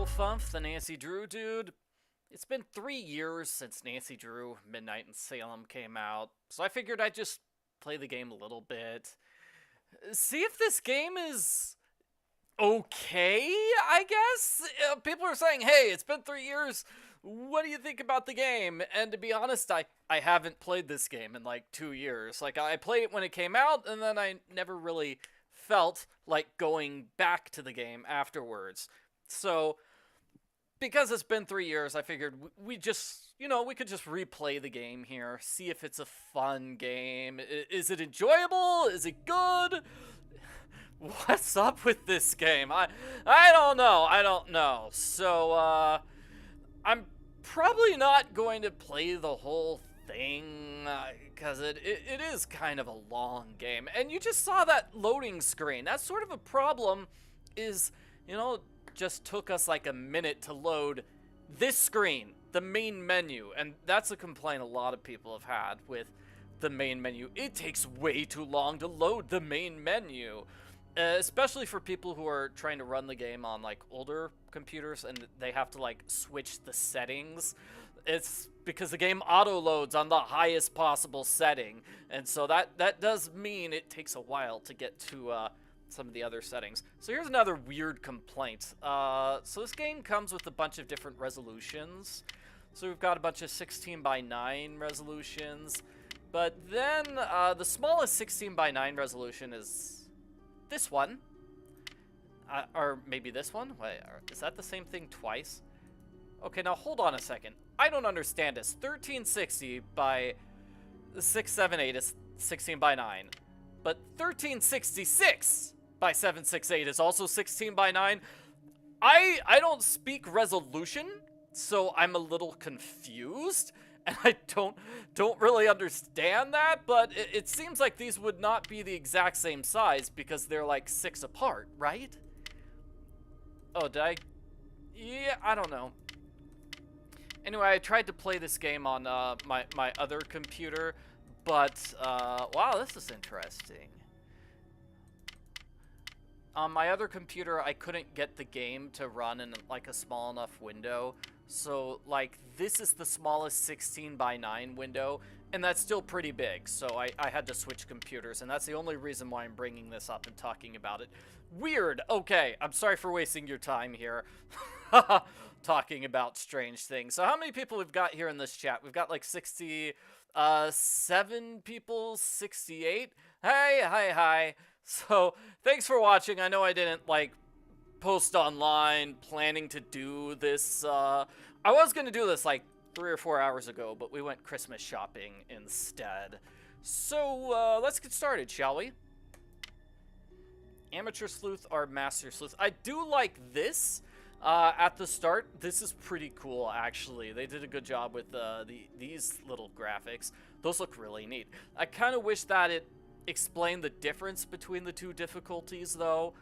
Fumph, the Nancy Drew dude. It's been 3 years since Nancy Drew Midnight in Salem came out, so I figured I'd just play the game a little bit. See if this game is okay, I guess? People are saying, hey, it's been 3 years. What do you think about the game? And to be honest, I haven't played this game in like 2 years. Like, I played it when it came out, and then I never really felt like going back to the game afterwards. So, because it's been 3 years, I figured we just, we could just replay the game here, see if it's a fun game. Is it enjoyable? Is it good? What's up with this game? I don't know. So, I'm probably not going to play the whole thing, because it is kind of a long game. And you just saw that loading screen. That's sort of a problem, is, just took us like a minute to load this screen, the main menu, and that's a complaint a lot of people have had with the main menu. It takes way too long to load the main menu, especially for people who are trying to run the game on like older computers and they have to like switch the settings. It's because the game auto loads on the highest possible setting, and so that does mean it takes a while to get to some of the other settings. So here's another weird complaint. So this game comes with a bunch of different resolutions. So we've got a bunch of 16:9 resolutions, but then the smallest 16:9 resolution is this one, or maybe this one. Wait, is that the same thing twice? Okay, now hold on a second. I don't understand this. 1360 by 678 is 16:9, but 1366 by 768 is also 16:9. I don't speak resolution, so I'm a little confused, and I don't really understand that, but it seems like these would not be the exact same size because they're like 6 apart, right? Oh, did I? Yeah, I don't know. Anyway, I tried to play this game on my other computer, but wow, this is interesting. On my other computer, I couldn't get the game to run in like a small enough window. So like this is the smallest 16:9 window, and that's still pretty big. So I had to switch computers, and that's the only reason why I'm bringing this up and talking about it. Weird. Okay, I'm sorry for wasting your time here. Talking about strange things. So how many people we've got here in this chat? We've got like 67 people, 68. Hey, hi. So, thanks for watching. I know I didn't, like, post online planning to do this. I was going to do this, like, 3 or 4 hours ago, but we went Christmas shopping instead. So, let's get started, shall we? Amateur Sleuth or Master Sleuth. I do like this at the start. This is pretty cool, actually. They did a good job with these little graphics. Those look really neat. I kind of wish that it explain the difference between the two difficulties, though.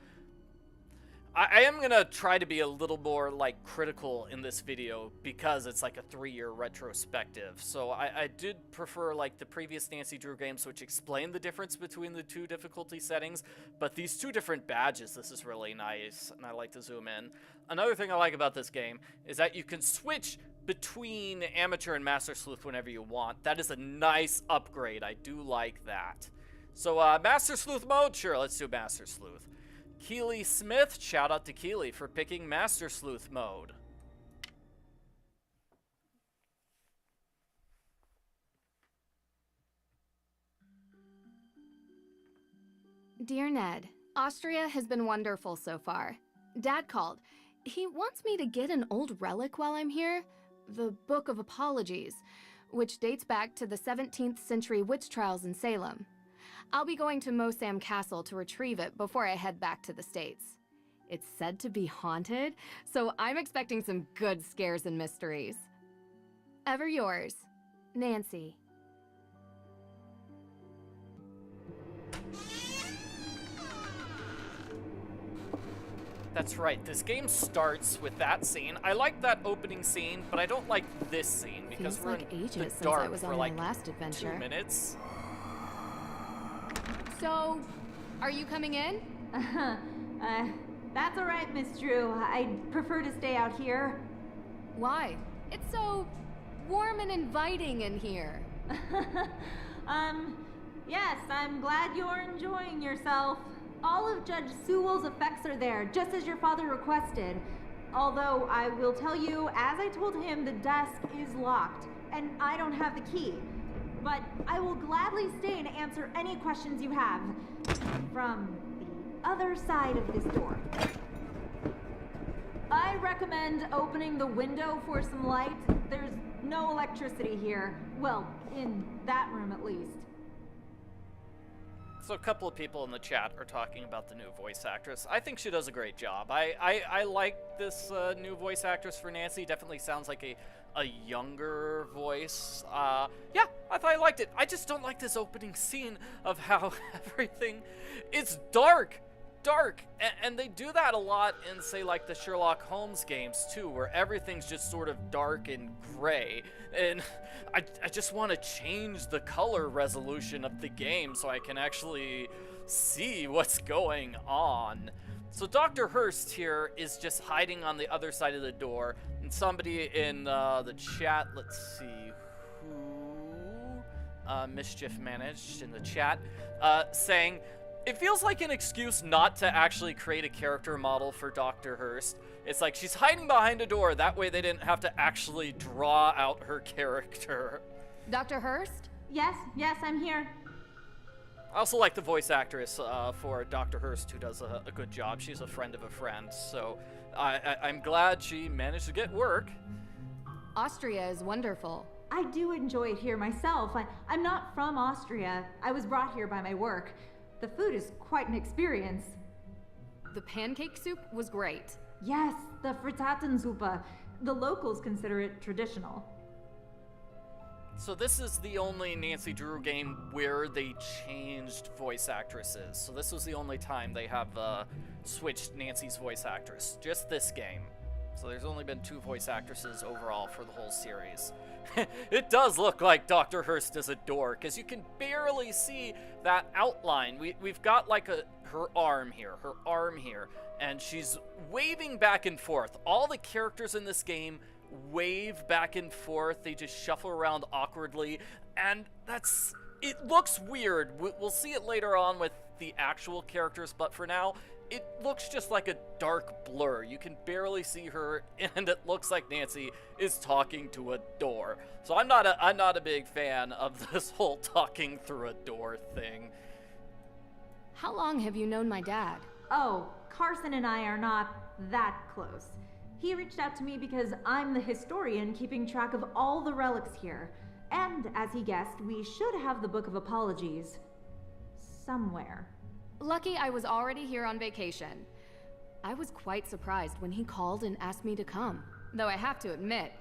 I am gonna try to be a little more like critical in this video because it's like a 3-year retrospective. So I did prefer like the previous Nancy Drew games, which explain the difference between the two difficulty settings, but these two different badges, this is really nice, and I like to zoom in. Another thing I like about this game is that you can switch between Amateur and Master Sleuth whenever you want. That is a nice upgrade. I do like that. So, Master Sleuth mode? Sure, let's do Master Sleuth. Keely Smith, shout out to Keely for picking Master Sleuth mode. Dear Ned, Austria has been wonderful so far. Dad called. He wants me to get an old relic while I'm here, the Book of Apologies, which dates back to the 17th century witch trials in Salem. I'll be going to Mosam Castle to retrieve it before I head back to the States. It's said to be haunted, so I'm expecting some good scares and mysteries. Ever yours, Nancy. That's right, this game starts with that scene. I like that opening scene, but I don't like this scene because Feels we're like in ages the since dark I was for on like my last adventure. 2 minutes. So, are you coming in? That's all right, Miss Drew. I'd prefer to stay out here. Why? It's so warm and inviting in here. Yes, I'm glad you're enjoying yourself. All of Judge Sewell's effects are there, just as your father requested. Although, I will tell you, as I told him, the desk is locked, and I don't have the key. But I will gladly stay and answer any questions you have. From the other side of this door. I recommend opening the window for some light. There's no electricity here. Well, in that room at least. So a couple of people in the chat are talking about the new voice actress. I think she does a great job. I like this new voice actress for Nancy. Definitely sounds like a younger voice. Yeah, I thought I liked it. I just don't like this opening scene of how everything is dark. And they do that a lot in, say, like the Sherlock Holmes games too, where everything's just sort of dark and gray. And I just want to change the color resolution of the game so I can actually see what's going on. So Dr. Hurst here is just hiding on the other side of the door, and somebody in the chat, let's see who, Mischief Managed in the chat, saying, it feels like an excuse not to actually create a character model for Dr. Hurst. It's like she's hiding behind a door, that way they didn't have to actually draw out her character. Dr. Hurst? Yes, I'm here. I also like the voice actress for Dr. Hurst, who does a good job. She's a friend of a friend, so I'm glad she managed to get work. Austria is wonderful. I do enjoy it here myself. I'm not from Austria. I was brought here by my work. The food is quite an experience. The pancake soup was great. Yes, the Frittatensuppe. The locals consider it traditional. So this is the only Nancy Drew game where they changed voice actresses. So this was the only time they have switched Nancy's voice actress. Just this game. So there's only been 2 voice actresses overall for the whole series. It does look like Dr. Hurst is a door, because you can barely see that outline. We've got like her arm here, and she's waving back and forth. All the characters in this game wave back and forth. They just shuffle around awkwardly, and it looks weird. We'll see it later on with the actual characters, but for now, it looks just like a dark blur. You can barely see her, and it looks like Nancy is talking to a door. So I'm not a big fan of this whole talking through a door thing. How long have you known my dad? Oh, Carson and I are not that close. He reached out to me because I'm the historian keeping track of all the relics here. And, as he guessed, we should have the Book of Apologies somewhere. Lucky I was already here on vacation. I was quite surprised when he called and asked me to come. Though I have to admit,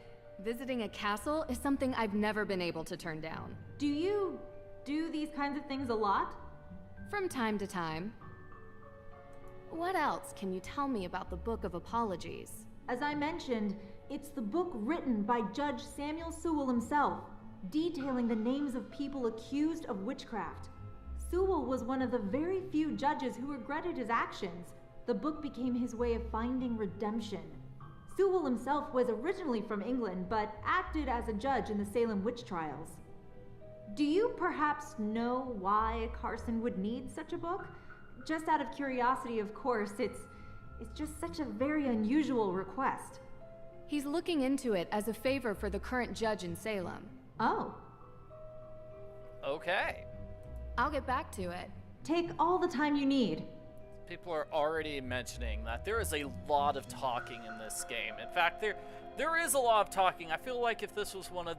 visiting a castle is something I've never been able to turn down. Do you do these kinds of things a lot? From time to time. What else can you tell me about the Book of Apologies? As I mentioned, it's the book written by Judge Samuel Sewell himself, detailing the names of people accused of witchcraft. Sewell was one of the very few judges who regretted his actions. The book became his way of finding redemption. Sewell himself was originally from England, but acted as a judge in the Salem witch trials. Do you perhaps know why Carson would need such a book? Just out of curiosity, of course. It's just such a very unusual request. He's looking into it as a favor for the current judge in Salem. Oh. Okay. I'll get back to it. Take all the time you need. People are already mentioning that there is a lot of talking in this game. In fact, there is a lot of talking. I feel like if this was one of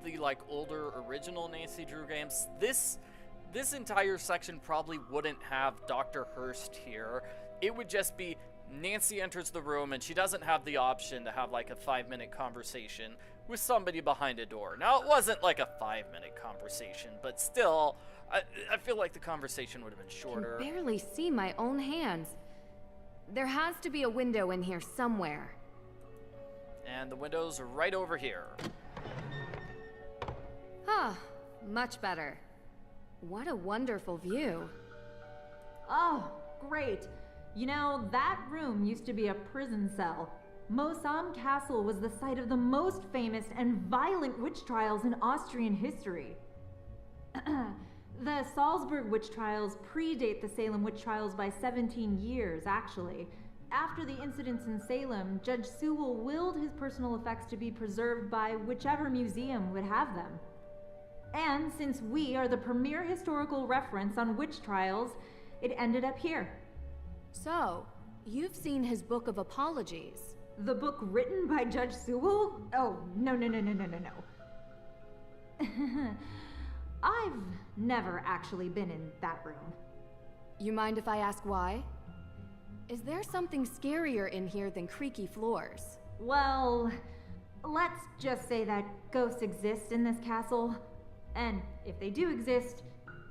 the older original Nancy Drew games, this entire section probably wouldn't have Dr. Hurst here. It would just be Nancy enters the room and she doesn't have the option to have a 5-minute conversation with somebody behind a door. Now, it wasn't like a 5-minute conversation, but still, I feel like the conversation would have been shorter. I can barely see my own hands. There has to be a window in here somewhere. And the window's right over here. Ah, much better. What a wonderful view. Oh, great. You know, that room used to be a prison cell. Mosam Castle was the site of the most famous and violent witch trials in Austrian history. The Salzburg witch trials predate the Salem witch trials by 17 years, actually. After the incidents in Salem, Judge Sewell willed his personal effects to be preserved by whichever museum would have them. And since we are the premier historical reference on witch trials, it ended up here. So, you've seen his Book of Apologies. The book written by Judge Sewell? Oh, no. I've never actually been in that room. You mind if I ask why? Is there something scarier in here than creaky floors? Well, let's just say that ghosts exist in this castle. And if they do exist,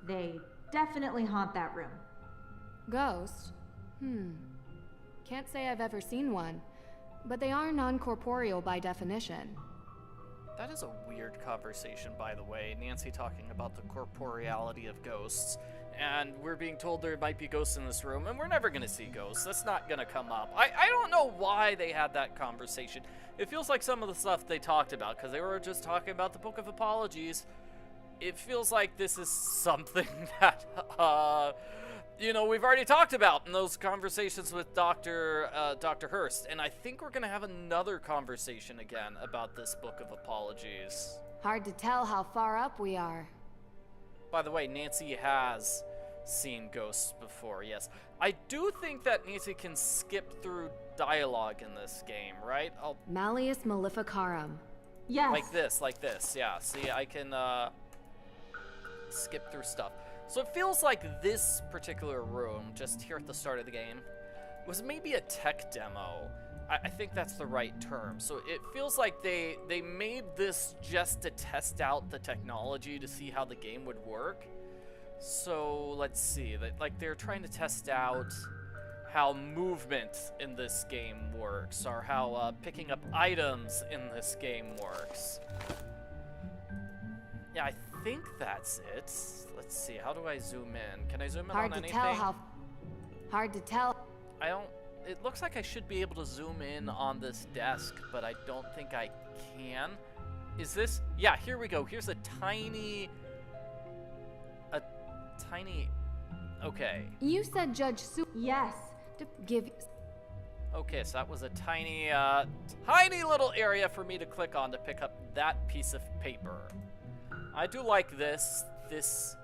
they definitely haunt that room. Ghost? Can't say I've ever seen one, but they are non-corporeal by definition. That is a weird conversation, by the way. Nancy talking about the corporeality of ghosts, and we're being told there might be ghosts in this room, and we're never going to see ghosts. That's not going to come up. I don't know why they had that conversation. It feels like some of the stuff they talked about, because they were just talking about the Book of Apologies. It feels like this is something that, we've already talked about in those conversations with Dr. Hurst, and I think we're going to have another conversation again about this Book of Apologies. Hard to tell how far up we are. By the way, Nancy has seen ghosts before, yes. I do think that Nancy can skip through dialogue in this game, right? Malleus Maleficarum. Yes. Like this, yeah. See, I can skip through stuff. So it feels like this particular room, just here at the start of the game, was maybe a tech demo. I think that's the right term. So it feels like they made this just to test out the technology to see how the game would work. So let's see, like they're trying to test out how movement in this game works, or how picking up items in this game works. Yeah, I think that's it. Let's see, how do I zoom in? Can I zoom in on anything? Hard to tell. It looks like I should be able to zoom in on this desk, but I don't think I can. Is this? Yeah, here we go. Here's a tiny, okay. You said Judge Sewell. Yes. To give. Okay, so that was a tiny little area for me to click on to pick up that piece of paper. I do like this. This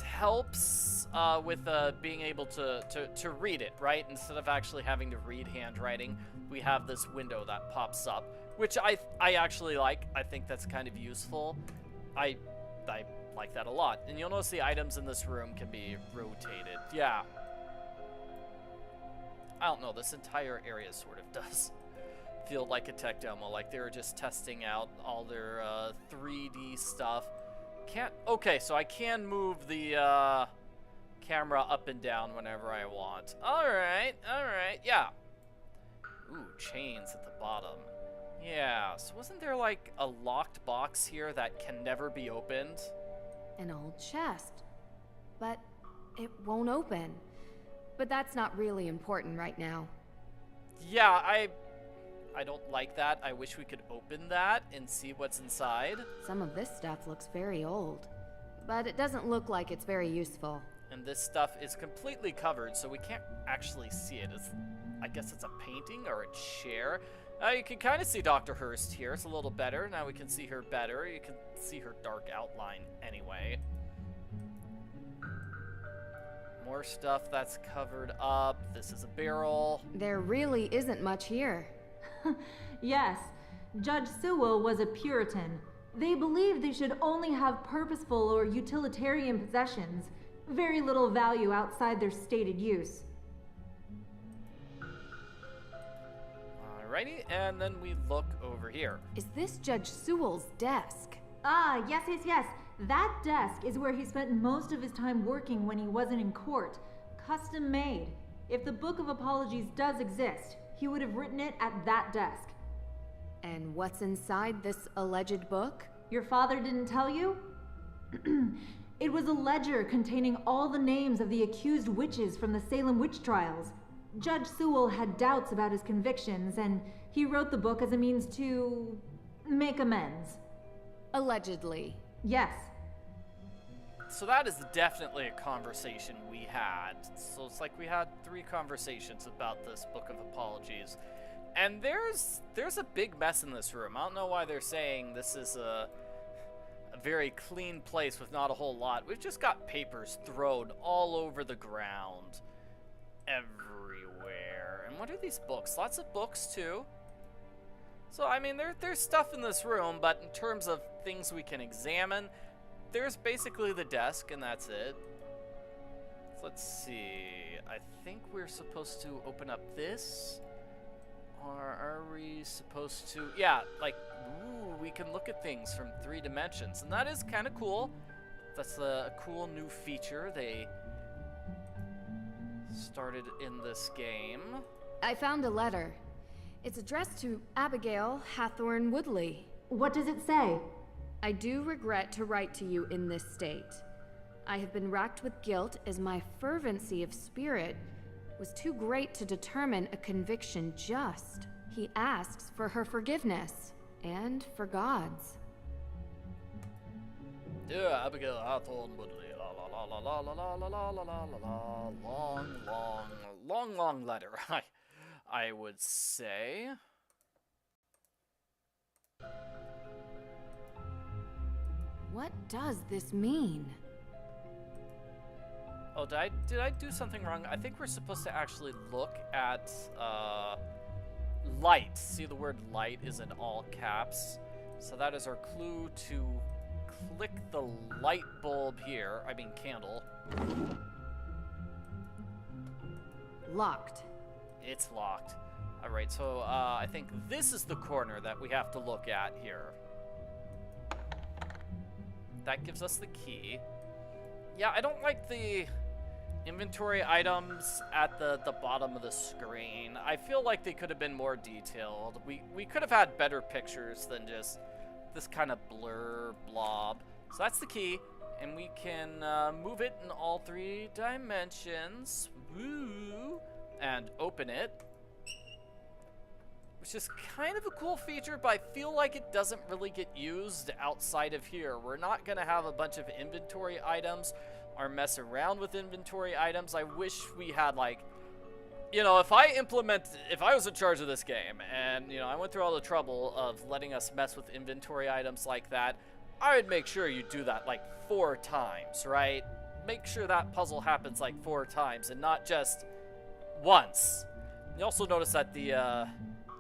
helps with being able to read it, right? Instead of actually having to read handwriting, we have this window that pops up, which I actually like. I think that's kind of useful. I like that a lot. And you'll notice the items in this room can be rotated. Yeah. I don't know, this entire area sort of does feel like a tech demo, like they were just testing out all their 3D stuff. Okay, so I can move the camera up and down whenever I want. Alright, yeah. Ooh, chains at the bottom. Yeah, so wasn't there like a locked box here that can never be opened? An old chest. But it won't open. But that's not really important right now. Yeah, I don't like that. I wish we could open that and see what's inside. Some of this stuff looks very old, but it doesn't look like it's very useful. And this stuff is completely covered, so we can't actually see it. I guess it's a painting or a chair. You can kind of see Dr. Hurst here. It's a little better. Now we can see her better. You can see her dark outline anyway. More stuff that's covered up. This is a barrel. There really isn't much here. Yes, Judge Sewell was a Puritan. They believed they should only have purposeful or utilitarian possessions, very little value outside their stated use. Alrighty, and then we look over here. Is this Judge Sewell's desk? Ah, yes. That desk is where he spent most of his time working when he wasn't in court. Custom made. If the Book of Apologies does exist, he would have written it at that desk. And what's inside this alleged book? Your father didn't tell you? It was a ledger containing all the names of the accused witches from the Salem witch trials. Judge Sewell had doubts about his convictions, and he wrote the book as a means to make amends. Allegedly. Yes. So that is definitely a conversation we had. So it's like we had 3 conversations about this Book of Apologies. And there's a big mess in this room. I don't know why they're saying this is a very clean place with not a whole lot. We've just got papers thrown all over the ground. Everywhere. And what are these books? Lots of books too. So I mean there's stuff in this room, but in terms of things we can examine, there's basically the desk and that's it. So let's see. I think we're supposed to open up this. Or are we supposed to... Yeah, like, ooh, we can look at things from 3 dimensions. And that is kind of cool. That's a cool new feature they started in this game. I found a letter. It's addressed to Abigail Hawthorne Woodley. What does it say? I do regret to write to you in this state. I have been racked with guilt as my fervency of spirit was too great to determine a conviction just. He asks for her forgiveness, and for God's. Dear Abigail Hawthorne Woodley, la la la la la la la la la la la la, long letter, I would say. What does this mean? Oh, did I do something wrong? I think we're supposed to actually look at light. See, the word light is in all caps. So that is our clue to click the light bulb here. I mean candle. Locked. It's locked. All right, so I think this is the corner that we have to look at here. That gives us the key. Yeah, I don't like the inventory items at the bottom of the screen. I feel like they could have been more detailed. We could have had better pictures than just this kind of blur blob. So that's the key, and we can move it in all 3 dimensions. Woo! And open it. Which is kind of a cool feature, but I feel like it doesn't really get used outside of here. We're not going to have a bunch of inventory items or mess around with inventory items. I wish we had, like, you know, if I was in charge of this game and, you know, I went through all the trouble of letting us mess with inventory items like that, I would make sure you do that like 4 times, right? Make sure that puzzle happens like 4 times and not just once. You also notice that the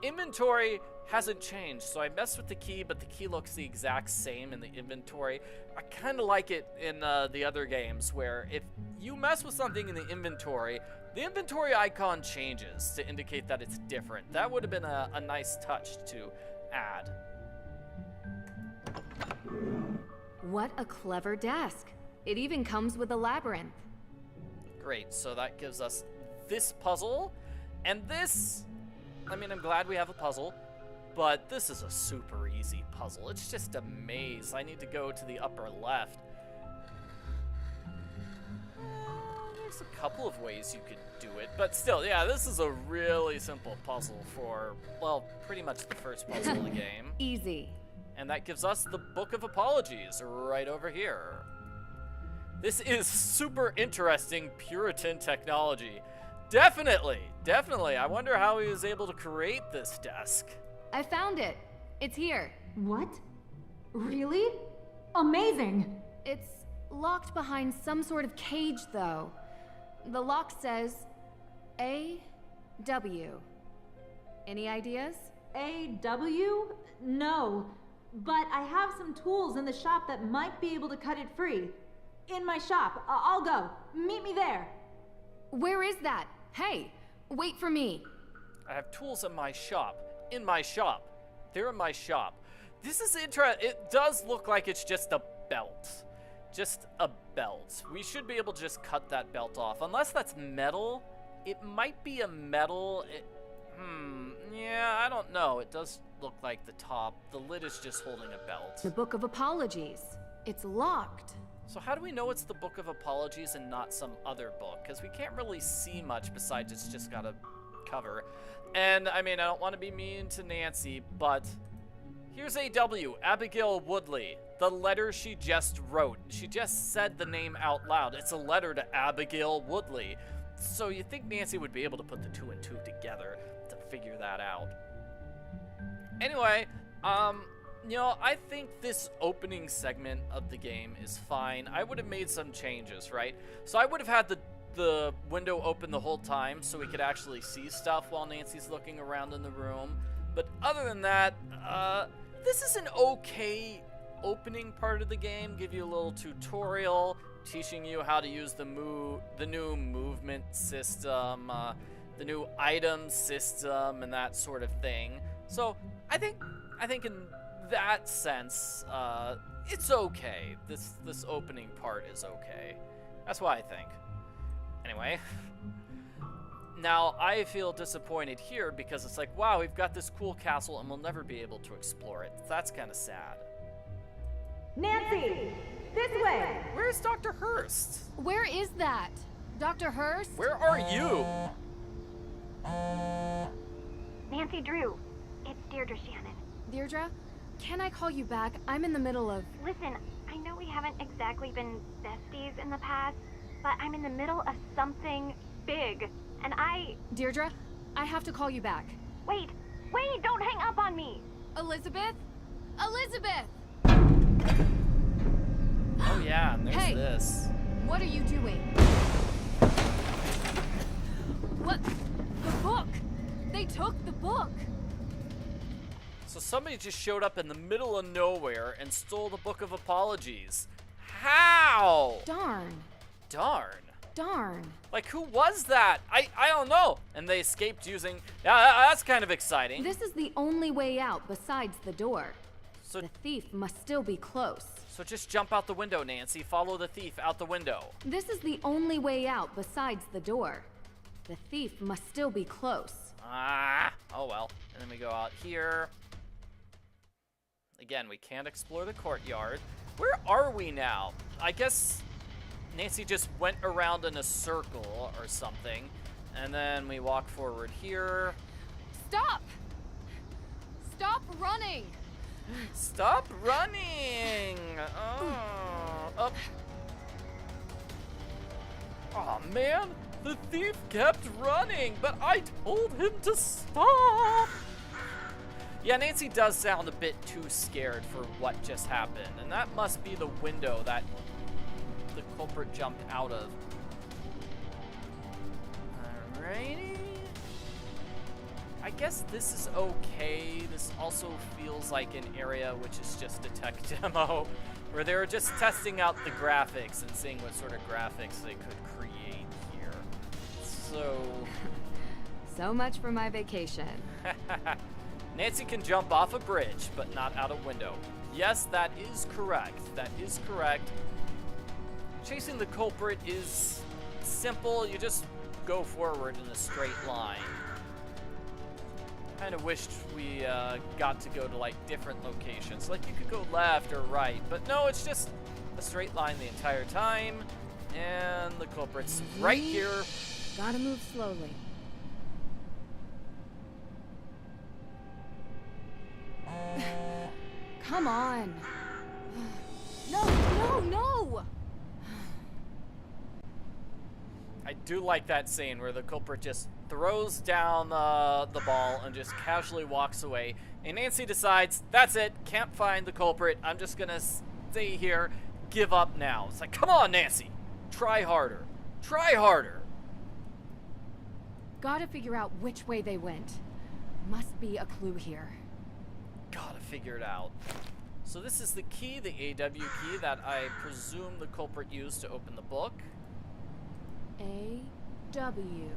inventory hasn't changed, so I messed with the key, but the key looks the exact same in the inventory. I kind of like it in the other games, where if you mess with something in the inventory icon changes to indicate that it's different. That would have been a nice touch to add. What a clever desk. It even comes with a labyrinth. Great, so that gives us this puzzle, and this, I mean, I'm glad we have a puzzle, but this is a super easy puzzle. It's just a maze. I need to go to the upper left. There's a couple of ways you could do it, but still, yeah, this is a really simple puzzle for, well, pretty much the first puzzle of the game. Easy. And that gives us the Book of Apologies right over here. This is super interesting Puritan technology. Definitely. I wonder how he was able to create this desk. I found it. It's here. What? Really? Amazing! It's locked behind some sort of cage, though. The lock says A.W. Any ideas? A.W.? No. But I have some tools in the shop that might be able to cut it free. In my shop. I'll go. Meet me there. Where is that? Hey, wait for me. I have tools in my shop. In my shop. They're in my shop. This is interesting. It does look like it's just a belt. Just a belt. We should be able to just cut that belt off. Unless that's metal. It might be a metal. Yeah, I don't know. It does look like the top. The lid is just holding a belt. The Book of Apologies. It's locked. So how do we know it's the Book of Apologies and not some other book? Because we can't really see much besides it's just got a cover. And, I mean, I don't want to be mean to Nancy, but here's AW, Abigail Woodley. The letter she just wrote. She just said the name out loud. It's a letter to Abigail Woodley. So you think Nancy would be able to put the 2 and 2 together to figure that out. Anyway, you know, I think this opening segment of the game is fine. I would have made some changes, right? So I would have had the window open the whole time so we could actually see stuff while Nancy's looking around in the room. But other than that, this is an okay opening part of the game. Give you a little tutorial, teaching you how to use the new movement system, the new item system, and that sort of thing. So I think in that sense, it's okay. This opening part is okay. That's what I think. Anyway, now I feel disappointed here because it's like, wow, we've got this cool castle and we'll never be able to explore it. That's kind of sad. Nancy! This way! Where's Dr. Hurst? Where is that? Dr. Hurst? Where are you? Nancy Drew, it's Deirdre Shannon. Deirdre, can I call you back? I'm in the middle of... Listen, I know we haven't exactly been besties in the past, but I'm in the middle of something big, and Deirdre, I have to call you back. Wait, don't hang up on me! Elizabeth? Elizabeth! Oh yeah, and there's Hey. this. What are you doing? What? The book! They took the book! So somebody just showed up in the middle of nowhere and stole the Book of Apologies. How? Darn. Darn. Darn. Like, who was that? I don't know. And they escaped using... Yeah, that's kind of exciting. This is the only way out besides the door. So, The thief must still be close. so just jump out the window, Nancy. Follow the thief out the window. This is the only way out besides the door. The thief must still be close. Ah, oh well. And then we go out here. Again, we can't explore the courtyard. Where are we now? I guess Nancy just went around in a circle or something. And then we walk forward here. Stop! Stop running! Stop running! Oh, up. Oh man, the thief kept running, but I told him to stop. Yeah, Nancy does sound a bit too scared for what just happened, and that must be the window that the culprit jumped out of. Alrighty. I guess this is okay. This also feels like an area which is just a tech demo, where they were just testing out the graphics and seeing what sort of graphics they could create here. So... So much for my vacation. Nancy can jump off a bridge, but not out a window. Yes, that is correct. That is correct. Chasing the culprit is simple. You just go forward in a straight line. Kind of wished we got to go to like different locations. Like you could go left or right, but no, it's just a straight line the entire time. And the culprit's right here. Gotta move slowly. Come on. No! I do like that scene where the culprit just throws down the ball and just casually walks away. And Nancy decides, that's it, can't find the culprit. I'm just gonna stay here, give up now. It's like, come on, Nancy, try harder. Try harder. Gotta figure out which way they went. Must be a clue here. Gotta figure it out. So this is the key, the AW key that I presume the culprit used to open the book. A-W.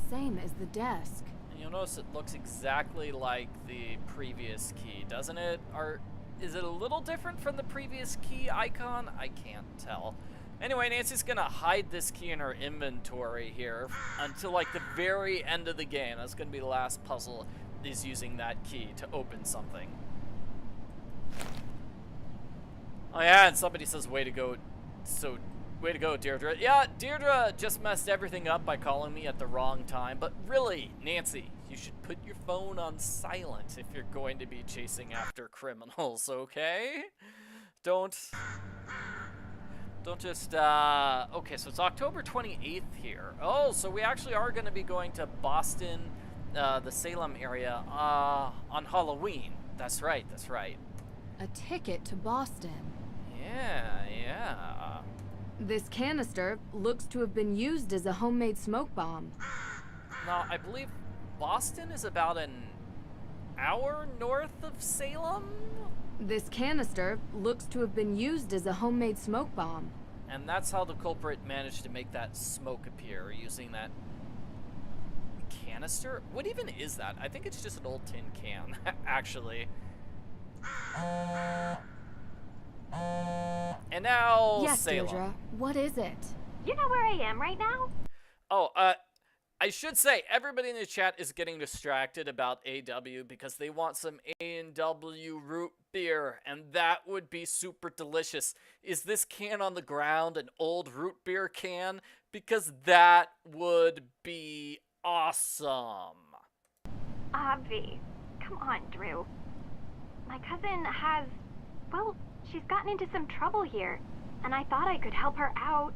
Same as the desk. And you'll notice it looks exactly like the previous key, doesn't it? Or is it a little different from the previous key icon? I can't tell. Anyway, Nancy's gonna hide this key in her inventory here until like the very end of the game. That's gonna be the last puzzle, is using that key to open something. Oh yeah, and somebody says, way to go. So, way to go, Deirdre. Yeah, Deirdre just messed everything up by calling me at the wrong time. But really, Nancy, you should put your phone on silent if you're going to be chasing after criminals, okay? Don't just, okay, so it's October 28th here. Oh, so we actually are going to be going to Boston, the Salem area, on Halloween. That's right, that's right. A ticket to Boston. Yeah. This canister looks to have been used as a homemade smoke bomb. Now, I believe Boston is about an hour north of Salem? This canister looks to have been used as a homemade smoke bomb. And that's how the culprit managed to make that smoke appear, using that canister? What even is that? I think it's just an old tin can, actually. And now, yes, Salem. Deirdre, what is it? You know where I am right now? Oh, I should say, everybody in the chat is getting distracted about AW because they want some A&W root beer, and that would be super delicious. Is this can on the ground an old root beer can? Because that would be awesome. Obvi. Come on, Drew. My cousin has, well, she's gotten into some trouble here, and I thought I could help her out.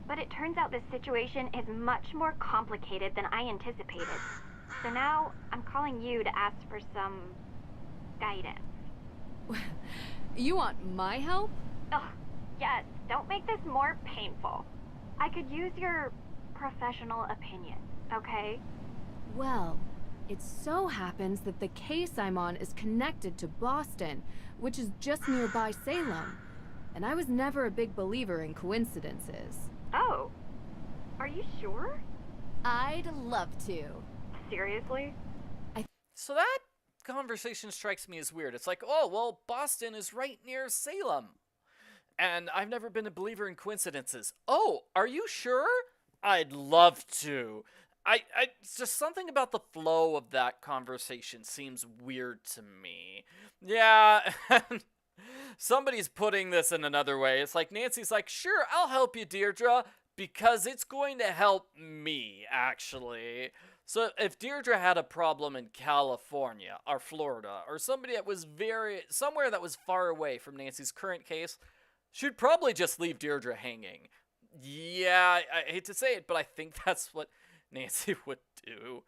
But it turns out this situation is much more complicated than I anticipated. So now I'm calling you to ask for some guidance. You want my help? Ugh, yes, don't make this more painful. I could use your professional opinion, okay? Well, it so happens that the case I'm on is connected to Boston, which is just nearby Salem. And I was never a big believer in coincidences. Oh, are you sure? I'd love to. Seriously? So that conversation strikes me as weird. It's like, oh, well, Boston is right near Salem. And I've never been a believer in coincidences. Oh, are you sure? I'd love to. It's just something about the flow of that conversation seems weird to me. Yeah, somebody's putting this in another way. It's like Nancy's like, sure, I'll help you, Deirdre, because it's going to help me, actually. So if Deirdre had a problem in California or Florida or somebody that was somewhere that was far away from Nancy's current case, she'd probably just leave Deirdre hanging. Yeah, I hate to say it, but I think that's what Nancy would do.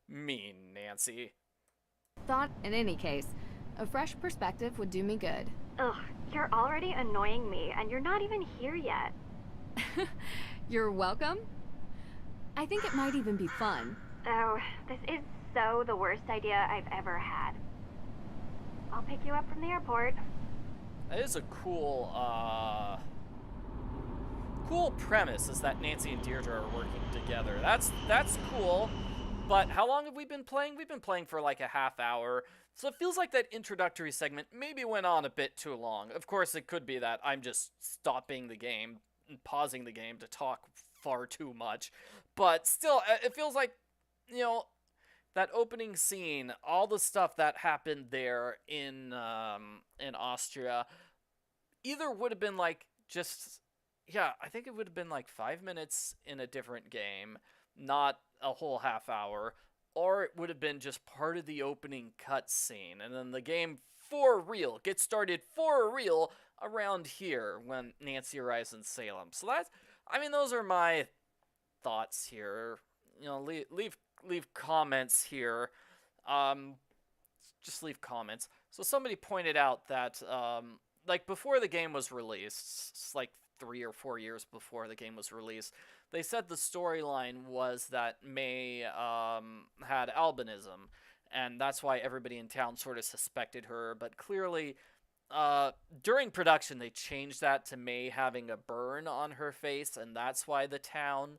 Mean Nancy. Thought, in any case, a fresh perspective would do me good. Ugh, you're already annoying me, and you're not even here yet. You're welcome. I think it might even be fun. Oh, this is so the worst idea I've ever had. I'll pick you up from the airport. That is a cool premise, is that Nancy and Deirdre are working together. That's cool, but how long have we been playing? We've been playing for like a half hour, so it feels like that introductory segment maybe went on a bit too long. Of course, it could be that I'm just stopping the game and pausing the game to talk far too much, but still, it feels like, you know, that opening scene, all the stuff that happened there in Austria, either would have been like just, yeah, I think it would have been like 5 minutes in a different game, not a whole half hour, or it would have been just part of the opening cutscene, and then the game for real gets started for real around here when Nancy arrives in Salem. So that's, I mean, those are my thoughts here. You know, leave comments here. Just leave comments. So somebody pointed out that, like, before the game was released, it's like 3 or 4 years before the game was released, they said the storyline was that May had albinism, and that's why everybody in town sort of suspected her. But clearly, during production, they changed that to May having a burn on her face, and that's why the town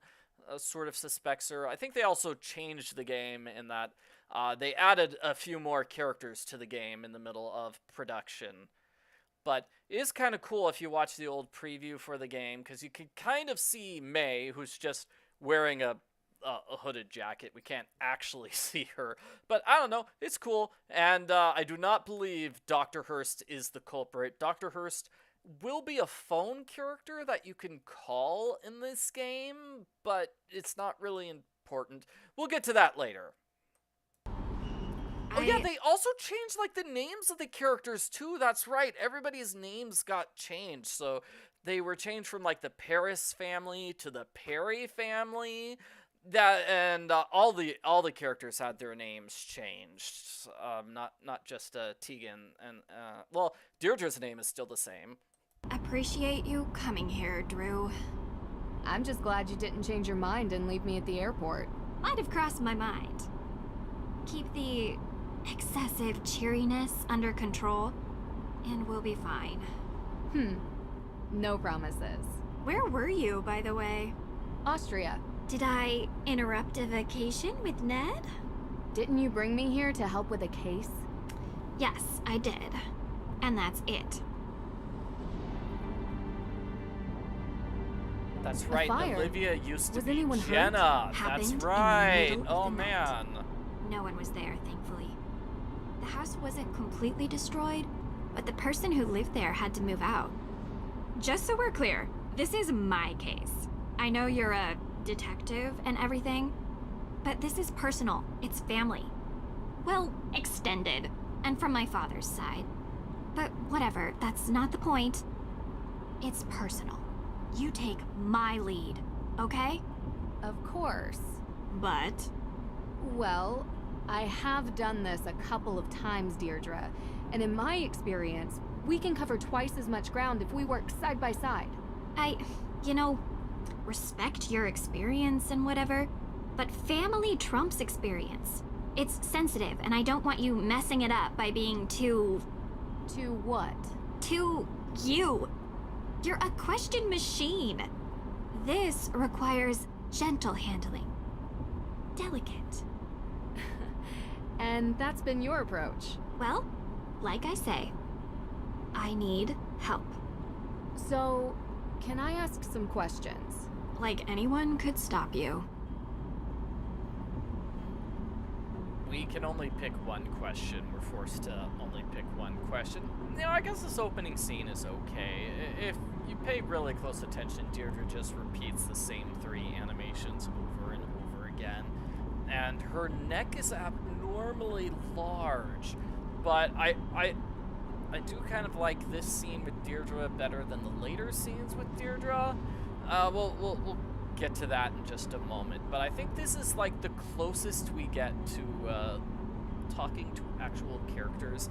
sort of suspects her. I think they also changed the game in that they added a few more characters to the game in the middle of production. But it is kind of cool if you watch the old preview for the game, because you can kind of see May, who's just wearing a hooded jacket. We can't actually see her, but I don't know. It's cool, and I do not believe Dr. Hurst is the culprit. Dr. Hurst will be a phone character that you can call in this game, but it's not really important. We'll get to that later. Oh yeah, they also changed like the names of the characters too. That's right. Everybody's names got changed. So they were changed from like the Paris family to the Perry family. All the characters had their names changed. Not just Tegan and well, Deirdre's name is still the same. Appreciate you coming here, Drew. I'm just glad you didn't change your mind and leave me at the airport. Might have crossed my mind. Keep the excessive cheeriness under control, and we'll be fine. No promises. Where were you, by the way? Austria. Did I interrupt a vacation with Ned? Didn't you bring me here to help with a case? Yes, I did. And that's it. That's right. fire? Olivia used to Was be anyone hurt? Jenna. Happened That's in the right. middle of Oh the night. man. No one was there, thankfully. The house wasn't completely destroyed, but the person who lived there had to move out. Just so we're clear, this is my case. I know you're a detective and everything, but this is personal. It's family. Well, extended, and from my father's side. But whatever, that's not the point. It's personal. You take my lead, okay? Of course. But Well, I have done this a couple of times, Deirdre, and in my experience, we can cover twice as much ground if we work side by side. respect your experience and whatever, but family trumps experience. It's sensitive, and I don't want you messing it up by being too what? you. You're a question machine. This requires gentle handling. Delicate. And that's been your approach. Well, like I say, I need help. So, can I ask some questions? Like anyone could stop you. We can only pick one question. We're forced to only pick one question. I guess this opening scene is okay. If you pay really close attention, Deirdre just repeats the same 3 animations over and over again. And her neck is abnormally large. But I do kind of like this scene with Deirdre better than the later scenes with Deirdre. We'll get to that in just a moment, but I think this is like the closest we get to talking to actual characters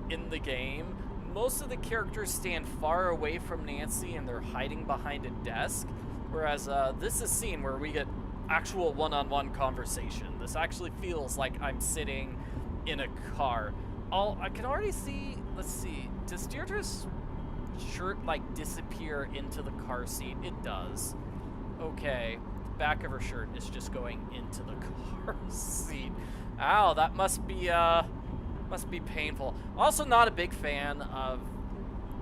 in the game. Most of the characters stand far away from Nancy and they're hiding behind a desk, whereas this is a scene where we get actual one-on-one conversation. This actually feels like I'm sitting in a car. I can already see, let's see, does Deirdre's shirt like disappear into the car seat? It does. Okay, the back of her shirt is just going into the car seat. Ow, that must be painful. Also not a big fan of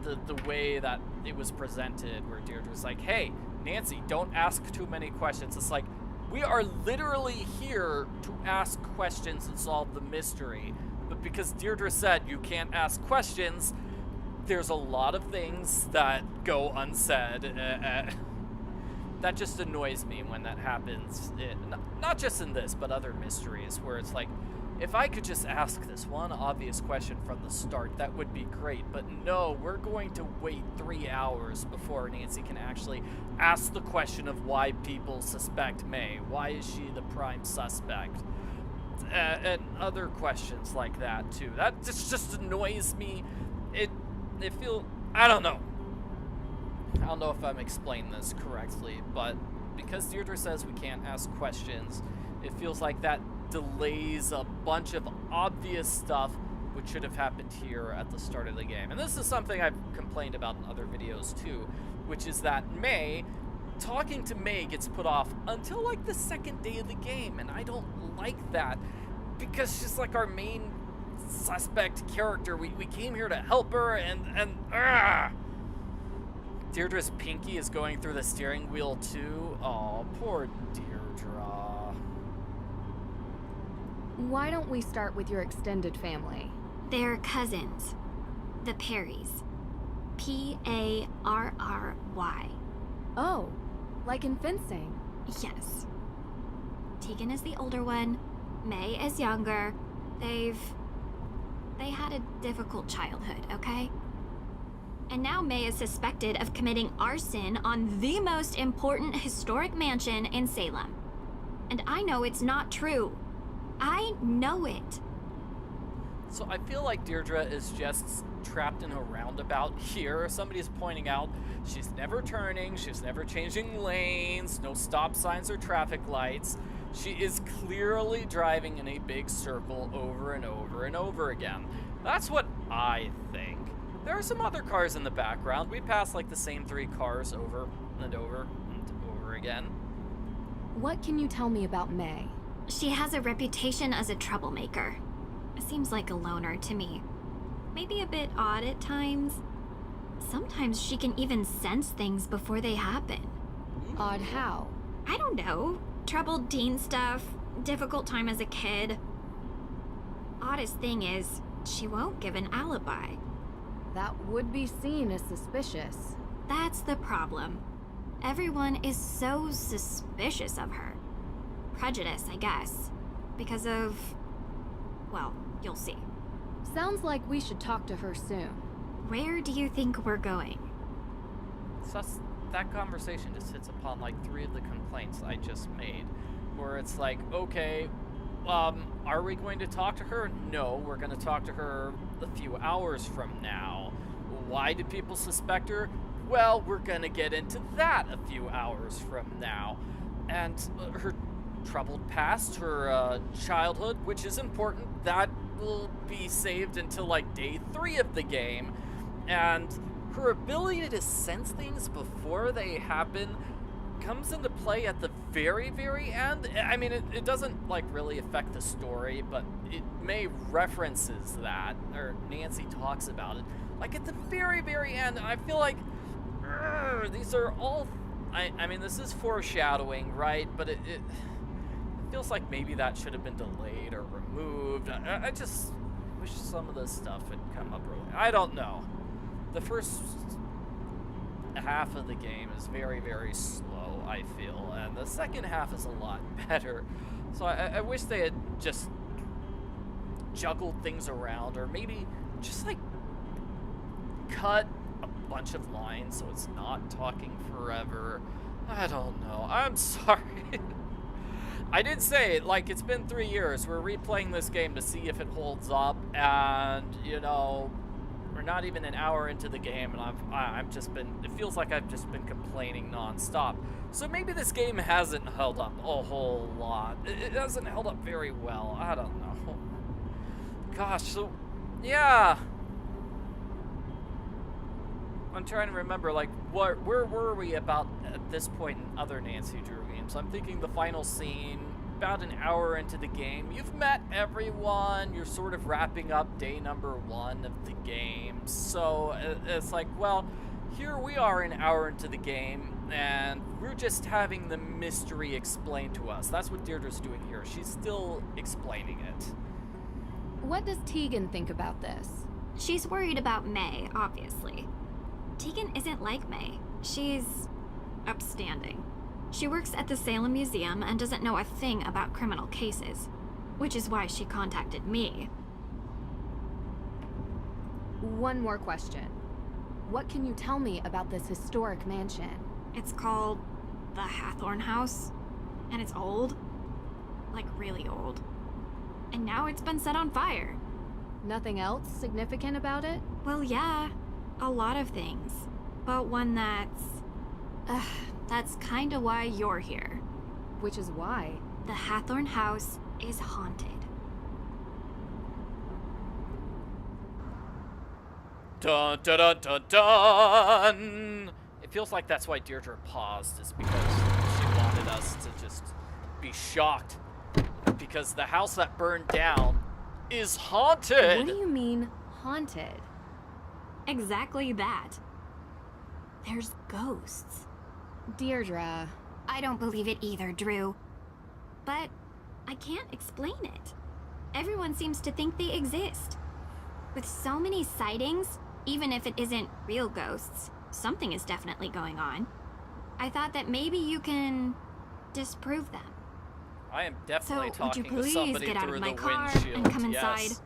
the way that it was presented, where Deirdre's like, hey, Nancy, don't ask too many questions. It's like, we are literally here to ask questions and solve the mystery. But because Deirdre said you can't ask questions, there's a lot of things that go unsaid. That just annoys me when that happens. Not just in this, but other mysteries, where it's like, if I could just ask this one obvious question from the start, that would be great. But no, we're going to wait 3 hours before Nancy can actually ask the question of why people suspect May. Why is she the prime suspect? And other questions like that, too. That just annoys me. I don't know. I don't know if I'm explaining this correctly, but because Deirdre says we can't ask questions, it feels like that delays a bunch of obvious stuff which should have happened here at the start of the game. And this is something I've complained about in other videos too, which is that talking to May gets put off until like the second day of the game, and I don't like that, because she's like our main suspect character. We came here to help her, and Deirdre's pinky is going through the steering wheel too. Oh, poor Deirdre. Why don't we start with your extended family? They're cousins. The Perrys. Parry. Oh, like in fencing. Yes. Tegan is the older one. May is younger. They had a difficult childhood, okay? And now May is suspected of committing arson on the most important historic mansion in Salem. And I know it's not true. I know it. So I feel like Deirdre is just trapped in a roundabout here. Somebody's pointing out she's never turning, she's never changing lanes, no stop signs or traffic lights. She is clearly driving in a big circle over and over and over again. That's what I think. There are some other cars in the background. We pass like the same 3 cars over and over and over again. What can you tell me about May? She has a reputation as a troublemaker. Seems like a loner to me. Maybe a bit odd at times. Sometimes she can even sense things before they happen. Odd how? I don't know. Troubled teen stuff, difficult time as a kid. Oddest thing is, she won't give an alibi. That would be seen as suspicious. That's the problem. Everyone is so suspicious of her. Prejudice, I guess. Because of... well, you'll see. Sounds like we should talk to her soon. Where do you think we're going? So that conversation just hits upon like 3 of the complaints I just made. Where it's like, okay, are we going to talk to her? No, we're going to talk to her a few hours from now. Why do people suspect her? Well, we're going to get into that a few hours from now. And her troubled past, her childhood, which is important, that will be saved until like day 3 of the game. And her ability to sense things before they happen comes into play at the very, very end. I mean, it doesn't like really affect the story, but it may references that, or Nancy talks about it, like at the very, very end. I feel like these are all, I mean, this is foreshadowing, right? But it feels like maybe that should have been delayed or removed. I just wish some of this stuff had come up early. I don't know. The first half of the game is very, very slow, I feel, and the second half is a lot better. So I wish they had just juggled things around, or maybe just like cut a bunch of lines so it's not talking forever. I don't know. I'm sorry. I did say, like, it's been 3 years. We're replaying this game to see if it holds up, and, you know, we're not even an hour into the game, and I've just been, it feels like I've just been complaining nonstop. So maybe this game hasn't held up a whole lot. It hasn't held up very well. I don't know. Gosh, so, yeah. I'm trying to remember, like, where were we about at this point in other Nancy Drew games? I'm thinking the final scene, about an hour into the game. You've met everyone. You're sort of wrapping up day number 1 of the game. So it's like, well, here we are an hour into the game, and we're just having the mystery explained to us. That's what Deirdre's doing here. She's still explaining it. What does Tegan think about this? She's worried about May, obviously. Tegan isn't like May. She's upstanding. She works at the Salem Museum and doesn't know a thing about criminal cases, which is why she contacted me. One more question. What can you tell me about this historic mansion? It's called the Hawthorne House, and it's old. Like, really old. And now it's been set on fire. Nothing else significant about it? Well, yeah, a lot of things. But one that's kinda why you're here. Which is why? The Hawthorne House is haunted. Dun dun dun dun dun! It feels like that's why Deirdre paused, is because she wanted us to just be shocked. Because the house that burned down is haunted! What do you mean, haunted? Exactly that. There's ghosts. Deirdre. I don't believe it either, Drew. But I can't explain it. Everyone seems to think they exist. With so many sightings, Even if it isn't real ghosts, something is definitely going on. I thought that maybe you can disprove them. I am definitely So, would you talking to please somebody get out through of my the car windshield. and come yes. inside?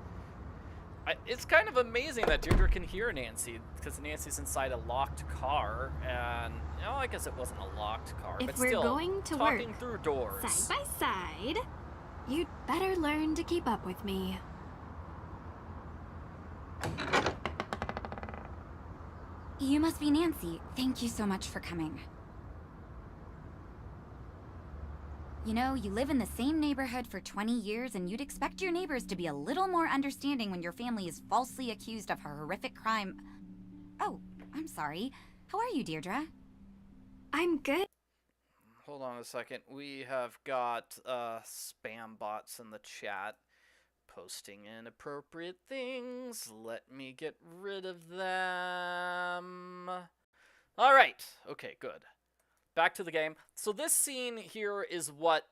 It's kind of amazing that Deirdre can hear Nancy, because Nancy's inside a locked car, and, I guess it wasn't a locked car, If but we're still, going to talking work through doors. Side by side, you'd better learn to keep up with me. You must be Nancy. Thank you so much for coming. You know, you live in the same neighborhood for 20 years, and you'd expect your neighbors to be a little more understanding when your family is falsely accused of a horrific crime. Oh, I'm sorry. How are you, Deirdre? I'm good. Hold on a second. We have got spam bots in the chat posting inappropriate things. Let me get rid of them. All right. Okay, good. Back to the game. So this scene here is what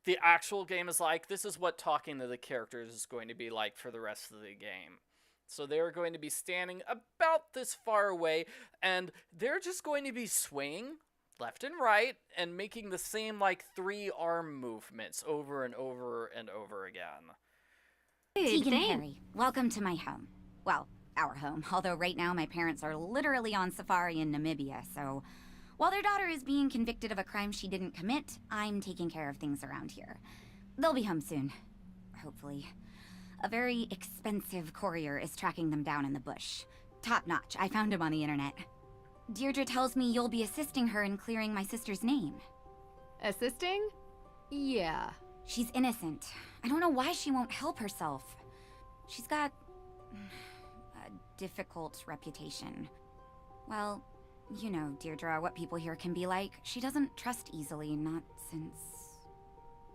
the actual game is like. This is what talking to the characters is going to be like for the rest of the game. So they're going to be standing about this far away, and they're just going to be swaying left and right and making the same like 3 arm movements over and over and over again. Tegan Perry, welcome to my home. Well, our home, although right now my parents are literally on safari in Namibia, so while their daughter is being convicted of a crime she didn't commit, I'm taking care of things around here. They'll be home soon, hopefully. A very expensive courier is tracking them down in the bush. Top notch, I found him on the internet. Deirdre tells me you'll be assisting her in clearing my sister's name. Assisting? Yeah. She's innocent. I don't know why she won't help herself. She's got a difficult reputation. Well, you know, Deirdre, what people here can be like. She doesn't trust easily, not since...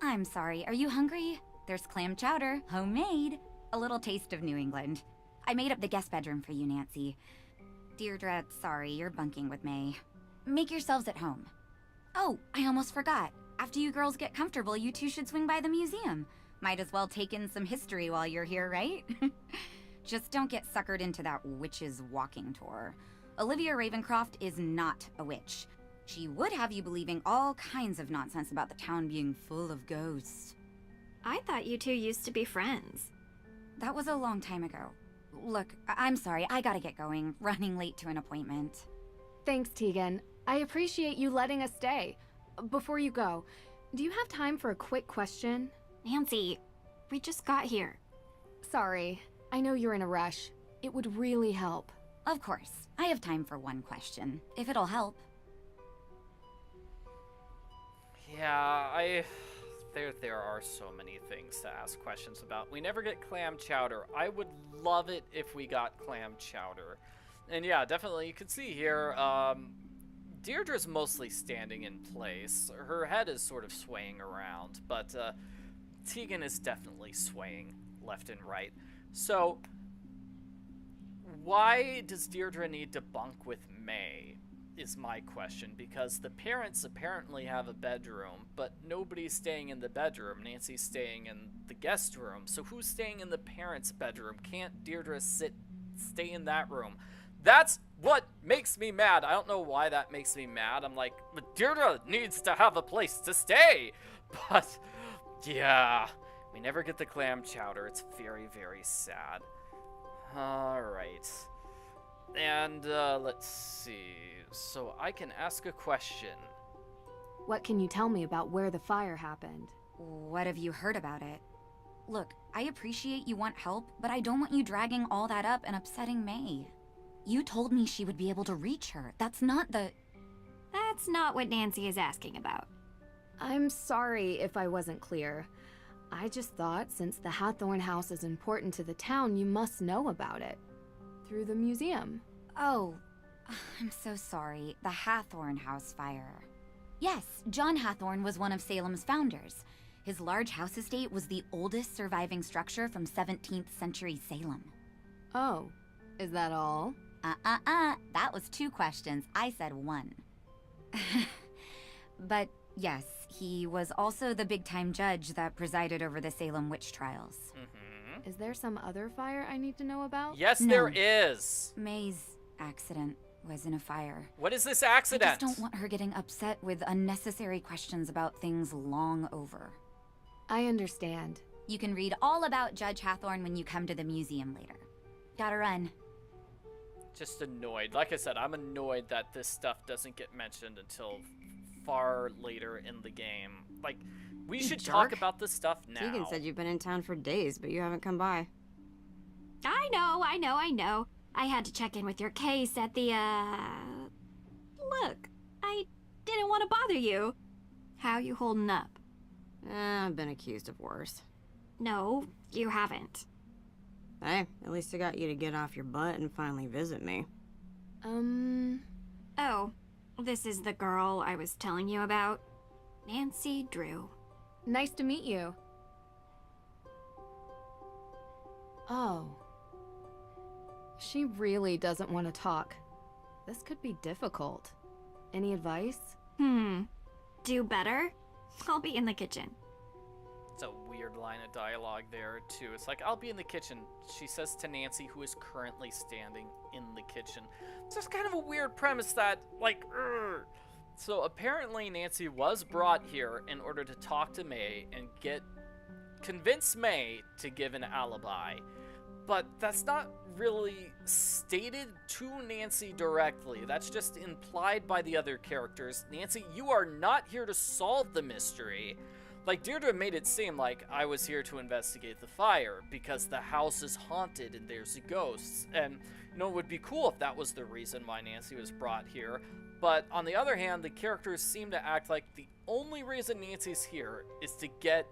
I'm sorry, are you hungry? There's clam chowder, homemade. A little taste of New England. I made up the guest bedroom for you, Nancy. Deirdre, sorry, you're bunking with May. Make yourselves at home. Oh, I almost forgot. After you girls get comfortable, you two should swing by the museum. Might as well take in some history while you're here, right? Just don't get suckered into that witch's walking tour. Olivia Ravencroft is not a witch. She would have you believing all kinds of nonsense about the town being full of ghosts. I thought you two used to be friends. That was a long time ago. Look, I'm sorry, I gotta get going. Running late to an appointment. Thanks, Tegan. I appreciate you letting us stay. Before you go, do you have time for a quick question? Nancy, we just got here. Sorry, I know you're in a rush. It would really help. Of course. I have time for one question, if it'll help. Yeah, there are so many things to ask questions about. We never get clam chowder. I would love it if we got clam chowder. And yeah, definitely, you can see here, Deirdre's mostly standing in place. Her head is sort of swaying around, but Tegan is definitely swaying left and right. So, why does Deirdre need to bunk with May, is my question, because the parents apparently have a bedroom, but nobody's staying in the bedroom. Nancy's staying in the guest room, so who's staying in the parents' bedroom? Can't Deirdre stay in that room? That's what makes me mad. I don't know why that makes me mad. I'm like, but Deirdre needs to have a place to stay. But, yeah, we never get the clam chowder. It's very, very sad. Alright. And, let's see. So I can ask a question. What can you tell me about where the fire happened? What have you heard about it? Look, I appreciate you want help, but I don't want you dragging all that up and upsetting May. You told me she would be able to reach her. That's not what Nancy is asking about. I'm sorry if I wasn't clear. I just thought since the Hawthorne house is important to the town, you must know about it. Through the museum. Oh, I'm so sorry. The Hawthorne house fire. Yes, John Hawthorne was one of Salem's founders. His large house estate was the oldest surviving structure from 17th century Salem. Oh, is that all? That was 2 questions. I said 1. But yes, he was also the big-time judge that presided over the Salem witch trials. Mm-hmm. Is there some other fire I need to know about? Yes, No. there is. May's accident was in a fire. What is this I accident? just don't want her getting upset with unnecessary questions about things long over. I understand. You can read all about Judge Hawthorne when you come to the museum later. Gotta run. Just annoyed. Like I said, I'm annoyed that this stuff doesn't get mentioned until far later in the game. Like, we You should talk jerk. about this stuff now. Tegan said you've been in town for days, but you haven't come by. I know. I had to check in with your case at the, Look, I didn't want to bother you. How you holding up? I've been accused of worse. No, you haven't. Hey, at least I got you to get off your butt and finally visit me. Oh, this is the girl I was telling you about. Nancy Drew. Nice to meet you. Oh. She really doesn't want to talk. This could be difficult. Any advice? Do better? I'll be in the kitchen. It's a weird line of dialogue there, too. It's like, I'll be in the kitchen, she says to Nancy, who is currently standing in the kitchen. It's just kind of a weird premise that, like, So apparently Nancy was brought here in order to talk to May and convince May to give an alibi. But that's not really stated to Nancy directly. That's just implied by the other characters. Nancy, you are not here to solve the mystery. Like, Deirdre made it seem like I was here to investigate the fire because the house is haunted and there's ghosts. And, you know, it would be cool if that was the reason why Nancy was brought here. But on the other hand, the characters seem to act like the only reason Nancy's here is to get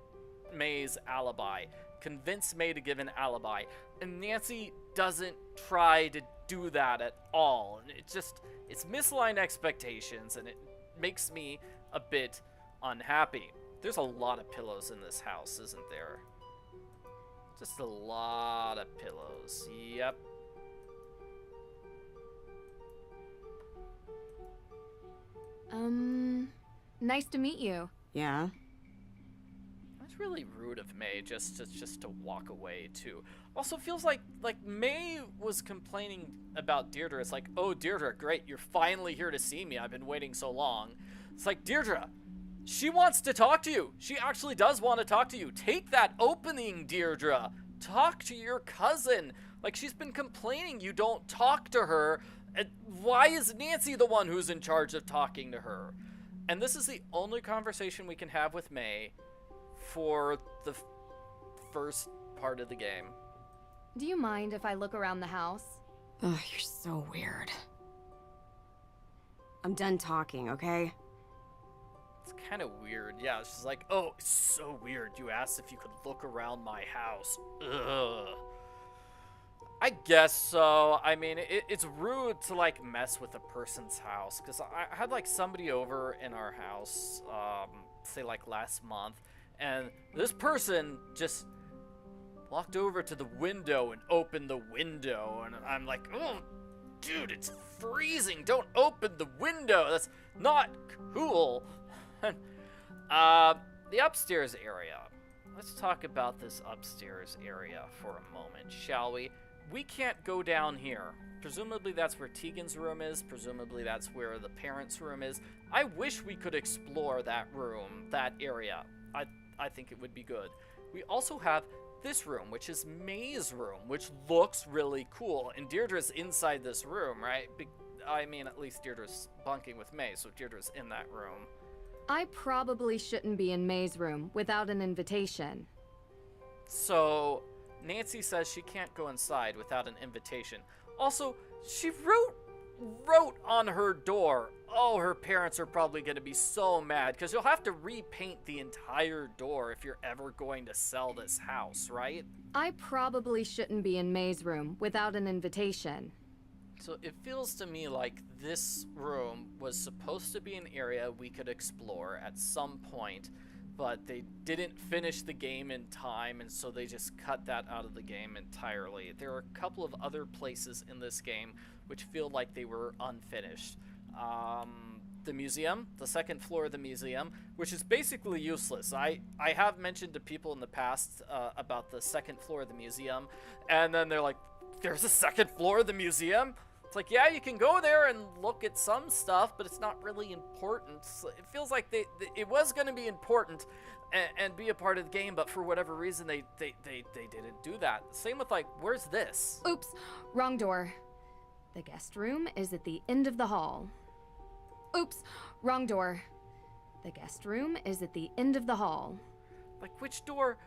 May's alibi. Convince May to give an alibi. And Nancy doesn't try to do that at all. And it's misaligned expectations, and it makes me a bit unhappy. There's a lot of pillows in this house, isn't there? Just a lot of pillows. Yep. Nice to meet you. Yeah? That's really rude of May just to walk away too. Also feels like May was complaining about Deirdre. It's like, oh Deirdre, great, you're finally here to see me. I've been waiting so long. It's like, Deirdre, she wants to talk to you. She actually does want to talk to you. Take that opening, Deirdre. Talk to your cousin. Like, she's been complaining you don't talk to her. And why is Nancy the one who's in charge of talking to her? And this is the only conversation we can have with May for the first part of the game. Do you mind if I look around the house? Ugh, you're so weird. I'm done talking, okay? It's kind of weird. Yeah, it's just like, oh, it's so weird. You asked if you could look around my house. Ugh. I guess so. I mean, it's rude to, like, mess with a person's house. Because I had, like, somebody over in our house, say, like, last month. And this person just walked over to the window and opened the window. And I'm like, oh, dude, it's freezing. Don't open the window. That's not cool. The upstairs area. Let's talk about this upstairs area for a moment, shall we? We can't go down here. Presumably that's where Tegan's room is. Presumably that's where the parents' room is. I wish we could explore that room, that area. I think it would be good. We also have this room, which is May's room, which looks really cool. And Deirdre's inside this room, right? I mean, at least Deirdre's bunking with May, so Deirdre's in that room. I probably shouldn't be in May's room without an invitation. So, Nancy says she can't go inside without an invitation. Also, she wrote on her door, oh, her parents are probably going to be so mad, because you'll have to repaint the entire door if you're ever going to sell this house, right? I probably shouldn't be in May's room without an invitation. So it feels to me like this room was supposed to be an area we could explore at some point, but they didn't finish the game in time, and so they just cut that out of the game entirely. There are a couple of other places in this game which feel like they were unfinished. the museum, the second floor of the museum, which is basically useless. I have mentioned to people in the past about the second floor of the museum, and then they're like, there's a second floor of the museum? It's like, yeah, you can go there and look at some stuff, but it's not really important. So it feels like it was going to be important and be a part of the game, but for whatever reason, they didn't do that. Same with, like, where's this? Oops, wrong door. The guest room is at the end of the hall. Oops, wrong door. The guest room is at the end of the hall. Like, which door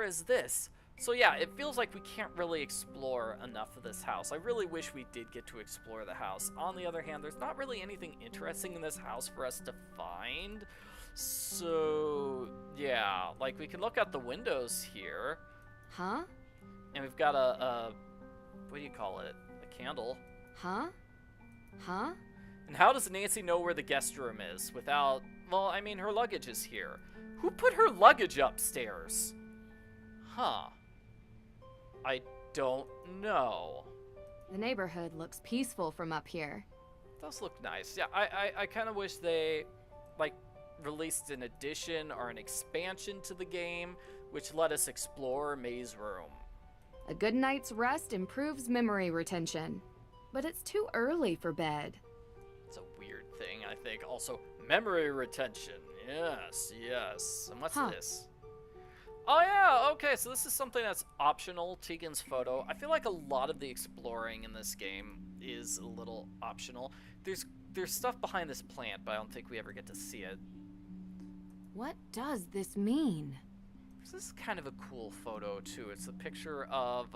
is this? So yeah, it feels like we can't really explore enough of this house. I really wish we did get to explore the house. On the other hand, there's not really anything interesting in this house for us to find. So yeah, like, we can look out the windows here. Huh? And we've got a what do you call it? A candle. Huh? Huh? And how does Nancy know where the guest room is without, well, I mean, her luggage is here. Who put her luggage upstairs? Huh. I don't know. The neighborhood looks peaceful from up here. Does look nice. Yeah, I kind of wish they, like, released an addition or an expansion to the game, which let us explore May's room. A good night's rest improves memory retention. But it's too early for bed. It's a weird thing, I think. Also, memory retention. Yes, yes. And what's this? Oh yeah, okay, so this is something that's optional, Tegan's photo. I feel like a lot of the exploring in this game is a little optional. There's stuff behind this plant, but I don't think we ever get to see it. What does this mean? This is kind of a cool photo, too. It's a picture of,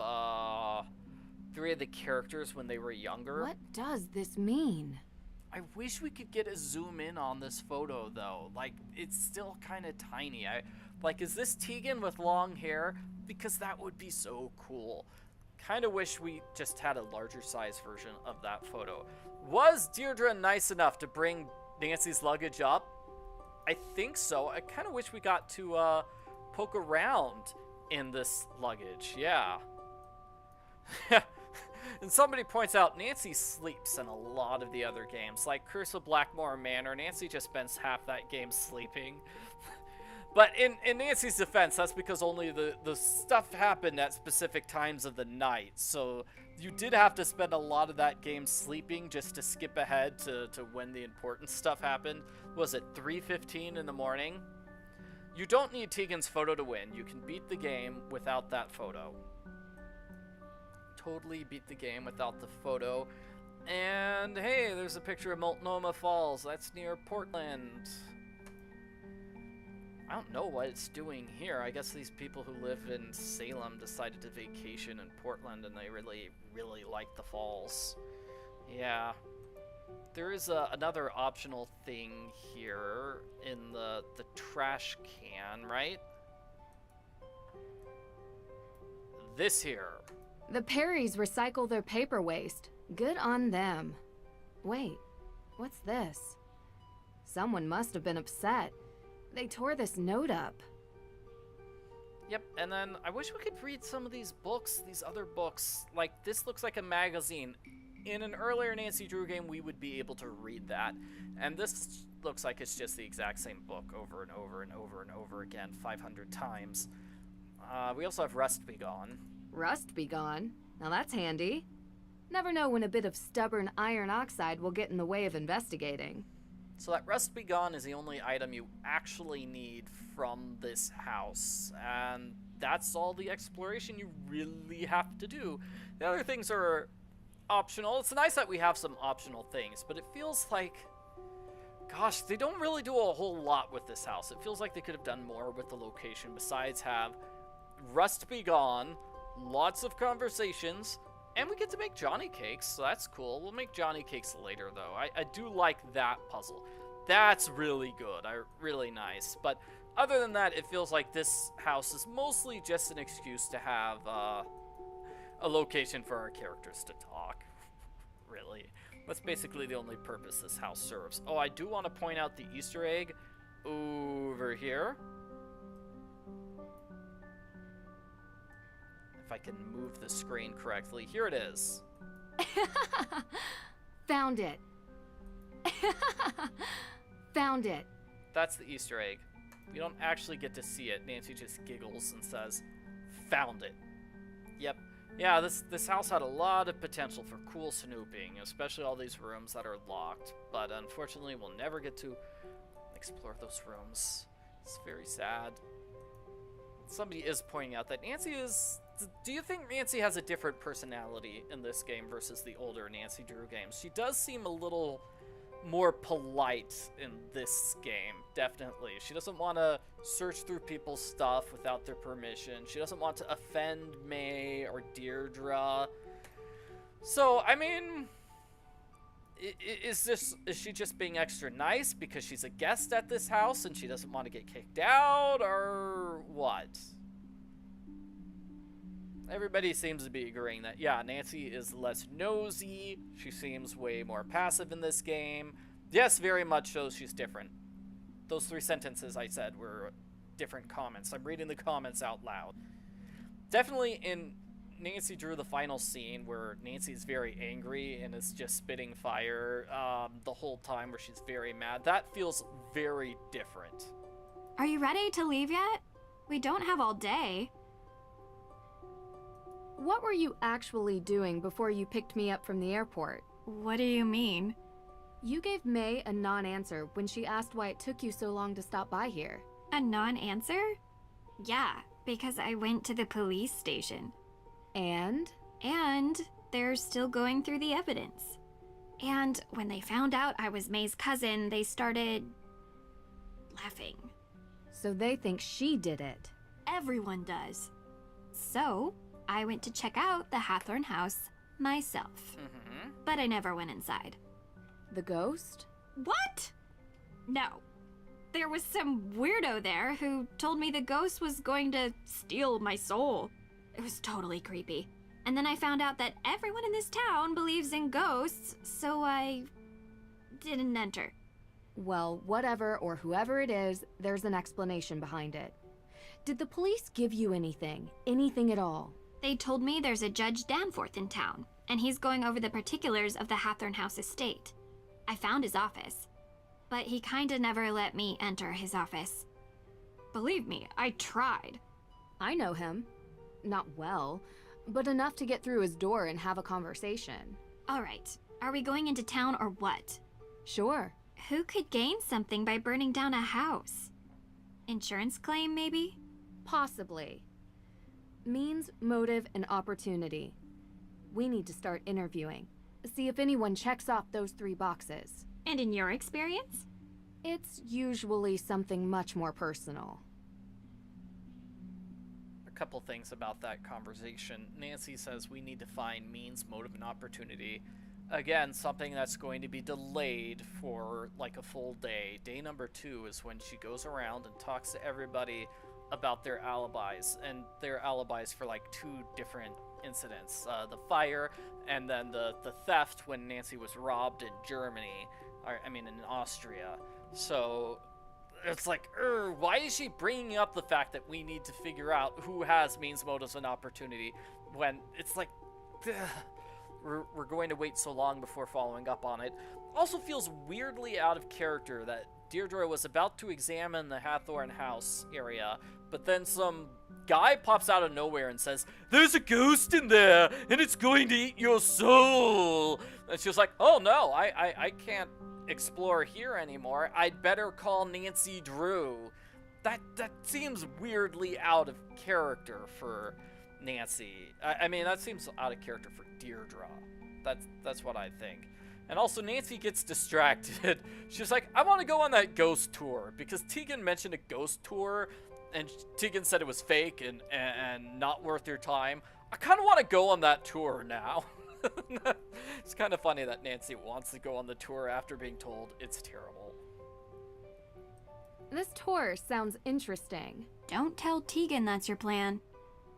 3 of the characters when they were younger. What does this mean? I wish we could get a zoom in on this photo, though. Like, it's still kind of tiny. Like, is this Tegan with long hair? Because that would be so cool. Kind of wish we just had a larger size version of that photo. Was Deirdre nice enough to bring Nancy's luggage up? I think so. I kind of wish we got to poke around in this luggage. Yeah. And somebody points out Nancy sleeps in a lot of the other games. Like Curse of Blackmore Manor, Nancy just spends half that game sleeping. But in Nancy's defense, that's because only the stuff happened at specific times of the night. So you did have to spend a lot of that game sleeping just to skip ahead to when the important stuff happened. Was it 3:15 in the morning? You don't need Tegan's photo to win. You can beat the game without that photo. Totally beat the game without the photo. And hey, there's a picture of Multnomah Falls. That's near Portland. I don't know what it's doing here. I guess these people who live in Salem decided to vacation in Portland and they really, really like the falls. Yeah. There is another optional thing here in the trash can, right? This here. The Perrys recycle their paper waste. Good on them. Wait, what's this? Someone must have been upset. They tore this note up. Yep, and then I wish we could read some of these books, these other books. Like, this looks like a magazine. In an earlier Nancy Drew game, we would be able to read that. And this looks like it's just the exact same book over and over and over and over again, 500 times. We also have Rust Be Gone. Rust be gone. Now that's handy. Never know when a bit of stubborn iron oxide will get in the way of investigating. So that Rust Be Gone is the only item you actually need from this house. And that's all the exploration you really have to do. The other things are optional. It's nice that we have some optional things, but it feels like, gosh, they don't really do a whole lot with this house. It feels like they could have done more with the location besides have Rust Be Gone, lots of conversations, and we get to make Johnny cakes, so that's cool. We'll make Johnny cakes later, though. I do like that puzzle. That's really good. Really nice. But other than that, it feels like this house is mostly just an excuse to have a location for our characters to talk. Really. That's basically the only purpose this house serves. Oh, I do want to point out the Easter egg over here. If I can move the screen correctly. Here it is. Found it. Found it. That's the Easter egg. We don't actually get to see it. Nancy just giggles and says, "Found it." Yep. Yeah, this house had a lot of potential for cool snooping, especially all these rooms that are locked. But unfortunately, we'll never get to explore those rooms. It's very sad. Somebody is pointing out that Nancy is... Do you think Nancy has a different personality in this game versus the older Nancy Drew games? She does seem a little more polite in this game, definitely. She doesn't want to search through people's stuff without their permission. She doesn't want to offend May or Deirdre. So, I mean, is she just being extra nice because she's a guest at this house and she doesn't want to get kicked out, or what? Everybody seems to be agreeing that, yeah, Nancy is less nosy. She seems way more passive in this game. Yes, very much so, she's different. Those 3 sentences I said were different comments. I'm reading the comments out loud. Definitely in Nancy Drew, the final scene, where Nancy's very angry and is just spitting fire the whole time, where she's very mad, that feels very different. Are you ready to leave yet? We don't have all day. What were you actually doing before you picked me up from the airport? What do you mean? You gave May a non-answer when she asked why it took you so long to stop by here. A non-answer? Yeah, because I went to the police station. And? And they're still going through the evidence. And when they found out I was May's cousin, they started... laughing. So they think she did it. Everyone does. So, I went to check out the Hawthorne house myself. Mm-hmm. But I never went inside. The ghost? What? No. There was some weirdo there who told me the ghost was going to steal my soul. It was totally creepy. And then I found out that everyone in this town believes in ghosts, so I didn't enter. Well, whatever or whoever it is, there's an explanation behind it. Did the police give you anything? Anything at all? They told me there's a Judge Danforth in town, and he's going over the particulars of the Hawthorne house estate. I found his office, but he kinda never let me enter his office. Believe me, I tried. I know him. Not well, but enough to get through his door and have a conversation. All right, are we going into town or what? Sure. Who could gain something by burning down a house? Insurance claim, maybe? Possibly. Means, motive, and opportunity. We need to start interviewing. See if anyone checks off those 3 boxes. And in your experience? It's usually something much more personal. A couple things about that conversation. Nancy says we need to find means, motive, and opportunity. Again, something that's going to be delayed for like a full day. Day number 2 is when she goes around and talks to everybody about their alibis, and their alibis for like 2 different incidents. The fire, and then the theft when Nancy was robbed in Germany, in Austria. So it's like, why is she bringing up the fact that we need to figure out who has means, motives, and opportunity, when it's like, we're going to wait so long before following up on it. Also feels weirdly out of character that Deirdre was about to examine the Hawthorne house area, but then some guy pops out of nowhere and says, "There's a ghost in there, and it's going to eat your soul." And she was like, "Oh no, I can't explore here anymore. I'd better call Nancy Drew." That seems weirdly out of character for Nancy. I mean, that seems out of character for Deirdre. That's what I think. And also, Nancy gets distracted. She's like, "I want to go on that ghost tour," because Tegan mentioned a ghost tour, and Tegan said it was fake and not worth your time. I kind of want to go on that tour now. It's kind of funny that Nancy wants to go on the tour after being told it's terrible. This tour sounds interesting. Don't tell Tegan that's your plan.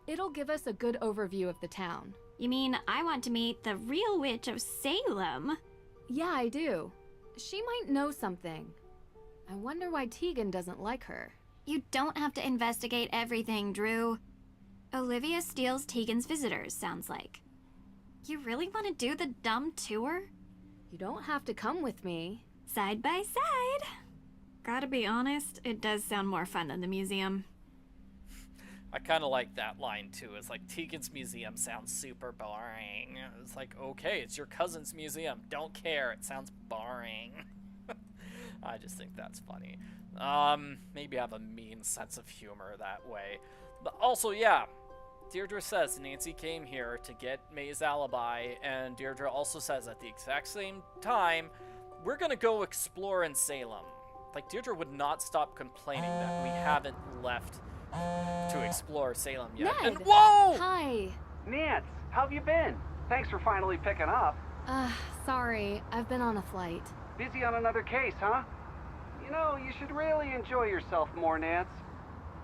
It'll give us a good overview of the town. You mean I want to meet the real witch of Salem? Yeah, I do. She might know something. I wonder why Tegan doesn't like her. You don't have to investigate everything, Drew. Olivia steals Tegan's visitors, sounds like. You really want to do the dumb tour? You don't have to come with me. Side by side. Gotta be honest, it does sound more fun than the museum. I kind of like that line too. It's like, Tegan's museum sounds super boring. It's like, okay, it's your cousin's museum. Don't care. It sounds boring. I just think that's funny. Maybe I have a mean sense of humor that way. But also, yeah, Deirdre says Nancy came here to get May's alibi, and Deirdre also says at the exact same time, we're gonna go explore in Salem. Like, Deirdre would not stop complaining that we haven't left to explore Salem yet. Ned! And whoa! Hi. Nance, how have you been? Thanks for finally picking up. Sorry. I've been on a flight. Busy on another case, huh? You know, you should really enjoy yourself more, Nance.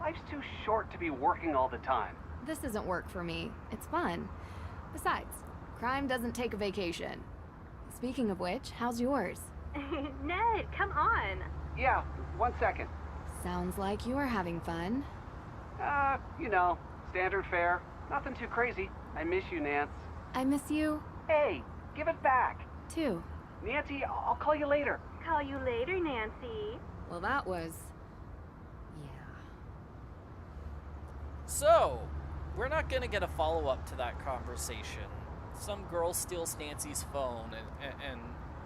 Life's too short to be working all the time. This isn't work for me. It's fun. Besides, crime doesn't take a vacation. Speaking of which, how's yours? Ned, come on. Yeah, 1 second. Sounds like you're having fun. You know, standard fare. Nothing too crazy. I miss you, Nance. I miss you, Hey, give it back. too. Nancy, I'll call you later. Call you later, Nancy. Well, that was... yeah. So, we're not gonna get a follow-up to that conversation. Some girl steals Nancy's phone, and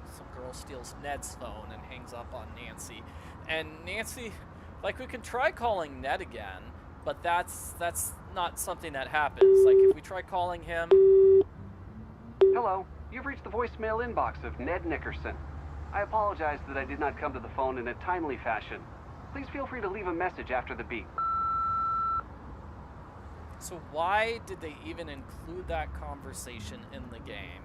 some girl steals Ned's phone and hangs up on Nancy. And Nancy, like, we can try calling Ned again, but that's not something that happens. Like, if we try calling him... Hello, you've reached the voicemail inbox of Ned Nickerson. I apologize that I did not come to the phone in a timely fashion. Please feel free to leave a message after the beep. So why did they even include that conversation in the game?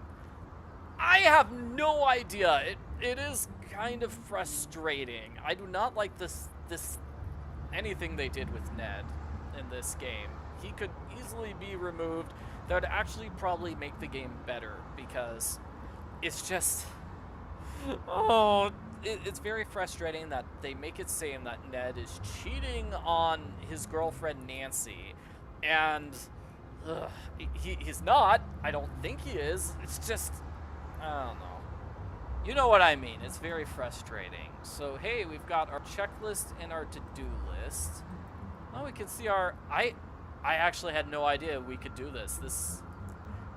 I have no idea. It is kind of frustrating. I do not like this anything they did with Ned in this game. He could easily be removed. That would actually probably make the game better, because it's just... Oh, it's very frustrating that they make it seem that Ned is cheating on his girlfriend Nancy, and he's not. I don't think he is. It's just, I don't know. You know what I mean. It's very frustrating. So, hey, we've got our checklist and our to-do list. Well, we can see our... I actually had no idea we could do this.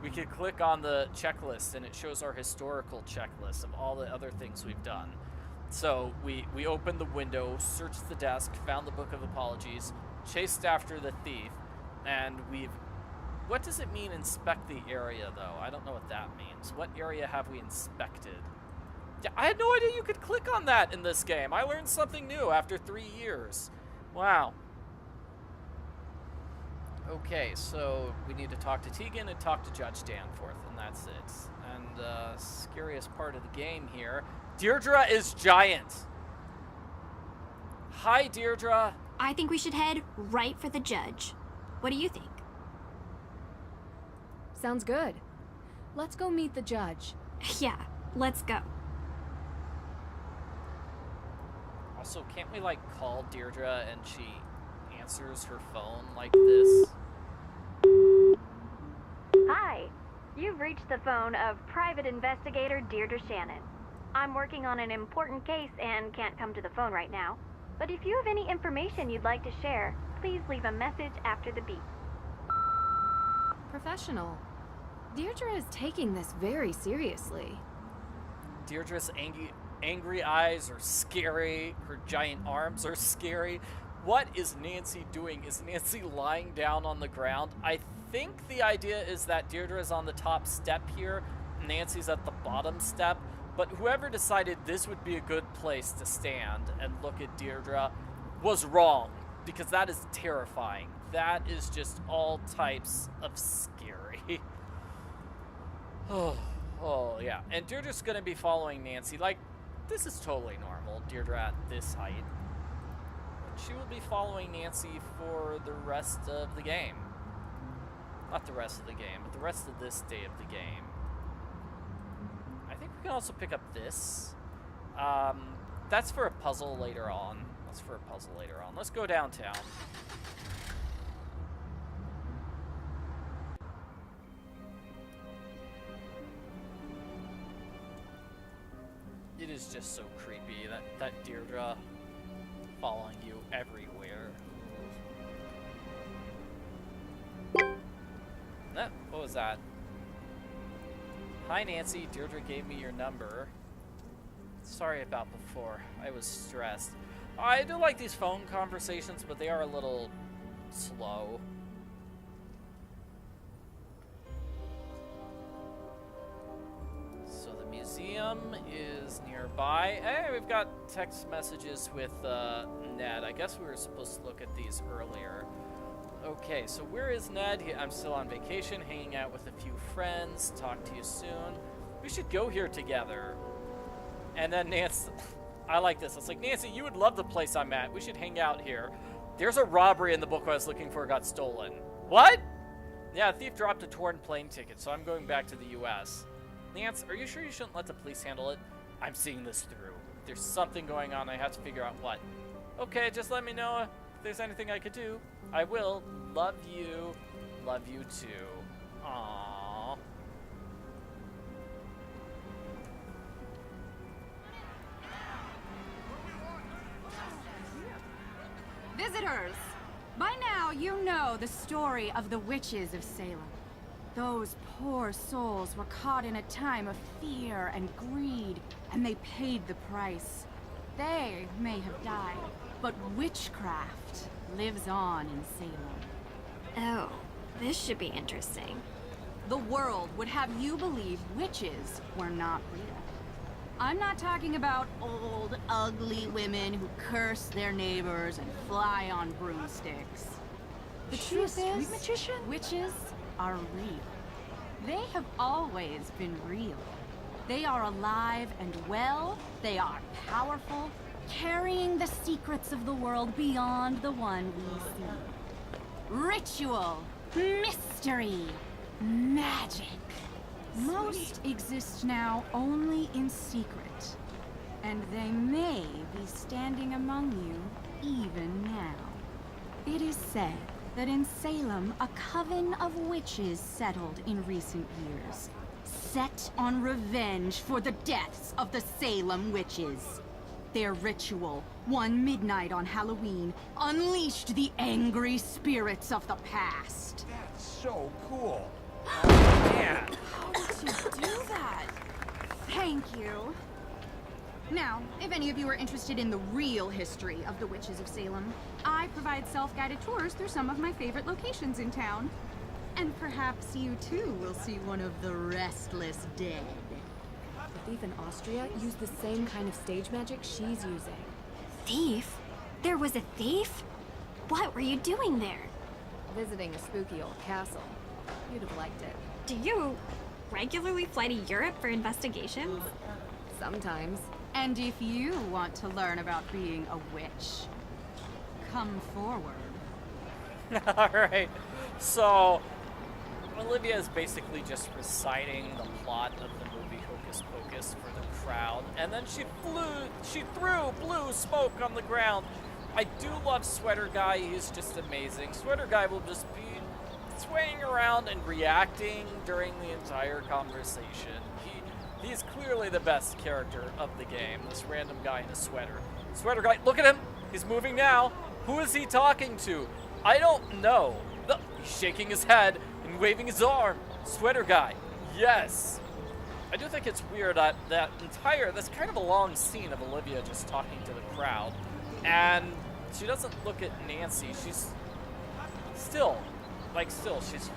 We could click on the checklist and it shows our historical checklist of all the other things we've done. So we opened the window, searched the desk, found the Book of Apologies, chased after the thief, and we've... What does it mean, inspect the area, though? I don't know what that means. What area have we inspected? Yeah, I had no idea you could click on that in this game. I learned something new after 3 years. Wow. Okay, so we need to talk to Tegan and talk to Judge Danforth, and that's it. And scariest part of the game here, Deirdre is giant. Hi, Deirdre. I think we should head right for the judge. What do you think? Sounds good. Let's go meet the judge. Yeah, let's go. Also, can't we, like, call Deirdre and she answers her phone like this? Hi. You've reached the phone of Private Investigator Deirdre Shannon. I'm working on an important case and can't come to the phone right now. But if you have any information you'd like to share, please leave a message after the beep. Professional. Deirdre is taking this very seriously. Deirdre's angry eyes are scary. Her giant arms are scary. What is Nancy doing? Is Nancy lying down on the ground? I think the idea is that Deirdre is on the top step here. Nancy's at the bottom step. But whoever decided this would be a good place to stand and look at Deirdre was wrong, because that is terrifying. That is just all types of scary. Oh, yeah. And Deirdre's going to be following Nancy. Like, this is totally normal, Deirdre at this height. But she will be following Nancy for the rest of the game. Not the rest of the game, but the rest of this day of the game. I think we can also pick up this. That's for a puzzle later on. Let's go downtown. It she's just so creepy. That Deirdre following you everywhere. What was that? Hi Nancy, Deirdre gave me your number. Sorry about before. I was stressed. I do like these phone conversations, but they are a little slow. So the museum is nearby. Hey, we've got text messages with Ned. I guess we were supposed to look at these earlier. Okay, so where is Ned? I'm still on vacation, hanging out with a few friends. Talk to you soon. We should go here together. And then Nancy, I like this. It's like, Nancy, you would love the place I'm at. We should hang out here. There's a robbery in the book I was looking for got stolen. What? Yeah, a thief dropped a torn plane ticket, so I'm going back to the U.S. Nance, are you sure you shouldn't let the police handle it? I'm seeing this through. If there's something going on, I have to figure out what. Okay, just let me know if there's anything I could do. I will. Love you. Love you too. Aww. Visitors! By now, you know the story of the witches of Salem. Those poor souls were caught in a time of fear and greed, and they paid the price. They may have died, but witchcraft lives on in Salem. Oh, this should be interesting. The world would have you believe witches were not real. I'm not talking about old, ugly women who curse their neighbors and fly on broomsticks. The truth is, witches are real. They have always been real. They are alive and well. They are powerful, carrying the secrets of the world beyond the one we see. Ritual, mystery, magic. Most exist now only in secret, and they may be standing among you even now. It is said that in Salem, a coven of witches settled in recent years, set on revenge for the deaths of the Salem witches. Their ritual, one midnight on Halloween, unleashed the angry spirits of the past. That's so cool. Man. How did you do that? Thank you. Now, if any of you are interested in the real history of the witches of Salem, I provide self-guided tours through some of my favorite locations in town. And perhaps you too will see one of the restless dead. The thief in Austria used the same kind of stage magic she's using. Thief? There was a thief? What were you doing there? Visiting a spooky old castle. You'd have liked it. Do you regularly fly to Europe for investigations? Sometimes. And if you want to learn about being a witch, come forward. Alright, so Olivia is basically just reciting the plot of the movie Hocus Pocus for the crowd, and then she threw blue smoke on the ground. I do love Sweater Guy, he's just amazing. Sweater Guy will just be swaying around and reacting during the entire conversation. He's clearly the best character of the game, this random guy in a sweater. Sweater Guy, look at him! He's moving now. Who is he talking to? I don't know. He's shaking his head and waving his arm. Sweater Guy, yes. I do think it's weird that that's kind of a long scene of Olivia just talking to the crowd. And she doesn't look at Nancy. She's still, she's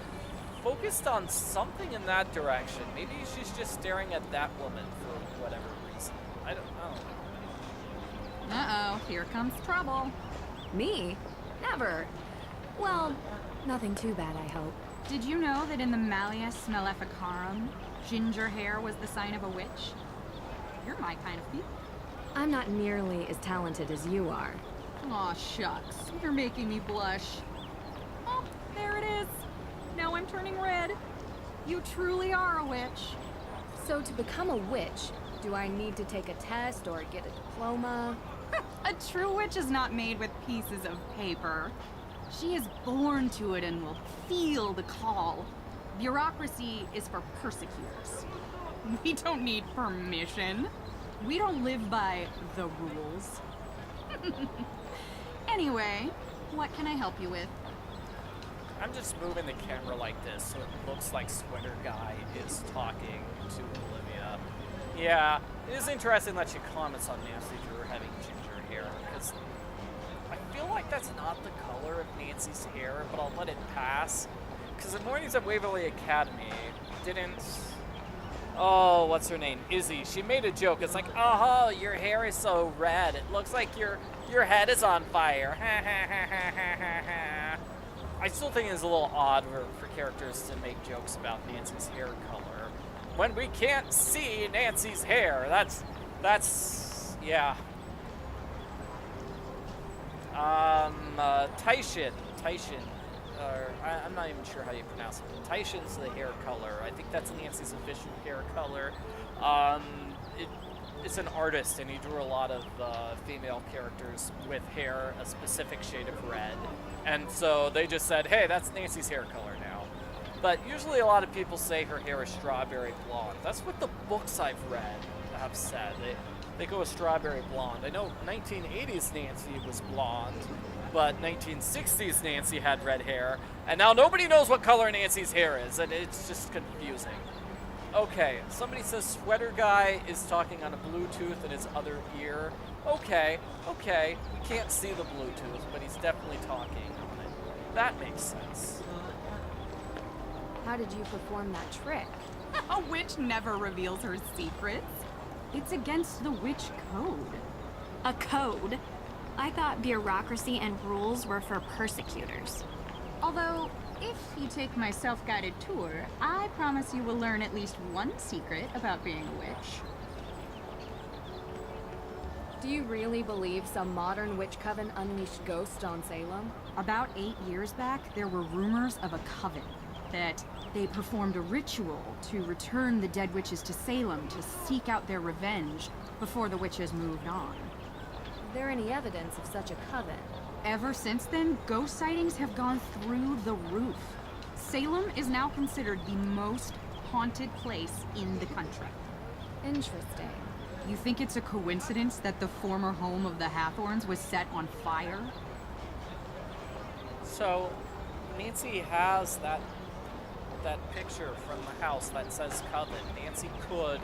focused on something in that direction. Maybe she's just staring at that woman for whatever reason. I don't know. Uh-oh, here comes trouble. Me? Never. Well, nothing too bad, I hope. Did you know that in the Malleus Maleficarum, ginger hair was the sign of a witch? You're my kind of people. I'm not nearly as talented as you are. Aw, shucks. You're making me blush. Oh, there it is. Now I'm turning red. You truly are a witch. So to become a witch, do I need to take a test or get a diploma? A true witch is not made with pieces of paper. She is born to it and will feel the call. Bureaucracy is for persecutors. We don't need permission. We don't live by the rules. Anyway, what can I help you with? I'm just moving the camera like this so it looks like Sweater Guy is talking to Olivia. Yeah, it is interesting that she comments on Nancy Drew having ginger hair, because I feel like that's not the color of Nancy's hair, but I'll let it pass. Because in Mornings at Waverly Academy, didn't... Oh, what's her name? Izzy. She made a joke. It's like, oh, your hair is so red. It looks like your head is on fire. I still think it's a little odd for characters to make jokes about Nancy's hair color when we can't see Nancy's hair. That's yeah. Tyshin, I'm not even sure how you pronounce it. Tyshin's the hair color. I think that's Nancy's official hair color. It's an artist, and he drew a lot of female characters with hair a specific shade of red. And so they just said, hey, that's Nancy's hair color now. But usually a lot of people say her hair is strawberry blonde. That's what the books I've read have said. They go with strawberry blonde. I know 1980s Nancy was blonde, but 1960s Nancy had red hair. And now nobody knows what color Nancy's hair is, and it's just confusing. Okay, somebody says Sweater Guy is talking on a Bluetooth in his other ear. Okay, we can't see the Bluetooth, but he's definitely talking on it. That makes sense. How did you perform that trick? A witch never reveals her secrets. It's against the witch code. A code? I thought bureaucracy and rules were for persecutors. Although, if you take my self-guided tour, I promise you will learn at least one secret about being a witch. Do you really believe some modern witch coven unleashed ghosts on Salem? About 8 years back, there were rumors of a coven. That they performed a ritual to return the dead witches to Salem to seek out their revenge before the witches moved on. Is there any evidence of such a coven? Ever since then, ghost sightings have gone through the roof. Salem is now considered the most haunted place in the country. Interesting. You think it's a coincidence that the former home of the Hawthornes was set on fire? So, Nancy has that picture from the house that says Coven. Nancy could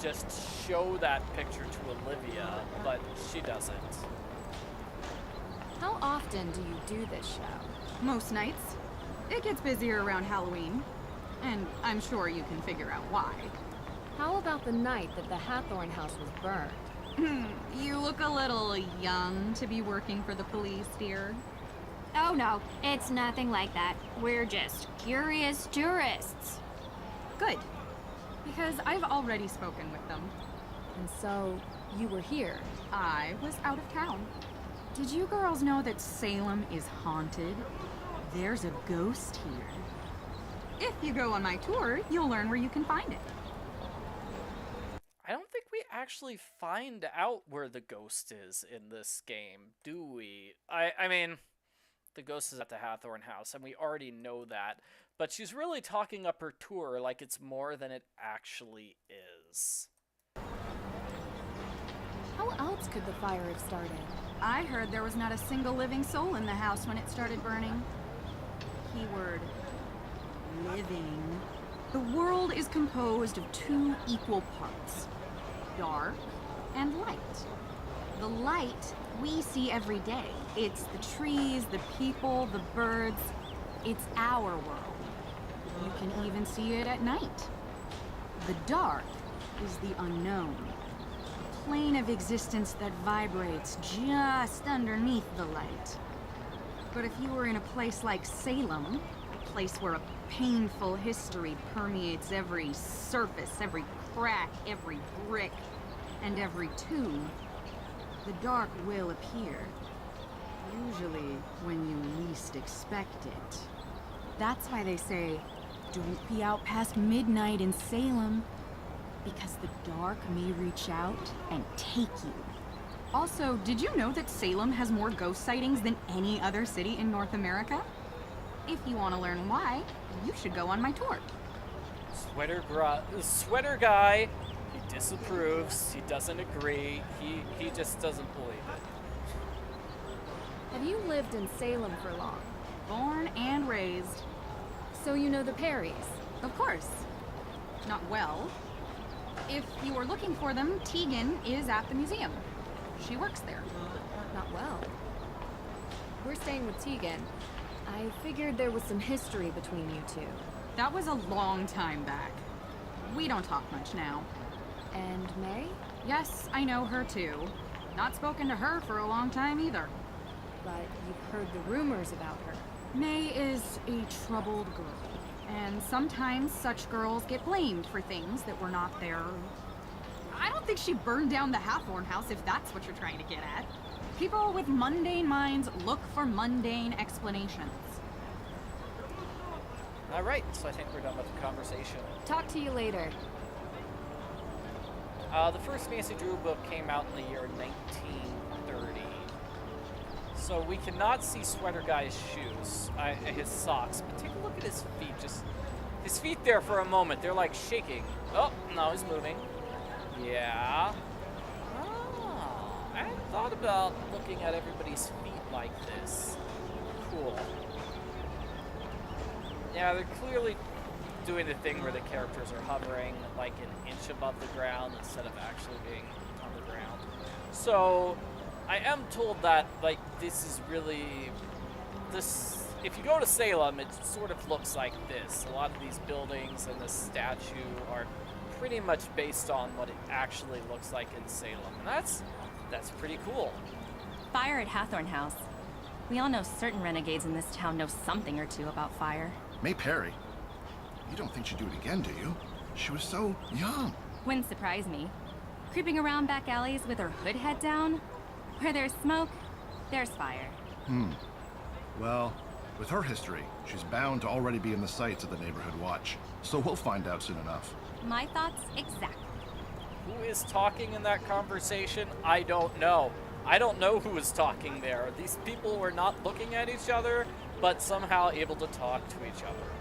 just show that picture to Olivia, but she doesn't. How often do you do this show? Most nights. It gets busier around Halloween. And I'm sure you can figure out why. How about the night that the Hawthorne house was burned? You look a little young to be working for the police, dear. Oh no, it's nothing like that. We're just curious tourists. Good. Because I've already spoken with them. And so, you were here. I was out of town. Did you girls know that Salem is haunted? There's a ghost here. If you go on my tour, you'll learn where you can find it. I don't think we actually find out where the ghost is in this game, do we? I mean, the ghost is at the Hawthorne house, and we already know that. But she's really talking up her tour like it's more than it actually is. How else could the fire have started? I heard there was not a single living soul in the house when it started burning. Keyword, living. The world is composed of two equal parts, dark and light. The light we see every day. It's the trees, the people, the birds. It's our world. You can even see it at night. The dark is the unknown. A plane of existence that vibrates just underneath the light. But if you were in a place like Salem, a place where a painful history permeates every surface, every crack, every brick, and every tomb, the dark will appear. Usually when you least expect it. That's why they say, don't be out past midnight in Salem, because the dark may reach out and take you. Also, did you know that Salem has more ghost sightings than any other city in North America? If you want to learn why, you should go on my tour. Sweater Guy, he disapproves. He doesn't agree. He just doesn't believe it. Have you lived in Salem for long? Born and raised. So you know the Perrys? Of course. Not well. If you were looking for them, Tegan is at the museum. She works there. Not well. We're staying with Tegan. I figured there was some history between you two. That was a long time back. We don't talk much now. And May? Yes, I know her too. Not spoken to her for a long time either. But you've heard the rumors about her. May is a troubled girl. And sometimes such girls get blamed for things that were not their... I don't think she burned down the Hawthorne house, if that's what you're trying to get at. People with mundane minds look for mundane explanations. All right, so I think we're done with the conversation. Talk to you later. The first Nancy Drew book came out in the year 1930. So we cannot see Sweater Guy's shoes, his socks, but take a look at his feet. Just his feet there for a moment. They're like shaking. Oh, no, he's moving. Yeah. Oh, I hadn't thought about looking at everybody's feet like this. Cool. Yeah, they're clearly doing the thing where the characters are hovering like an inch above the ground instead of actually being on the ground. So I am told that like this is really this. If you go to Salem, it sort of looks like this. A lot of these buildings and this statue are pretty much based on what it actually looks like in Salem, and that's pretty cool. Fire at Hawthorne House. We all know certain renegades in this town know something or two about fire. May Perry, you don't think she'd do it again, do you? She was so young. Wouldn't surprise me. Creeping around back alleys with her hood head down? Where there's smoke, there's fire. Well, with her history, she's bound to already be in the sights of the neighborhood watch. So we'll find out soon enough. My thoughts exactly. Who is talking in that conversation? I don't know. I don't know who is talking there. These people were not looking at each other, but somehow able to talk to each other.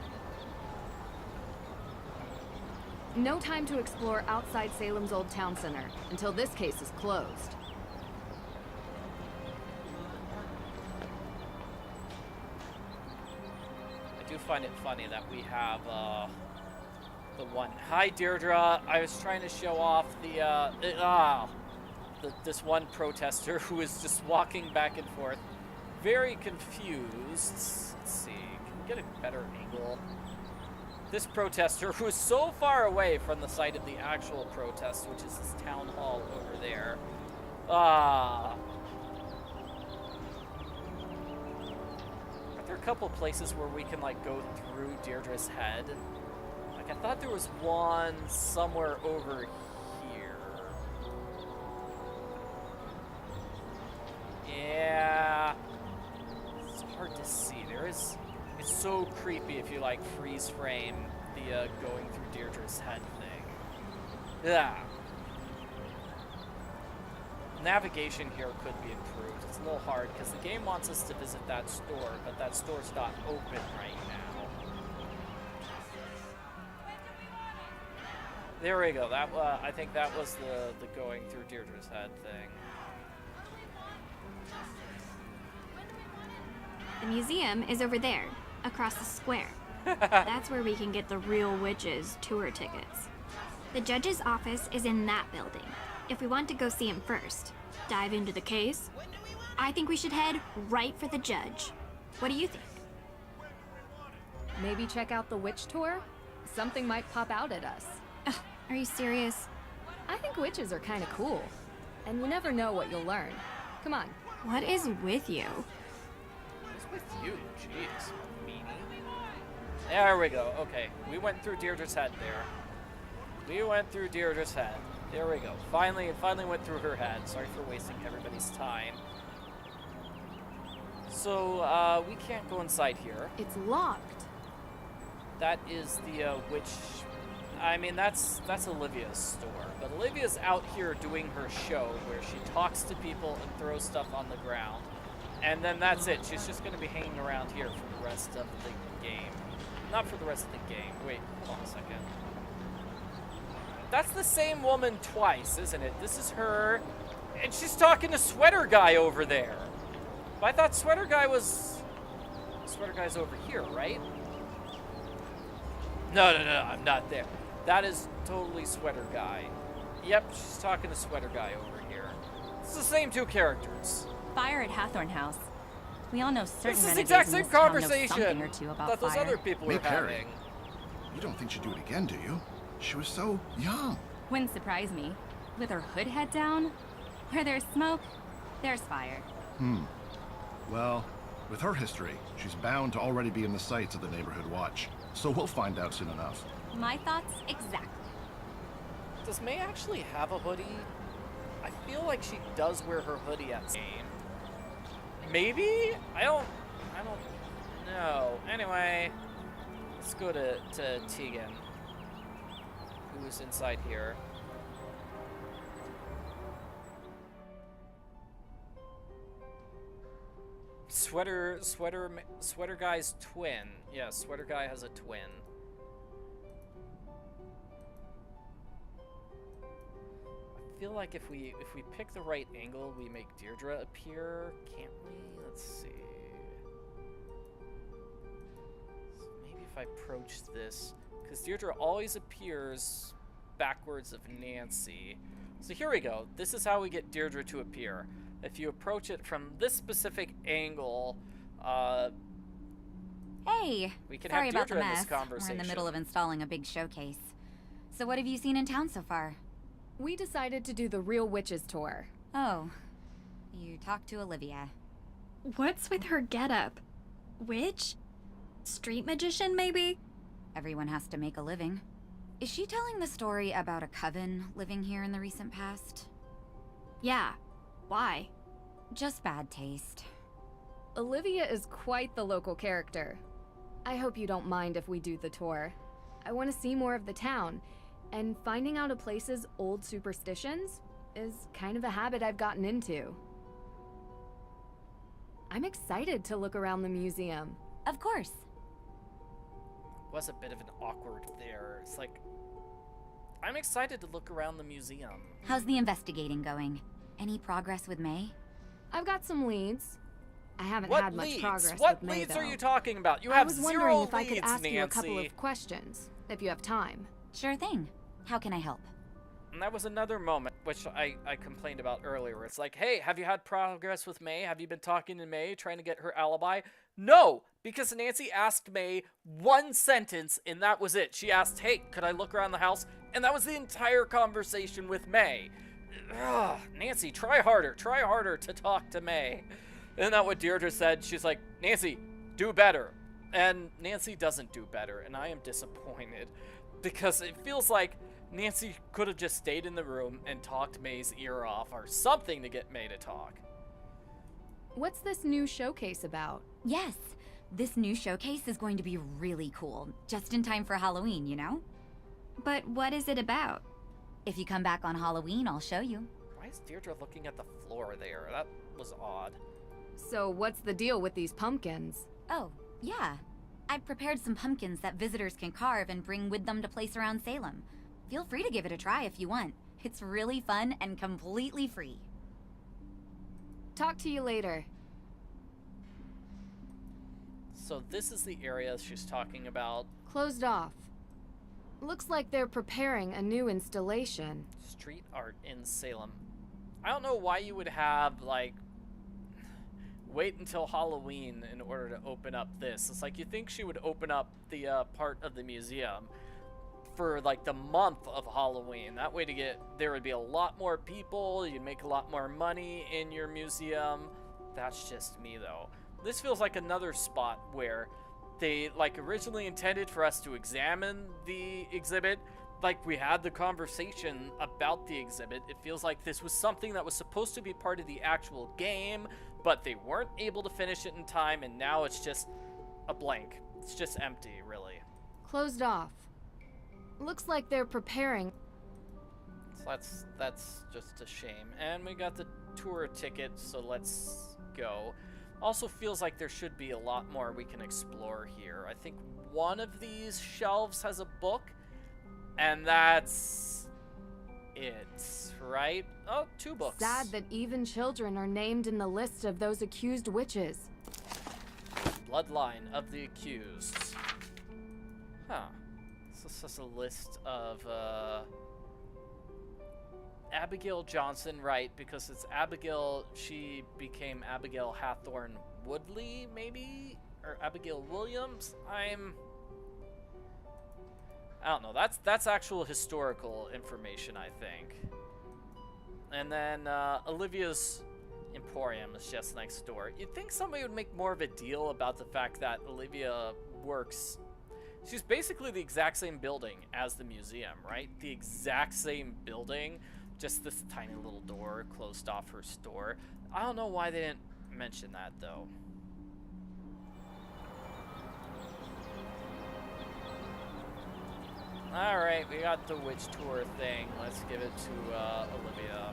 No time to explore outside Salem's old town center until this case is closed. I do find it funny that we have the one. Hi, Deirdre. I was trying to show off this one protester who is just walking back and forth, very confused. Let's see, can we get a better angle? This protester who is so far away from the site of the actual protest, which is this town hall over there. Are there a couple places where we can like go through Deirdre's head? Like I thought there was one somewhere over here. Yeah, it's hard to see. It's so creepy if you like freeze frame the going through Deirdre's head thing. Yeah. Navigation here could be improved. It's a little hard because the game wants us to visit that store, but that store's not open right now. There we go. That I think that was the going through Deirdre's head thing. The museum is over there, across the square. That's where we can get the Real Witches tour tickets. The judge's office is in that building. If we want to go see him first, dive into the case, I think we should head right for the judge. What do you think? Maybe check out the witch tour? Something might pop out at us. Ugh, are you serious? I think witches are kind of cool. And you never know what you'll learn. Come on. What is with you? What's with you? Jeez, meanie. There we go. Okay, we went through Deirdre's head there. We went through Deirdre's head. There we go. Finally went through her head. Sorry for wasting everybody's time. So, we can't go inside here. It's locked. That is the, witch... I mean, that's Olivia's store. But Olivia's out here doing her show where she talks to people and throws stuff on the ground. And then that's it. She's just going to be hanging around here for the rest of the game. Not for the rest of the game. Wait, hold on a second. That's the same woman twice, isn't it? This is her, and she's talking to Sweater Guy over there. But I thought Sweater Guy's over here, right? No, I'm not there. That is totally Sweater Guy. Yep, she's talking to Sweater Guy over here. It's the same two characters. Fire at Hawthorne House. We all know certain This is the renegades exact in same this town know conversation something or two about that those fire. other people were Make Harry. having. You don't think she'd do it again, do you? She was so young. Wouldn't surprise me. With her hood head down, where there's smoke, there's fire. Well, with her history, she's bound to already be in the sights of the neighborhood watch. So we'll find out soon enough. My thoughts exactly. Does May actually have a hoodie? I feel like she does wear her hoodie at the game. Maybe? I don't know. Anyway, let's go to Tegan, who's inside here. Sweater Guy's twin. Yeah, Sweater Guy has a twin. I feel like if we pick the right angle, we make Deirdre appear, can't we? Let's see. So maybe if I approach this, because Deirdre always appears backwards of Nancy. So here we go. This is how we get Deirdre to appear. If you approach it from this specific angle, Hey, we can sorry have about Deirdre the in mess. this conversation. We're in the middle of installing a big showcase. So what have you seen in town so far? We decided to do the Real Witches tour. Oh, you talked to Olivia. What's with her getup? Witch? Street magician, maybe? Everyone has to make a living. Is she telling the story about a coven living here in the recent past? Yeah. Why? Just bad taste. Olivia is quite the local character. I hope you don't mind if we do the tour. I want to see more of the town, and finding out a place's old superstitions is kind of a habit I've gotten into. I'm excited to look around the museum. Of course. Was a bit of an awkward there. It's like, I'm excited to look around the museum. How's the investigating going? Any progress with May? I've got some leads. I haven't What had much leads? progress What with May, leads though. are you talking about? You I have was zero wondering if I leads, could ask Nancy. you a couple of questions, if you have time. Sure thing. How can I help? And that was another moment which I complained about earlier. It's like, hey, have you had progress with May? Have you been talking to May, trying to get her alibi? No, because Nancy asked May one sentence, and that was it. She asked, hey, could I look around the house? And that was the entire conversation with May. Ugh, Nancy, try harder to talk to May. Isn't that what Deirdre said? She's like, Nancy, do better. And Nancy doesn't do better, and I am disappointed. Because it feels like Nancy could have just stayed in the room and talked May's ear off, or something to get May to talk. What's this new showcase about? Yes, this new showcase is going to be really cool. Just in time for Halloween, you know? But what is it about? If you come back on Halloween, I'll show you. Why is Deirdre looking at the floor there? That was odd. So what's the deal with these pumpkins? Oh, yeah. I've prepared some pumpkins that visitors can carve and bring with them to place around Salem. Feel free to give it a try if you want. It's really fun and completely free. Talk to you later. So this is the area she's talking about. Closed off. Looks like they're preparing a new installation. Street art in Salem. I don't know why you would have, like, wait until Halloween in order to open up this. It's like, you think she would open up the part of the museum for, like, the month of Halloween. That way there would be a lot more people, you'd make a lot more money in your museum. That's just me, though. This feels like another spot where they, like, originally intended for us to examine the exhibit. Like, we had the conversation about the exhibit. It feels like this was something that was supposed to be part of the actual game, but they weren't able to finish it in time, and now it's just a blank. It's just empty, really. Closed off. Looks like they're preparing. So that's just a shame. And we got the tour ticket, so let's go. Also feels like there should be a lot more we can explore here. I think one of these shelves has a book, and that's it, right? Oh, 2 books. Sad that even children are named in the list of those accused witches. Bloodline of the accused. Huh. So this is a list of, Abigail Johnson, right, because it's Abigail, she became Abigail Hawthorne Woodley, maybe? Or Abigail Williams? I don't know. That's actual historical information, I think. And then Olivia's Emporium is just next door. You'd think somebody would make more of a deal about the fact that Olivia works. She's basically the exact same building as the museum, right? The exact same building, just this tiny little door closed off her store. I don't know why they didn't mention that, though. Alright, we got the witch tour thing. Let's give it to Olivia.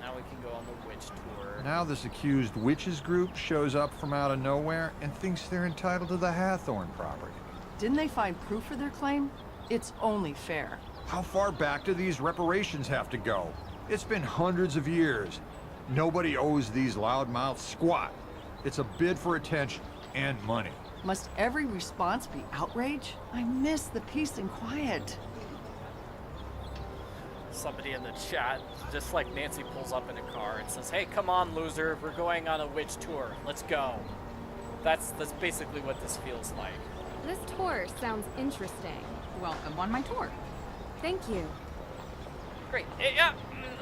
Now we can go on the witch tour. Now this accused witches group shows up from out of nowhere and thinks they're entitled to the Hawthorne property. Didn't they find proof for their claim? It's only fair. How far back do these reparations have to go? It's been hundreds of years. Nobody owes these loudmouths squat. It's a bid for attention and money. Must every response be outrage? I miss the peace and quiet. Somebody in the chat, just like Nancy pulls up in a car and says, "Hey, come on, loser, we're going on a witch tour. Let's go." That's basically what this feels like. This tour sounds interesting. Welcome on my tour. Thank you. Great. Yeah,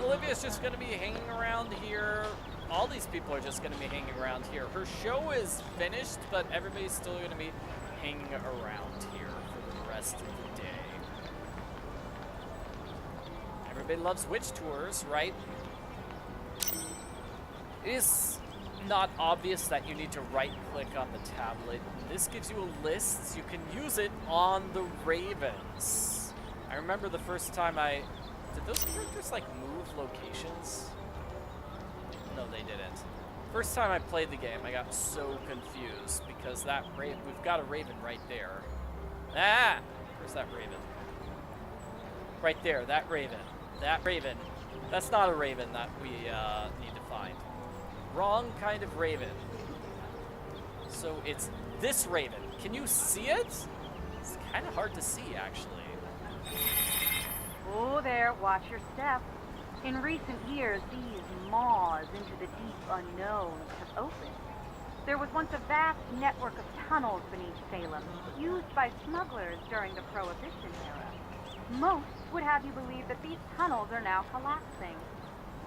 Olivia's just going to be hanging around here. All these people are just going to be hanging around here. Her show is finished, but everybody's still going to be hanging around here for the rest of the day. Everybody loves witch tours, right? It is not obvious that you need to right-click on the tablet. This gives you a list. You can use it on the Ravens. I remember the first time did those characters, like, move locations? No, they didn't. First time I played the game, I got so confused because we've got a raven right there. Ah! Where's that raven? Right there, that raven. That raven. That's not a raven that we need to find. Wrong kind of raven. So it's this raven. Can you see it? It's kind of hard to see, actually. Oh there, watch your step. In recent years, these maws into the deep unknown have opened. There was once a vast network of tunnels beneath Salem, used by smugglers during the Prohibition era. Most would have you believe that these tunnels are now collapsing.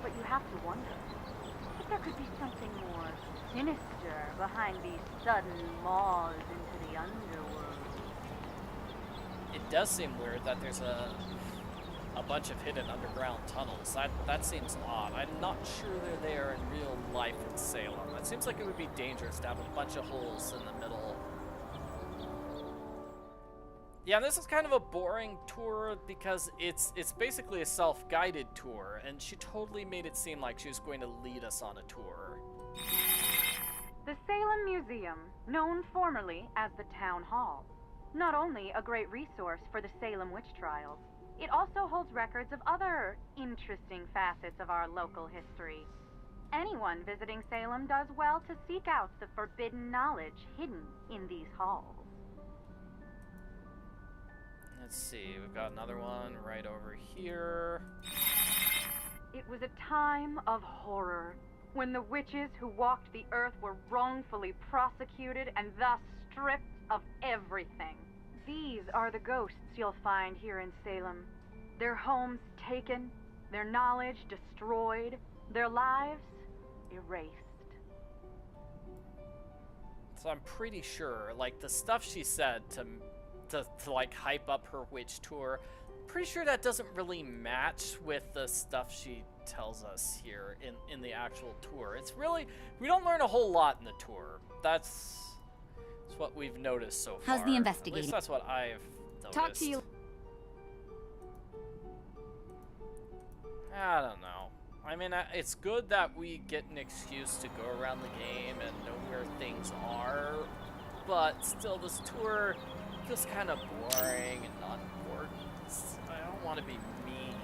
But you have to wonder if there could be something more sinister behind these sudden maws into the underworld. It does seem weird that there's a bunch of hidden underground tunnels. That seems odd. I'm not sure they're there in real life in Salem. It seems like it would be dangerous to have a bunch of holes in the middle. Yeah, this is kind of a boring tour because it's basically a self-guided tour, and she totally made it seem like she was going to lead us on a tour. The Salem Museum, known formerly as the Town Hall, not only a great resource for the Salem witch trials, it also holds records of other interesting facets of our local history. Anyone visiting Salem does well to seek out the forbidden knowledge hidden in these halls. Let's see, we've got another one right over here. It was a time of horror, when the witches who walked the earth were wrongfully prosecuted and thus stripped of everything. These are the ghosts you'll find here in Salem. Their homes taken, their knowledge destroyed, their lives erased. So I'm pretty sure, like, the stuff she said to like hype up her witch tour, pretty sure that doesn't really match with the stuff she tells us here in the actual tour. It's really, we don't learn a whole lot in the tour. That's what we've noticed so far. How's the investigating? At least that's what I've noticed. Talk to you. I don't know. I mean, it's good that we get an excuse to go around the game and know where things are, but still, this tour feels kind of boring and not important. I don't want to be mean,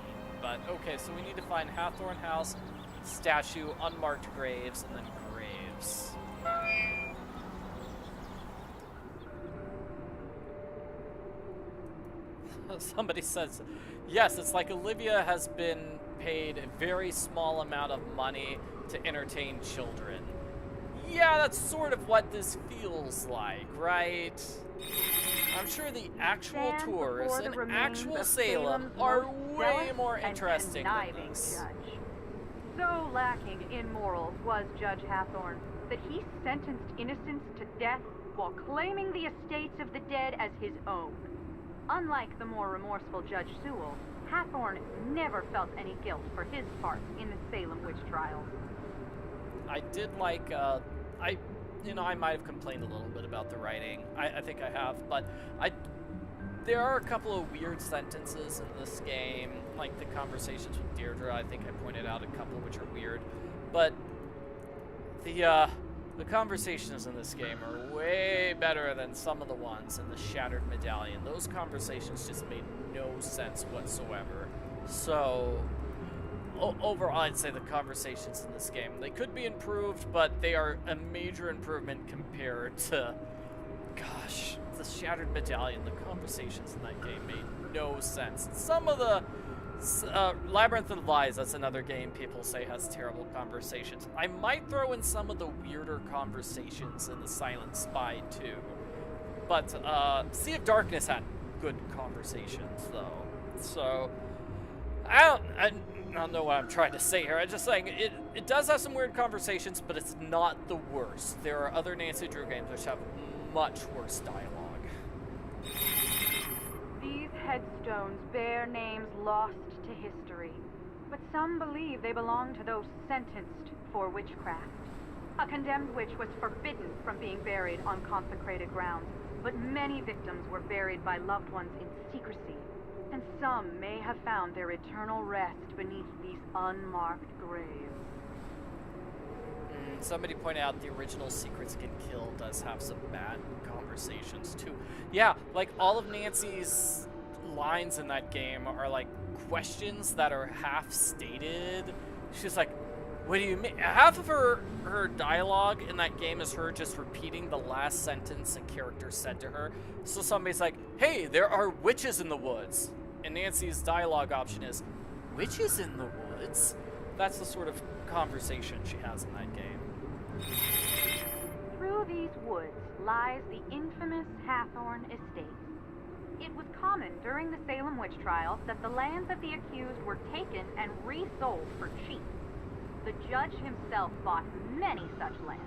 but okay, so we need to find Hawthorne House, statue, unmarked graves, and then graves. Somebody says, yes, it's like Olivia has been paid a very small amount of money to entertain children. Yeah, that's sort of what this feels like, right? I'm sure the actual tours in actual Salem are way more interesting than this. Judge. So lacking in morals was Judge Hawthorne that he sentenced innocents to death while claiming the estates of the dead as his own. Unlike the more remorseful Judge Sewell, Hawthorne never felt any guilt for his part in the Salem witch trials. I did like, I might have complained a little bit about the writing. I think I have, but there are a couple of weird sentences in this game, like the conversations with Deirdre. I think I pointed out a couple which are weird, but the conversations in this game are way better than some of the ones in the Shattered Medallion. Those conversations just made no sense whatsoever. So overall, I'd say the conversations in this game, they could be improved, but they are a major improvement compared to, gosh, the Shattered Medallion. The conversations in that game made no sense. Some of the Labyrinth of Lies, that's another game people say has terrible conversations. I might throw in some of the weirder conversations in the Silent Spy too. But Sea of Darkness had good conversations though. So I don't know what I'm trying to say here. I'm just saying it does have some weird conversations, but it's not the worst. There are other Nancy Drew games which have much worse dialogue. These headstones bear names lost to history, but some believe they belong to those sentenced for witchcraft. A condemned witch was forbidden from being buried on consecrated ground, but many victims were buried by loved ones in secrecy, and some may have found their eternal rest beneath these unmarked graves. Somebody pointed out the original Secrets Get Killed does have some bad conversations too. Yeah, like all of Nancy's lines in that game are like questions that are half stated. She's like, what do you mean? Half of her dialogue in that game is her just repeating the last sentence a character said to her. So somebody's like, hey, there are witches in the woods. And Nancy's dialogue option is, witches in the woods? That's the sort of conversation she has in that game. Through these woods lies the infamous Hawthorne estate. It was common during the Salem witch trials that the lands of the accused were taken and resold for cheap. The judge himself bought many such lands,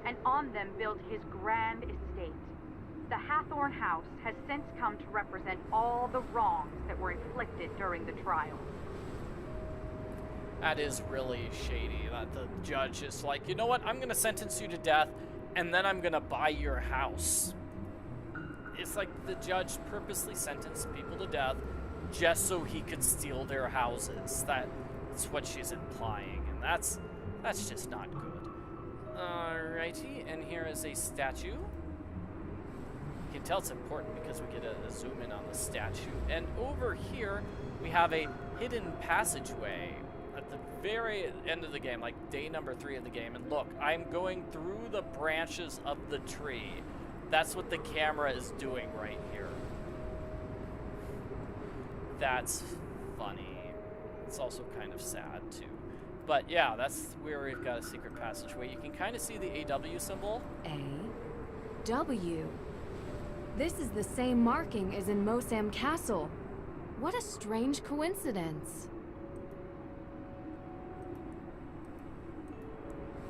and on them built his grand estate. The Hawthorne House has since come to represent all the wrongs that were inflicted during the trials. That is really shady, that the judge is like, you know what, I'm gonna sentence you to death, and then I'm gonna buy your house. It's like the judge purposely sentenced people to death just so he could steal their houses. That's what she's implying, and that's just not good. Alrighty, and here is a statue. You can tell it's important because we get a zoom in on the statue. And over here, we have a hidden passageway at the very end of the game, like day number 3 of the game. And look, I'm going through the branches of the tree. That's what the camera is doing right here. That's funny. It's also kind of sad too. But yeah, that's where we've got a secret passageway. You can kind of see the AW symbol. W. This is the same marking as in Mosam Castle. What a strange coincidence.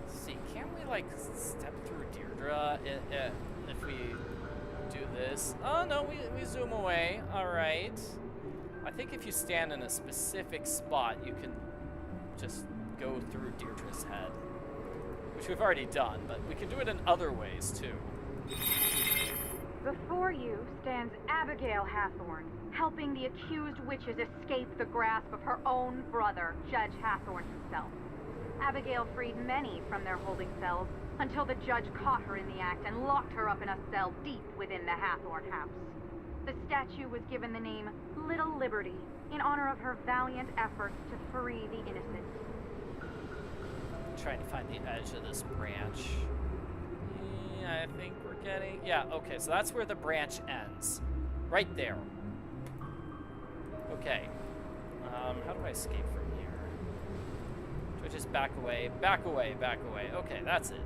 See, can't we like step through Deirdre if we do this? Oh no, we zoom away. All right. I think if you stand in a specific spot, you can just go through Deirdre's head, which we've already done, but we can do it in other ways too. Before you stands Abigail Hawthorne, helping the accused witches escape the grasp of her own brother, Judge Hawthorne himself. Abigail freed many from their holding cells until the judge caught her in the act and locked her up in a cell deep within the Hawthorne house. The statue was given the name Little Liberty in honor of her valiant efforts to free the innocent. Trying to find the edge of this branch. Yeah, I think we're getting... Yeah, okay, so that's where the branch ends. Right there. Okay. How do I escape from here? Do I just back away? Back away, back away. Okay, that's it.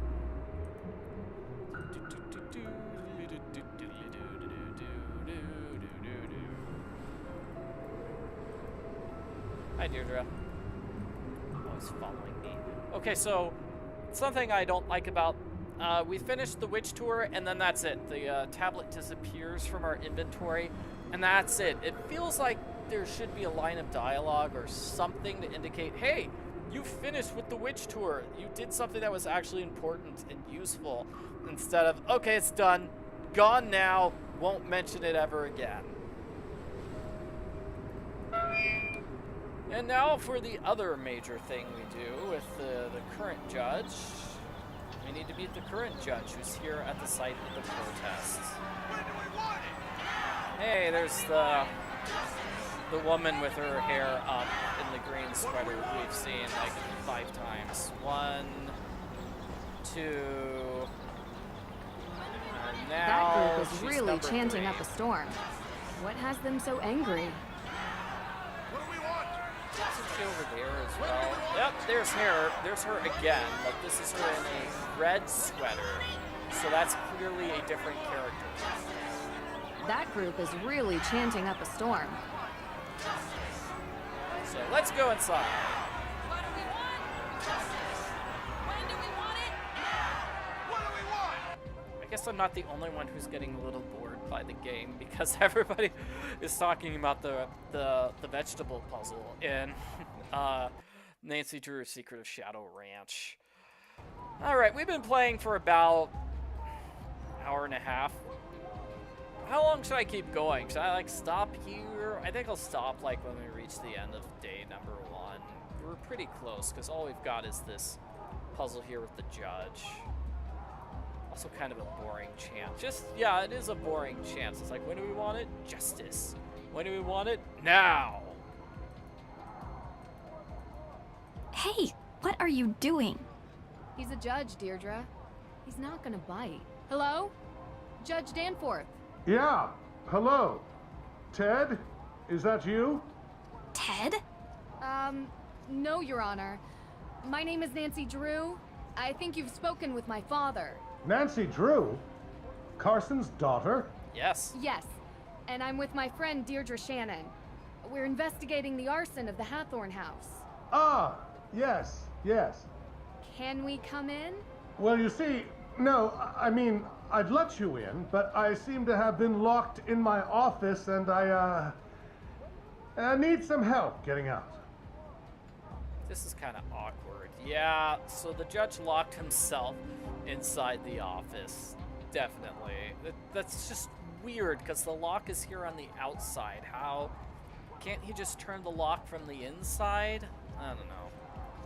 Hi, Deirdre. Always following me. Okay, so something I don't like about... we finished the witch tour, and then that's it. The tablet disappears from our inventory, and that's it. It feels like there should be a line of dialogue or something to indicate, hey, you finished with the witch tour. You did something that was actually important and useful, instead of, okay, it's done, gone now, won't mention it ever again. And now for the other major thing we do with the current judge. We need to meet the current judge who's here at the site of the protests. Hey, there's the woman with her hair up in the green sweater we've seen like 5 times. 1, 2, and now That group is she's really number chanting 3. up a storm. What has them so angry? Isn't she over there as well? Yep, there's her. There's her again, but this is her in a red sweater. So that's clearly a different character. That group is really chanting up a storm. So let's go inside. What do we want? When do we want it? What do we want? I guess I'm not the only one who's getting a little bored by the game because everybody is talking about the vegetable puzzle in Nancy Drew's Secret of Shadow Ranch. All right, we've been playing for about an hour and a half. How long should I keep going? Should I like stop here? I think I'll stop like when we reach the end of day number 1. We're pretty close because all we've got is this puzzle here with the judge. Also kind of a boring chant. Yeah, it is a boring chant. It's like, when do we want it? Justice. When do we want it? Now. Hey, what are you doing? He's a judge, Deirdre. He's not gonna bite. Hello? Judge Danforth. Yeah, hello. Ted, is that you? Ted? No, Your Honor. My name is Nancy Drew. I think you've spoken with my father. Nancy Drew? Carson's daughter? Yes. Yes, and I'm with my friend Deirdre Shannon. We're investigating the arson of the Hawthorne house. Ah, yes, yes. Can we come in? Well, you see, no, I mean, I'd let you in, but I seem to have been locked in my office and I need some help getting out. This is kind of awkward. Yeah, so the judge locked himself inside the office. Definitely. That's just weird because the lock is here on the outside. How can't he just turn the lock from the inside? I don't know.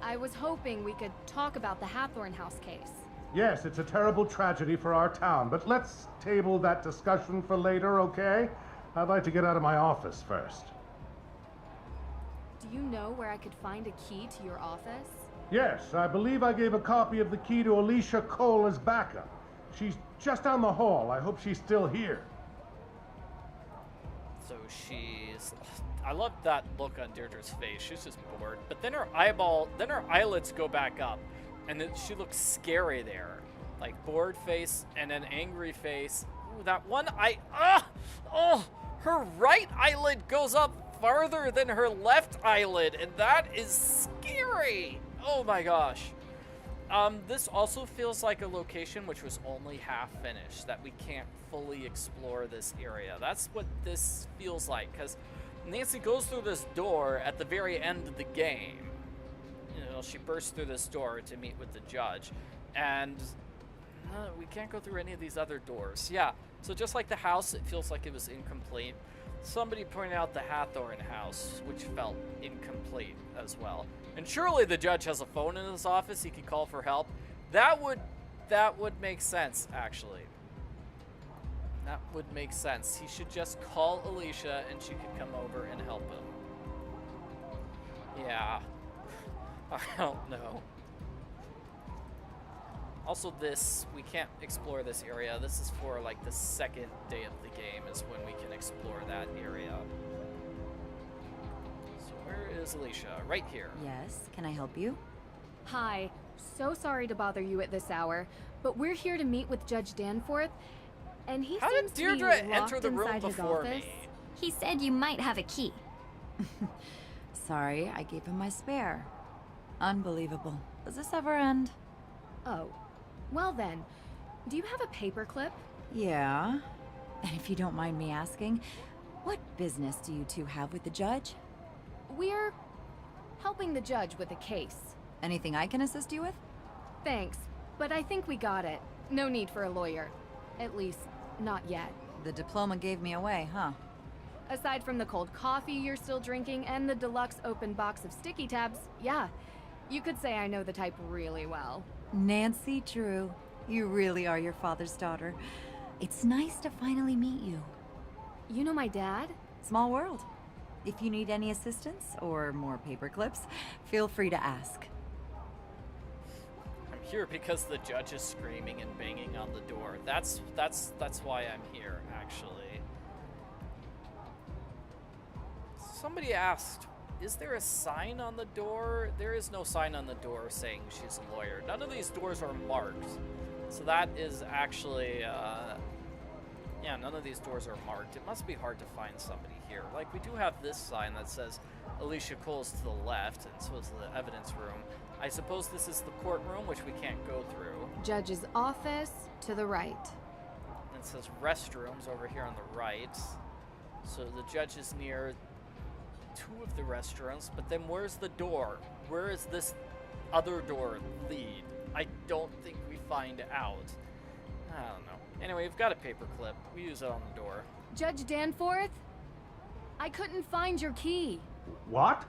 I was hoping we could talk about the Hawthorne house case. Yes, it's a terrible tragedy for our town, but let's table that discussion for later, okay? I'd like to get out of my office first. Do you know where I could find a key to your office? Yes, I believe I gave a copy of the key to Alicia Cole as backup. She's just down the hall. I hope she's still here. So she's... I love that look on Deirdre's face. She's just bored. But then her eyelids go back up. And then she looks scary there. Like bored face and an angry face. Ooh, that one eye... her right eyelid goes up farther than her left eyelid. And that is scary. Oh my gosh. This also feels like a location which was only half finished, that we can't fully explore this area. That's what this feels like, because Nancy goes through this door at the very end of the game. You know, she bursts through this door to meet with the judge, and we can't go through any of these other doors. Yeah, so just like the house, it feels like it was incomplete. Somebody pointed out the Hawthorne house, which felt incomplete as well. And surely the judge has a phone in his office he could call for help. That would make sense, actually. That would make sense. He should just call Alicia and she could come over and help him. Yeah. I don't know. Also this, we can't explore this area. This is for like the second day of the game is when we can explore that area. So where is Alicia? Right here. Yes, can I help you? Hi. So sorry to bother you at this hour, but we're here to meet with Judge Danforth, and he How seems did to be Deirdre locked enter the room inside his before office. me? He said you might have a key. Sorry, I gave him my spare. Unbelievable. Does this ever end? Oh. Well then, do you have a paperclip? Yeah. And if you don't mind me asking, what business do you two have with the judge? We're helping the judge with a case. Anything I can assist you with? Thanks, but I think we got it. No need for a lawyer. At least, not yet. The diploma gave me away, huh? Aside from the cold coffee you're still drinking and the deluxe open box of sticky tabs, yeah. You could say I know the type really well. Nancy Drew, you really are your father's daughter. It's nice to finally meet you. You know my dad? Small world. If you need any assistance or more paperclips, feel free to ask. I'm here because the judge is screaming and banging on the door. That's why I'm here, actually. Somebody asked, is there a sign on the door? There is no sign on the door saying she's a lawyer. None of these doors are marked. So that is actually, yeah, none of these doors are marked. It must be hard to find somebody here. Like, we do have this sign that says Alicia Cole's to the left, and so is the evidence room. I suppose this is the courtroom, which we can't go through. Judge's office to the right. And it says restrooms over here on the right. So the judge is near two of the restaurants, but then where's the door? Where is this other door lead? I don't think we find out. I don't know. Anyway, we've got a paperclip. We use it on the door. Judge Danforth? I couldn't find your key. What?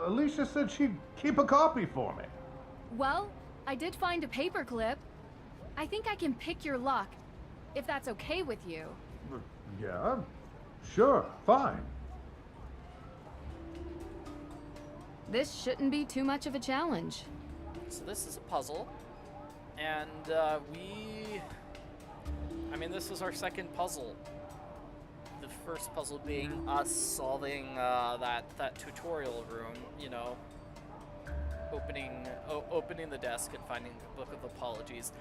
Alicia said she'd keep a copy for me. Well, I did find a paperclip. I think I can pick your lock, if that's okay with you. Yeah, sure, fine. This shouldn't be too much of a challenge. So this is a puzzle, and I mean, this is our second puzzle. The first puzzle being us solving that tutorial room, you know, opening the desk and finding the Book of Apologies.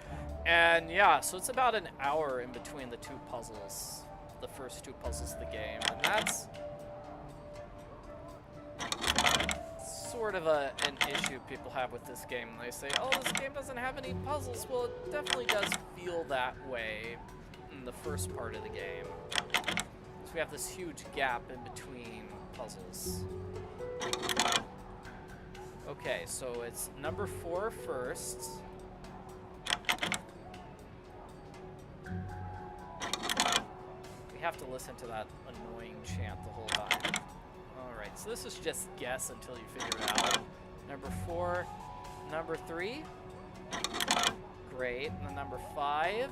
And yeah, so it's about an hour in between the two puzzles, the first two puzzles of the game, and that's sort of an issue people have with this game. They say, oh, this game doesn't have any puzzles. Well, it definitely does feel that way in the first part of the game. So we have this huge gap in between puzzles. Okay, so it's number 4 first. We have to listen to that annoying chant the whole time. Alright, so this is just guess until you figure it out. Number 4, number 3. Great, and then number 5.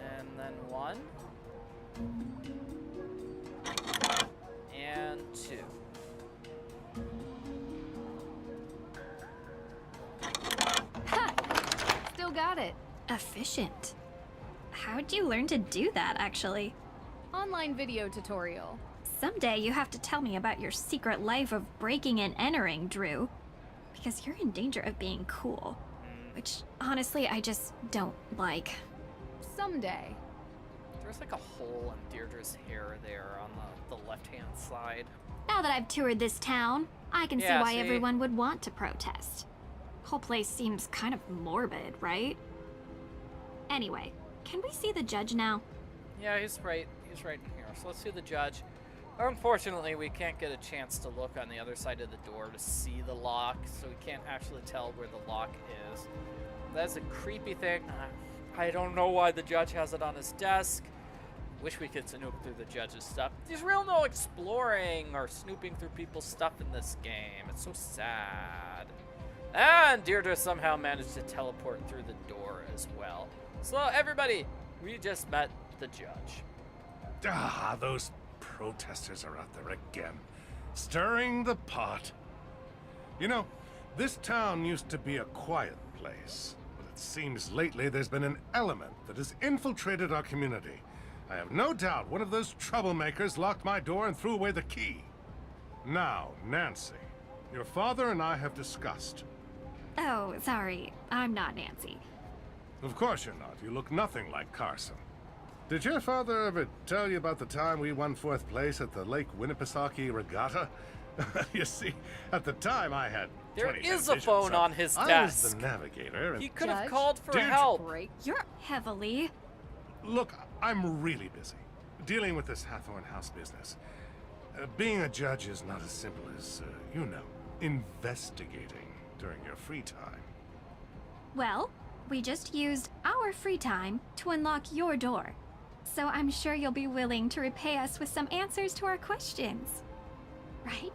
And then 1. And 2. Ha! Still got it. Efficient. How'd you learn to do that, actually? Online video tutorial. Someday you have to tell me about your secret life of breaking and entering, Drew. Because you're in danger of being cool. Which, honestly, I just don't like. Someday. There's like a hole in Deirdre's hair there on the left-hand side. Now that I've toured this town, I can see why everyone would want to protest. Whole place seems kind of morbid, right? Anyway, can we see the judge now? Yeah, he's right in here. So let's see the judge. Unfortunately, we can't get a chance to look on the other side of the door to see the lock, so we can't actually tell where the lock is. That's a creepy thing. I don't know why the judge has it on his desk. Wish we could snoop through the judge's stuff. There's real no exploring or snooping through people's stuff in this game. It's so sad. And Deirdre somehow managed to teleport through the door as well. So everybody, we just met the judge. Ah, those protesters are out there again, stirring the pot. You know, this town used to be a quiet place, but it seems lately there's been an element that has infiltrated our community. I have no doubt one of those troublemakers locked my door and threw away the key. Now, Nancy, your father and I have discussed. Oh, sorry. I'm not Nancy. Of course you're not. You look nothing like Carson. Did your father ever tell you about the time we won 4th place at the Lake Winnipesaukee Regatta? You see, at the time I had There 20 is a vision, phone so on his I was desk. the navigator. And He could have Judge? called for Deirdre. help. You're heavily. Look, I'm really busy dealing with this Hawthorne house business. Being a judge is not as simple as, you know, investigating during your free time. Well, we just used our free time to unlock your door. So I'm sure you'll be willing to repay us with some answers to our questions. Right?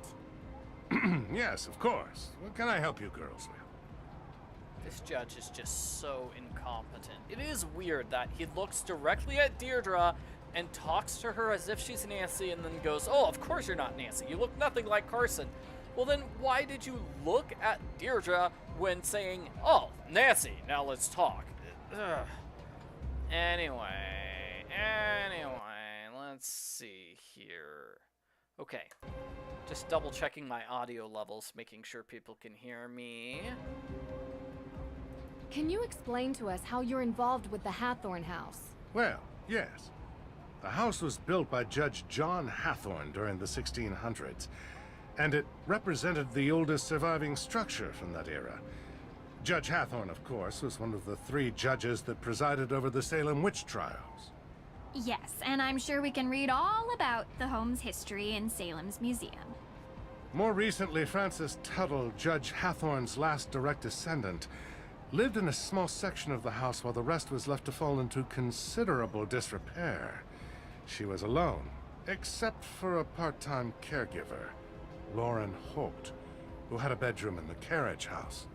Yes, of course. What can I help you girls with? This judge is just so incompetent. It is weird that he looks directly at Deirdre and talks to her as if she's Nancy and then goes, "Oh, of course you're not Nancy. You look nothing like Carson." Well, then why did you look at Deirdre when saying, "Oh, Nancy, now let's talk"? Ugh. Anyway, let's see here. Okay, just double checking my audio levels, making sure people can hear me. Can you explain to us how you're involved with the Hawthorne house? Well, yes. The house was built by Judge John Hawthorne during the 1600s, and it represented the oldest surviving structure from that era. Judge Hawthorne, of course, was one of the 3 judges that presided over the Salem witch trials. Yes, and I'm sure we can read all about the home's history in Salem's museum. More recently, Frances Tuttle, Judge Hawthorne's last direct descendant, lived in a small section of the house while the rest was left to fall into considerable disrepair. She was alone, except for a part-time caregiver, Lauren Holt, who had a bedroom in the carriage house.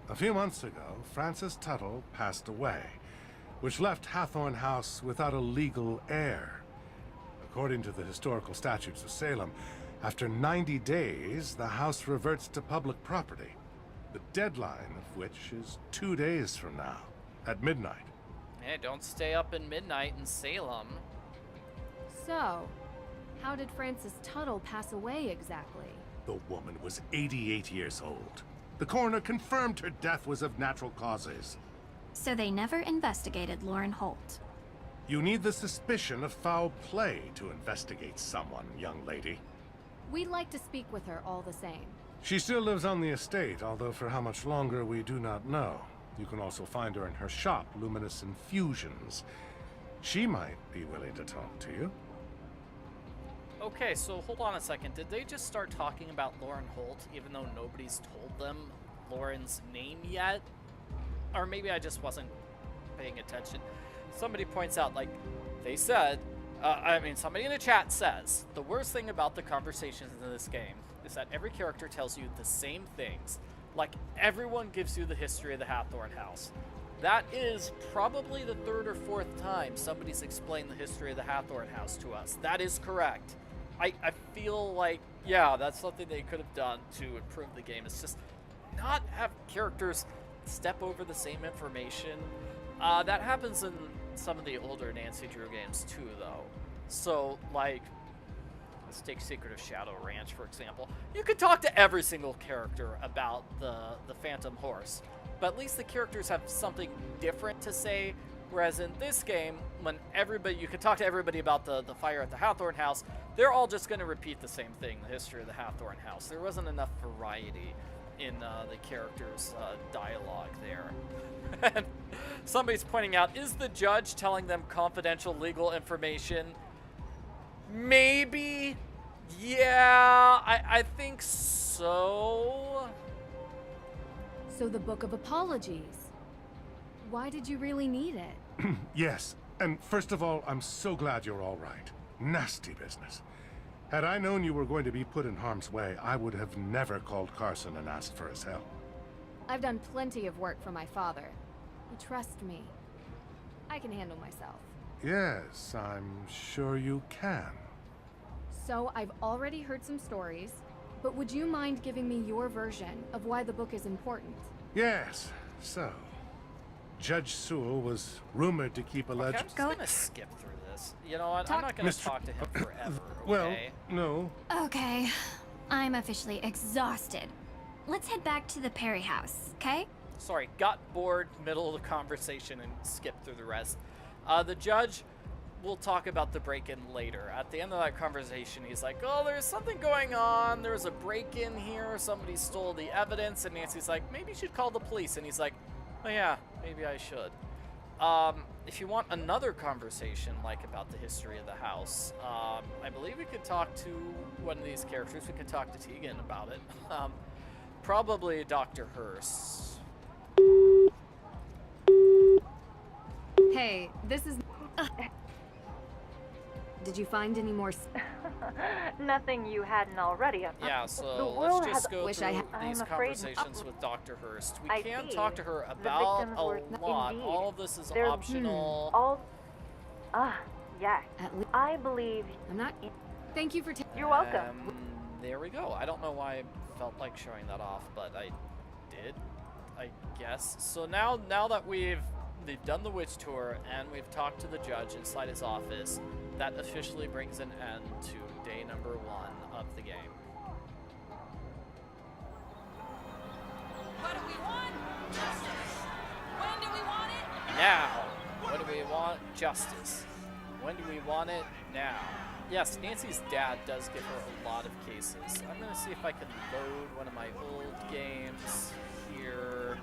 A few months ago, Frances Tuttle passed away, which left Hawthorne House without a legal heir. According to the historical statutes of Salem, after 90 days, the house reverts to public property, the deadline of which is 2 days from now, at midnight. Hey, don't stay up in midnight in Salem. So, how did Frances Tuttle pass away exactly? The woman was 88 years old. The coroner confirmed her death was of natural causes. So they never investigated Lauren Holt. You need the suspicion of foul play to investigate someone, young lady. We'd like to speak with her all the same. She still lives on the estate, although for how much longer we do not know. You can also find her in her shop, Luminous Infusions. She might be willing to talk to you. Okay, so hold on a second. Did they just start talking about Lauren Holt, even though nobody's told them Lauren's name yet? Or maybe I just wasn't paying attention. Somebody points out, like, they said, somebody in the chat says, the worst thing about the conversations in this game is that every character tells you the same things. Like, everyone gives you the history of the Hawthorne house. That is probably the 3rd or 4th time somebody's explained the history of the Hawthorne house to us. That is correct. I feel like, yeah, that's something they could have done to improve the game. It's just not have characters step over the same information. That happens in some of the older Nancy Drew games too, though. So, like, let's take Secret of Shadow Ranch, for example. You could talk to every single character about the Phantom Horse, but at least the characters have something different to say. Whereas in this game, when you could talk to everybody about the fire at the Hawthorne house, they're all just going to repeat the same thing, the history of the Hawthorne house. There wasn't enough variety in the characters' dialogue there. And somebody's pointing out, is the judge telling them confidential legal information? Maybe. Yeah, I think so. So the Book of Apologies. Why did you really need it? Yes, and first of all, I'm so glad you're all right. Nasty business. Had I known you were going to be put in harm's way, I would have never called Carson and asked for his help. I've done plenty of work for my father. Trust me. I can handle myself. Yes, I'm sure you can. So, I've already heard some stories, but would you mind giving me your version of why the book is important? Yes, so... Judge Sewell was rumored to keep alleged... Okay, I'm just gonna skip through this. You know what? I'm not gonna talk to him forever, okay? Well, no. Okay, I'm officially exhausted. Let's head back to the Perry house, okay? Sorry, got bored middle of the conversation and skipped through the rest. The judge will talk about the break-in later. At the end of that conversation, he's like, oh, there's something going on. There's a break-in here. Somebody stole the evidence. And Nancy's like, maybe you should call the police. And he's like, oh yeah, maybe I should. If you want another conversation, like about the history of the house, I believe we could talk to one of these characters. We could talk to Tegan about it. Probably Dr. Hurst. Hey, this is... Did you find any more... Nothing you hadn't already. Yeah, so the let's world just has... go through these conversations with Dr. Hurst. We can talk to her about a lot. Indeed. All of this is There's optional. Yes. I believe... I'm not... Thank you for... You're welcome. There we go. I don't know why I felt like showing that off, but I did, I guess. So now that we've done the witch tour and we've talked to the judge inside his office, that officially brings an end to day number 1 of the game. What do we want? Justice. When do we want it? Now. When do we want justice? When do we want it? Now. Yes, Nancy's dad does give her a lot of cases. I'm going to see if I can load one of my old games here.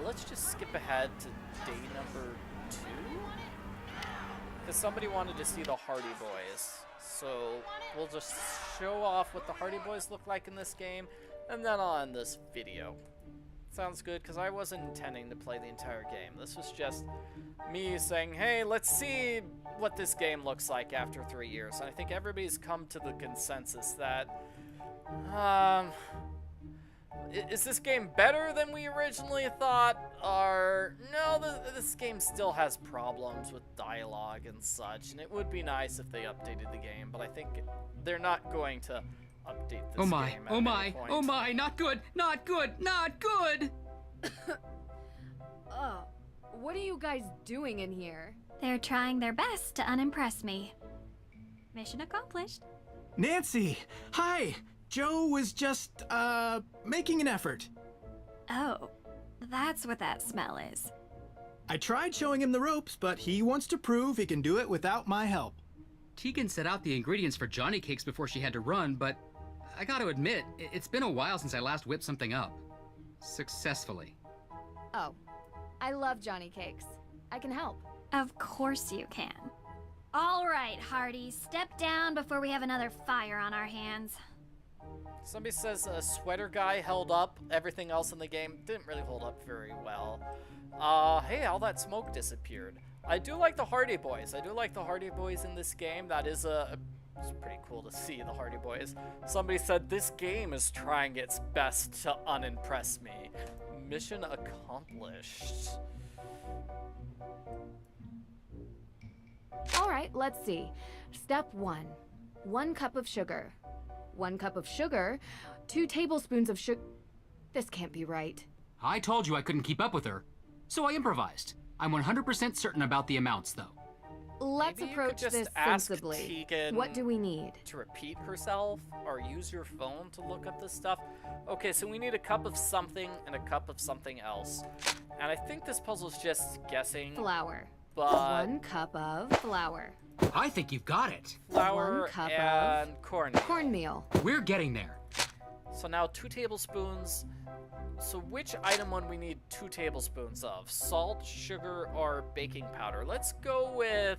Let's just skip ahead to day number 2. Because somebody wanted to see the Hardy Boys. So we'll just show off what the Hardy Boys look like in this game, and then I'll end this video. Sounds good, because I wasn't intending to play the entire game. This was just me saying, hey, let's see what this game looks like after 3 years. And I think everybody's come to the consensus that, is this game better than we originally thought? Or, no, this game still has problems with dialogue and such, and it would be nice if they updated the game, but I think they're not going to update this oh my, game at oh any my, point. oh my, not good, not good, not good! What are you guys doing in here? They're trying their best to unimpress me. Mission accomplished. Nancy! Hi! Joe was just, making an effort. Oh, that's what that smell is. I tried showing him the ropes, but he wants to prove he can do it without my help. Tegan set out the ingredients for Johnny Cakes before she had to run, but I gotta admit, it's been a while since I last whipped something up. Successfully. Oh, I love Johnny Cakes. I can help. Of course you can. All right, Hardy, step down before we have another fire on our hands. Somebody says a sweater guy held up. Everything else in the game didn't really hold up very well. Hey, all that smoke disappeared. I do like the Hardy Boys. I do like the Hardy Boys in this game. That is it's pretty cool to see the Hardy Boys. Somebody said this game is trying its best to unimpress me. Mission accomplished. All right, let's see. Step 1. 1 cup of sugar. 1 cup of sugar. 2 tablespoons of sugar. This can't be right. I told you I couldn't keep up with her, so I improvised. I'm 100% certain about the amounts, though. Let's Maybe approach you could this just ask sensibly. Tegan What do we need? to repeat herself, or use your phone to look up this stuff. Okay, so we need a cup of something and a cup of something else. And I think this puzzle's just guessing. Flour. But 1 cup of flour. I think you've got it. Flour 1 cup and of cornmeal. cornmeal. We're getting there. So now 2 tablespoons. So which item would we need 2 tablespoons of? Salt, sugar, or baking powder? Let's go with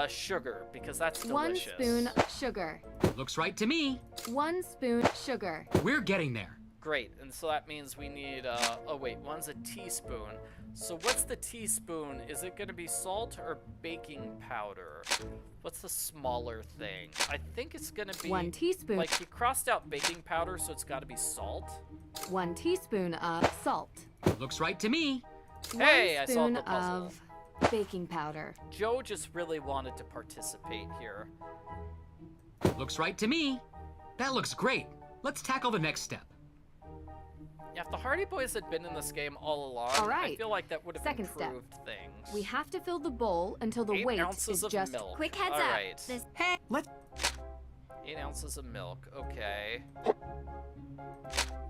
sugar, because that's delicious. 1 spoon sugar. Looks right to me. 1 spoon sugar. We're getting there. Great, and so that means we need, oh wait, one's a teaspoon. So what's the teaspoon? Is it gonna be salt or baking powder? What's the smaller thing? I think it's gonna be 1 teaspoon. Like, you crossed out baking powder, so it's gotta be salt. 1 teaspoon of salt. Looks right to me. Hey, 1 I solved spoon the puzzle. of baking powder. Joe just really wanted to participate here. Looks right to me. That looks great. Let's tackle the next step. Yeah, if the Hardy Boys had been in this game all along, All right. I feel like that would have Second step. improved things. We have to fill the bowl until the 8 weight ounces is of just milk. Quick heads All up. right. This 8 ounces of milk. Okay. Well,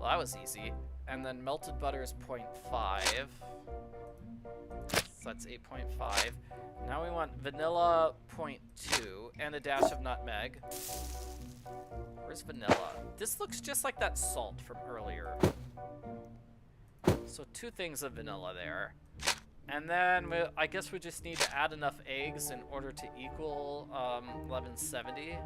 that was easy. And then melted butter is 0.5. So that's 8.5. Now we want vanilla 0.2 and a dash of nutmeg. Where's vanilla? This looks just like that salt from earlier. So 2 things of vanilla there. And then I guess we just need to add enough eggs in order to equal 1170.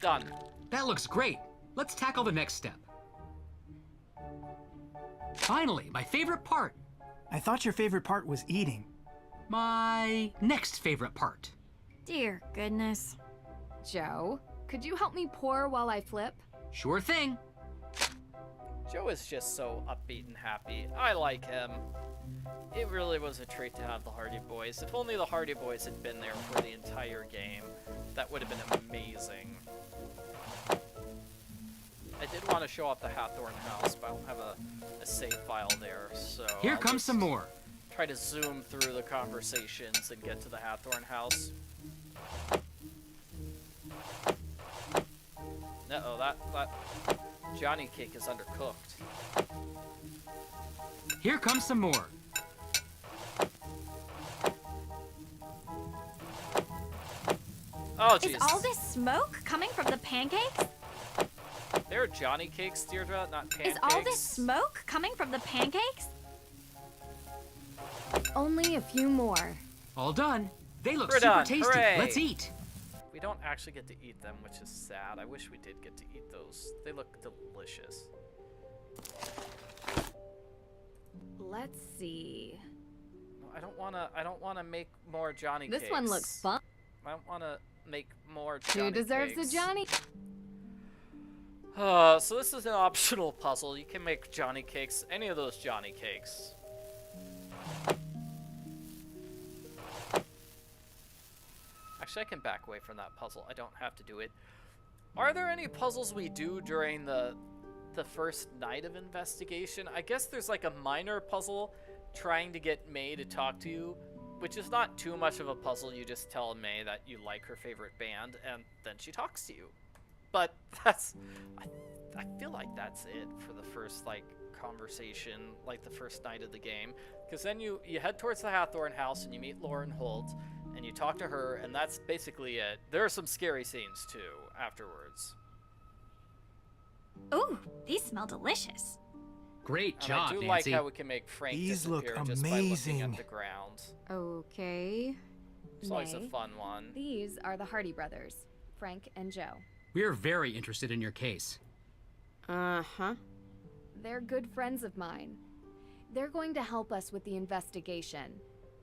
Done. That looks great. Let's tackle the next step. Finally, my favorite part. I thought your favorite part was eating. My next favorite part. Dear goodness. Joe, could you help me pour while I flip? Sure thing. Joe is just so upbeat and happy. I like him. It really was a treat to have the Hardy Boys. If only the Hardy Boys had been there for the entire game, that would have been amazing. I did want to show off the Hawthorne house, but I don't have a save file there, so Here I'll comes just some more. try to zoom through the conversations and get to the Hawthorne house. Uh-oh, that Johnny cake is undercooked. Here comes some more. Oh, Is jeez. all this smoke coming from the pancakes? They're Johnny cakes, Deirdre, not pancakes. Is all this smoke coming from the pancakes? Only a few more. All done. They look We're super done. tasty. Hooray. Let's eat. We don't actually get to eat them, which is sad. I wish we did get to eat those. They look delicious. Let's see. No, I don't wanna make more Johnny This cakes. one looks fun. I don't wanna make more Johnny Who deserves cakes. the Johnny? So this is an optional puzzle. You can make Johnny cakes, any of those Johnny cakes. Actually, I can back away from that puzzle. I don't have to do it. Are there any puzzles we do during the first night of investigation? I guess there's like a minor puzzle trying to get May to talk to you, which is not too much of a puzzle. You just tell May that you like her favorite band, and then she talks to you. But that's, I feel like that's it for the first, like, conversation, like the first night of the game. Because then you head towards the Hawthorne house and you meet Lauren Holt, and you talk to her, and that's basically it. There are some scary scenes, too, afterwards. Ooh, these smell delicious. Great And job, I do Nancy. like how we can make Frank These look disappear just by looking amazing. at the ground. Okay. It's always a May. fun one. These are the Hardy brothers, Frank and Joe. We're very interested in your case. Uh-huh. They're good friends of mine. They're going to help us with the investigation.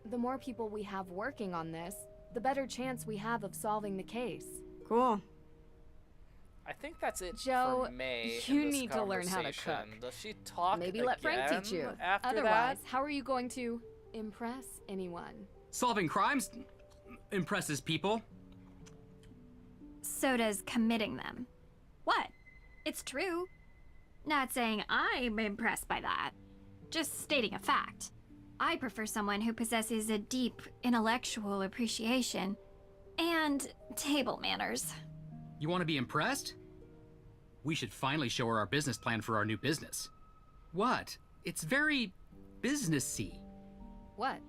The more people we have working on this, the better chance we have of solving the case. Cool. I think that's it Joe, for May. you in this need to learn how to conversation. cook. Does she talk Maybe let Frank again teach you. after Otherwise, that? how are you going to impress anyone? Solving crimes impresses people. So does committing them. What? It's true. Not saying I'm impressed by that. Just stating a fact. I prefer someone who possesses a deep intellectual appreciation and table manners. You want to be impressed? We should finally show her our business plan for our new business. What? It's very businessy. What?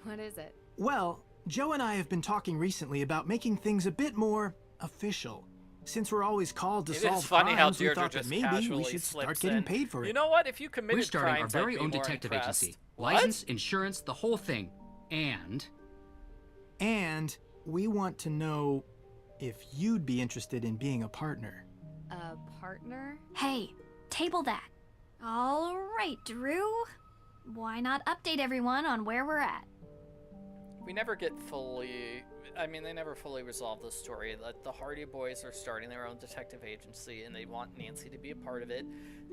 What is it? Well, Joe and I have been talking recently about making things a bit more official. Since we're always called to It solve is funny how crimes, we Deirdre thought that just maybe we casually should slips start getting in. paid for it. You know what? If you committed We're starting our crimes, very I'd be own more detective impressed. agency. What? License, insurance, the whole thing. And And we want to know if you'd be interested in being a partner. A partner? Hey, table that. All right, Drew. Why not update everyone on where we're at? We never get fully... I mean, they never fully resolve the story. The Hardy Boys are starting their own detective agency, and they want Nancy to be a part of it.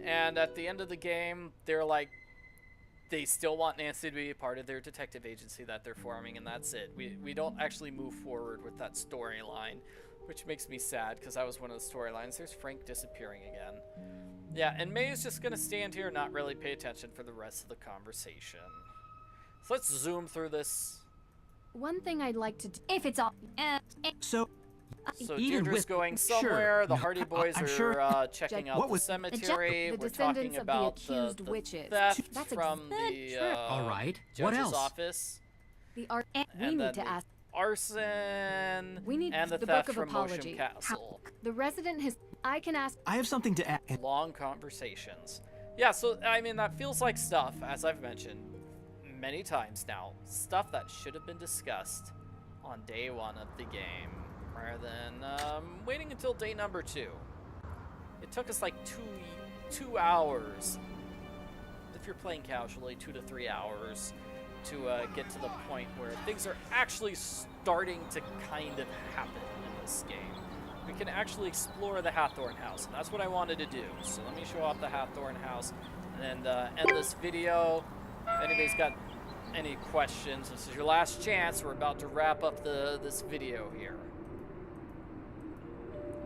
And at the end of the game, they're like, they still want Nancy to be a part of their detective agency that they're forming, and that's it. We don't actually move forward with that storyline, which makes me sad, because that was one of the storylines. There's Frank disappearing again. Yeah, and May is just going to stand here and not really pay attention for the rest of the conversation. So let's zoom through this. One thing I'd like to do, if it's all... So Deirdre's going somewhere. Sure. The Hardy Boys I'm are sure. checking out the cemetery. the We're descendants talking of about the accused the witches. theft That's from the All right. judge's What else? office. we And need then to the ask. arson. We need and the the theft Book of from Mosham Apology. Castle. The resident has. I can ask. I have something to add. Long conversations. Yeah, so I mean that feels like stuff, as I've mentioned many times now, stuff that should have been discussed on day 1 of the game, rather than waiting until day number 2. It took us like two hours, if you're playing casually, 2 to 3 hours, to get to the point where things are actually starting to kind of happen in this game. We can actually explore the Hawthorne house, and that's what I wanted to do. So let me show off the Hawthorne house, and end this video. If anybody's got any questions, this is your last chance. We're about to wrap up this video here.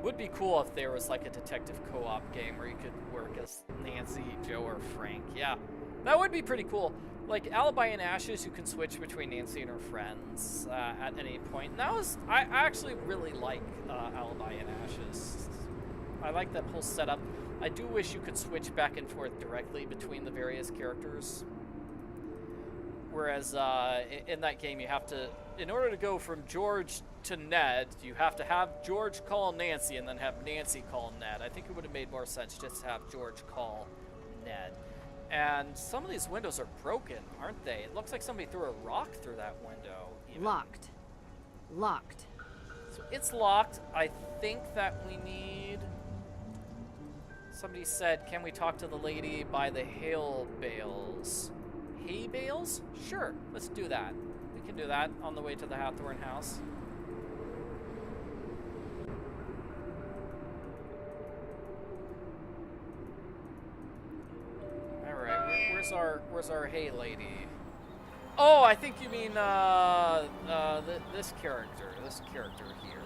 Would be cool if there was like a detective co-op game where you could work as Nancy, Joe, or Frank. Yeah, that would be pretty cool. Like Alibi and Ashes, you can switch between Nancy and her friends at any point. And that was, I actually really like Alibi and Ashes. I like that whole setup. I do wish you could switch back and forth directly between the various characters. Whereas in that game, you have to, in order to go from George to Ned, you have to have George call Nancy and then have Nancy call Ned. I think it would have made more sense just to have George call Ned. And some of these windows are broken, aren't they? It looks like somebody threw a rock through that window. Even. Locked. Locked. So it's locked. I think that we need... Somebody said, can we talk to the lady by the hail bales? Hay bales? Sure, let's do that. We can do that on the way to the Hawthorne house. Alright, where's our hay lady? Oh, I think you mean this character here.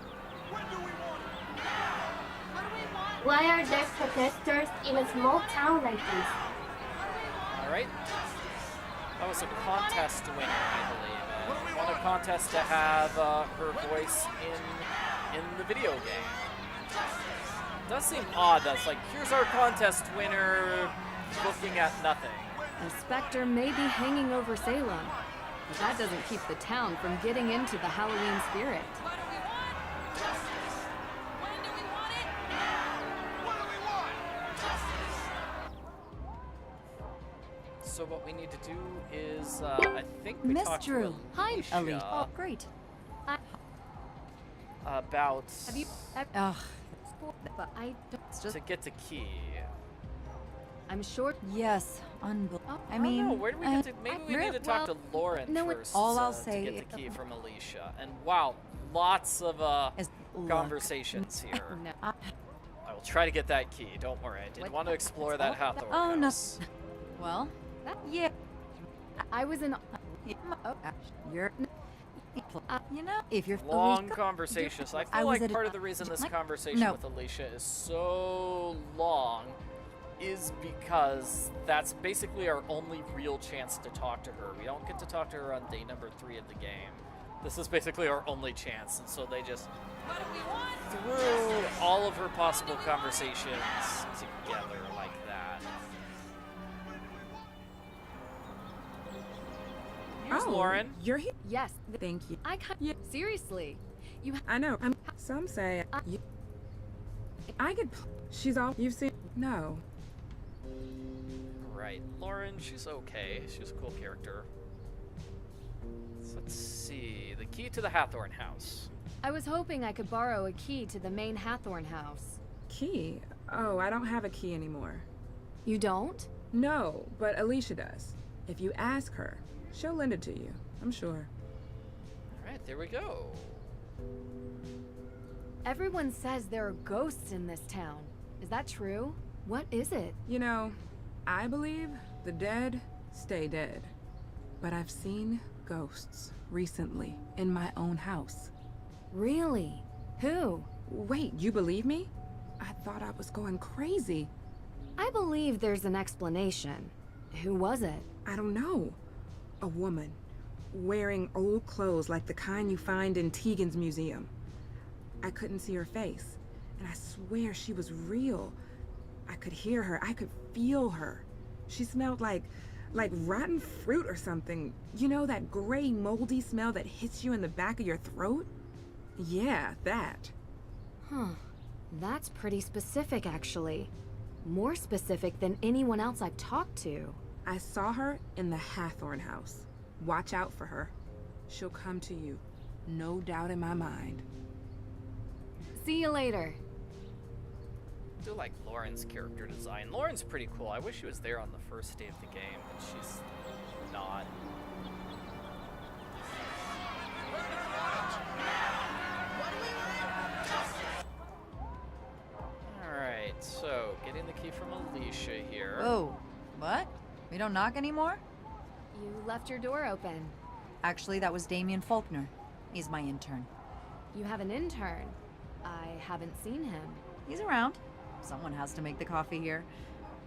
Why are there protesters in a small town like this? Alright. That was a contest winner, I believe. Won a contest to have her voice in the video game. It does seem odd. That's like, here's our contest winner looking at nothing. A specter may be hanging over Salem, but that doesn't keep the town from getting into the Halloween spirit. So what we need to do is, I think we Miss talked Drew. to Hi, Alicia Ellie. Oh, great. about Have you? Ugh. But I don't. to get the key. I'm sure. Yes, unbelievable. I don't mean, know. Where do we get to? Maybe we need to talk to Lauren no, first. all I'll to say get the key from Alicia. And wow, lots of conversations here. No. I will try to get that key. Don't worry. I did want to explore that Hawthorne Oh no. house. Well, yeah. I was in. You're. You know, if you're Long conversations. I feel was like at part of the reason this conversation no. with Alicia is so long is because that's basically our only real chance to talk to her. We don't get to talk to her on day number 3 of the game. This is basically our only chance, and so they just threw all of her possible conversations together like that. Here's Lauren. You're here? Yes. Thank you. I can't. Yeah. Seriously. You. I know. Some say I could. She's all you've seen. No. Right. Lauren, she's okay. She's a cool character. So let's see. The key to the Hawthorne house. I was hoping I could borrow a key to the main Hawthorne house. Key? Oh, I don't have a key anymore. You don't? No, but Alicia does. If you ask her, she'll lend it to you, I'm sure. Alright, there we go. Everyone says there are ghosts in this town. Is that true? What is it? You know, I believe the dead stay dead. But I've seen ghosts recently in my own house. Really? Who? Wait, you believe me? I thought I was going crazy. I believe there's an explanation. Who was it? I don't know. A woman, wearing old clothes like the kind you find in Tegan's museum. I couldn't see her face, and I swear she was real. I could hear her, I could feel her. She smelled like rotten fruit or something. You know, that gray, moldy smell that hits you in the back of your throat? Yeah, that. Huh. That's pretty specific, actually. More specific than anyone else I've talked to. I saw her in the Hawthorne house. Watch out for her. She'll come to you. No doubt in my mind. See you later. I do like Lauren's character design. Lauren's pretty cool. I wish she was there on the first day of the game, but she's not. Alright, so getting the key from Alicia here. Oh, what? We don't knock anymore? You left your door open. Actually, that was Damien Faulkner. He's my intern. You have an intern? I haven't seen him. He's around. Someone has to make the coffee here.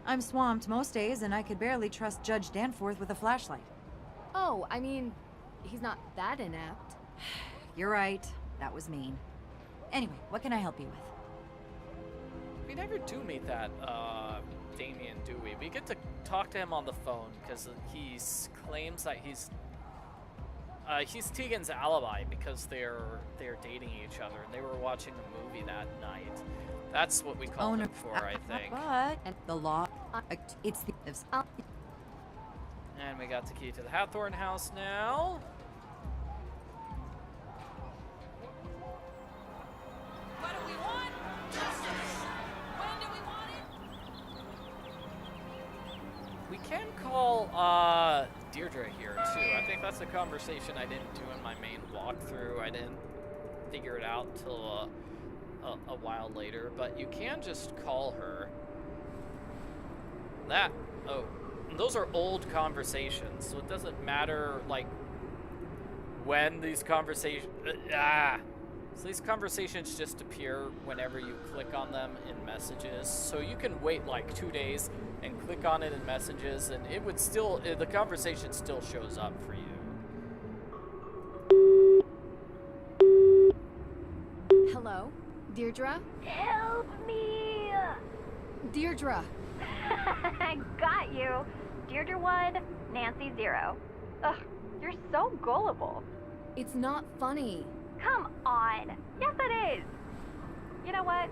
I'm swamped most days, and I could barely trust Judge Danforth with a flashlight. Oh, I mean, he's not that inept. You're right. That was mean. Anyway, what can I help you with? We never do meet that Damien, do we? We get to talk to him on the phone because he claims that he's Tegan's alibi because they're dating each other and they were watching a movie that night. That's what we call him for, I think. But the law, it's the. And we got the key to the Hawthorne house now. What do we want? Justice! When do we want it? We can call Deirdre here too. I think that's a conversation I didn't do in my main walkthrough. I didn't figure it out until a while later, but you can just call her. Those are old conversations, so it doesn't matter like when these conversations. So these conversations just appear whenever you click on them in messages. So you can wait like 2 days and click on it in messages, and it would still, the conversation still shows up for you. Hello? Deirdre? Help me! Deirdre! I got you. Deirdre 1, Nancy 0. Ugh, you're so gullible. It's not funny. Come on. Yes, it is. You know what?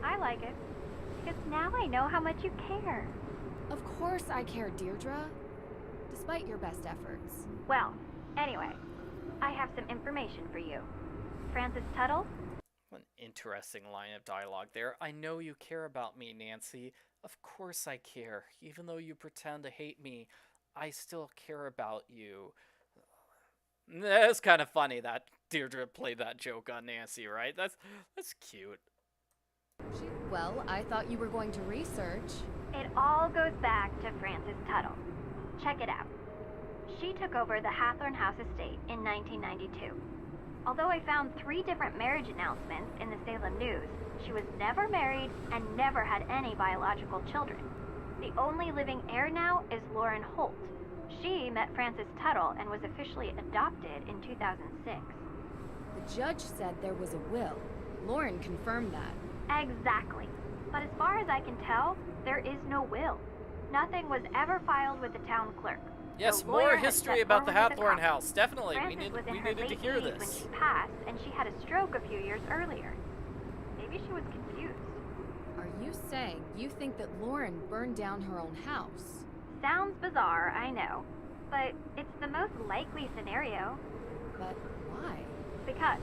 I like it. Because now I know how much you care. Of course I care, Deirdre. Despite your best efforts. Well, anyway, I have some information for you. Francis Tuttle? An interesting line of dialogue there. I know you care about me, Nancy. Of course I care. Even though you pretend to hate me, I still care about you. It's kind of funny that Deirdre played that joke on Nancy, right? That's cute. Well, I thought you were going to research. It all goes back to Francis Tuttle. Check it out. She took over the Hawthorne House estate in 1992. Although I found 3 different marriage announcements in the Salem News, she was never married and never had any biological children. The only living heir now is Lauren Holt. She met Francis Tuttle and was officially adopted in 2006. The judge said there was a will. Lauren confirmed that. Exactly. But as far as I can tell, there is no will. Nothing was ever filed with the town clerk. Yes, more history about the Hawthorne house. Definitely, we needed to hear this. When she passed, and she had a stroke a few years earlier. Maybe she was confused. Are you saying you think that Lauren burned down her own house? Sounds bizarre, I know. But it's the most likely scenario. But why? Because